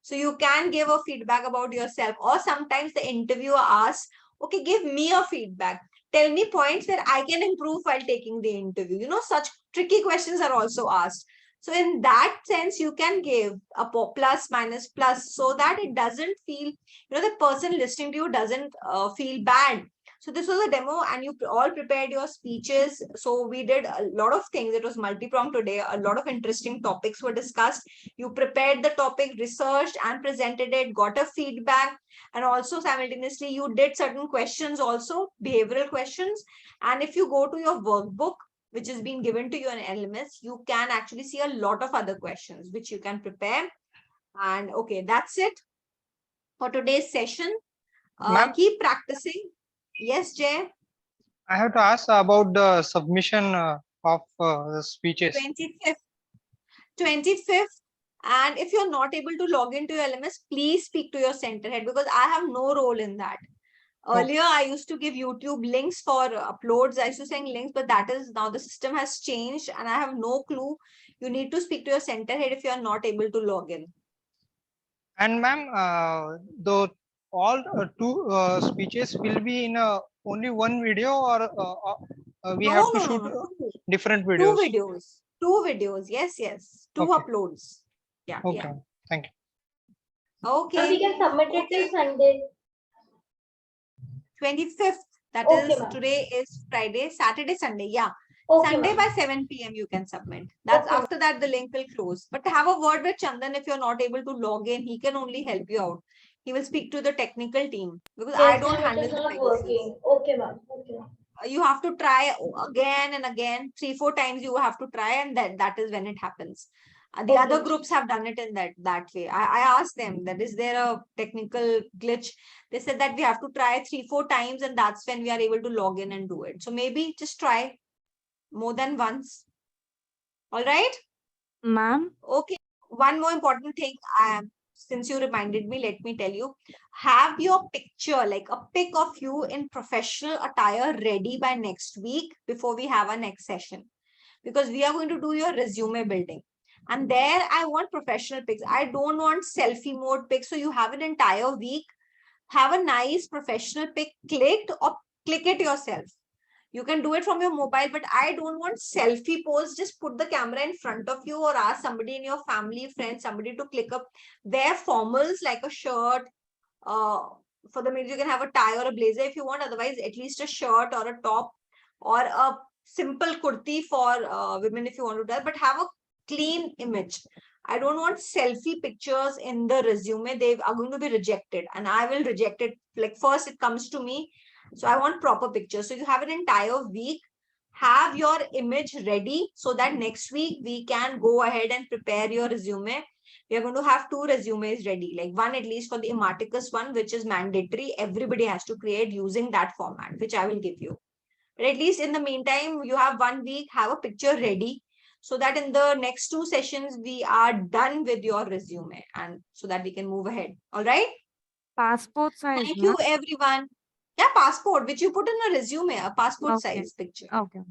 Speaker 1: So you can give a feedback about yourself, or sometimes the interviewer asks, okay, give me a feedback. Tell me points where I can improve while taking the interview. You know, such tricky questions are also asked. So in that sense, you can give a plus, minus, plus, so that it doesn't feel, the person listening to you doesn't feel bad. So this was a demo, and you all prepared your speeches. So we did a lot of things. It was multi-pronged today. A lot of interesting topics were discussed. You prepared the topic, researched and presented it, got a feedback, and also simultaneously you did certain questions also, behavioral questions. And if you go to your workbook, which is being given to you in LMS, you can actually see a lot of other questions which you can prepare. And okay, that's it for today's session. Keep practicing. Yes, Jay?
Speaker 2: I have to ask about the submission of the speeches.
Speaker 1: 25th. And if you're not able to log into your LMS, please speak to your center head, because I have no role in that. Earlier, I used to give YouTube links for uploads. I used to send links, but that is now the system has changed and I have no clue. You need to speak to your center head if you are not able to log in.
Speaker 2: And ma'am, the all two speeches will be in only one video, or we have to shoot different videos?
Speaker 1: Two videos. Yes. Two uploads. Yeah.
Speaker 2: Okay.
Speaker 1: Yeah.
Speaker 2: Thank you.
Speaker 1: Okay.
Speaker 18: We can submit it till Sunday.
Speaker 1: 25th. That
Speaker 18: Okay,
Speaker 1: is,
Speaker 18: ma'am.
Speaker 1: today is Friday, Saturday, Sunday. Yeah.
Speaker 18: Okay,
Speaker 1: Sunday
Speaker 18: ma'am.
Speaker 1: by 7 p.m. you can submit. That's
Speaker 18: Okay,
Speaker 1: after that the link will close. But have a word with Chandan if you're not able to log in. He can only help you out. He will speak to the technical team, because I
Speaker 18: Next
Speaker 1: don't
Speaker 18: time it
Speaker 1: handle
Speaker 18: is
Speaker 1: the
Speaker 18: not
Speaker 1: legacies.
Speaker 18: working. Okay, ma'am. Okay.
Speaker 1: You have to try again and again, 3-4 times you have to try, and that is when it happens. The other groups have done it in that way. I asked them that, is there a technical glitch? They said that we have to try 3-4 times, and that's when we are able to log in and do it. So maybe just try more than once. All right,
Speaker 20: Ma'am?
Speaker 1: Okay. One more important thing, since you reminded me, let me tell you. Have your picture, like a pic of you in professional attire, ready by next week before we have our next session. Because we are going to do your resume building. And there I want professional pics. I don't want selfie mode pics. So you have an entire week. Have a nice professional pic clicked, or click it yourself. You can do it from your mobile, but I don't want selfie pose. Just put the camera in front of you, or ask somebody in your family, friend, somebody to click up. Wear formals like a shirt. For the males, you can have a tie or a blazer if you want. Otherwise, at least a shirt or a top, or a simple kurti for women if you want to do that. But have a clean image. I don't want selfie pictures in the resume. They are going to be rejected, and I will reject it. Like, first it comes to me. So I want proper pictures. So you have an entire week. Have your image ready so that next week we can go ahead and prepare your resume. We are going to have 2 resumes ready, like one at least for the Ematicus one, which is mandatory. Everybody has to create using that format, which I will give you. But at least in the meantime, you have 1 week, have a picture ready, so that in the next 2 sessions, we are done with your resume, and so that we can move ahead. All right.
Speaker 20: Passport size.
Speaker 1: Thank you, everyone. Yeah, passport, which you put in a resume, a passport size picture.
Speaker 20: Okay.
Speaker 1: Okay.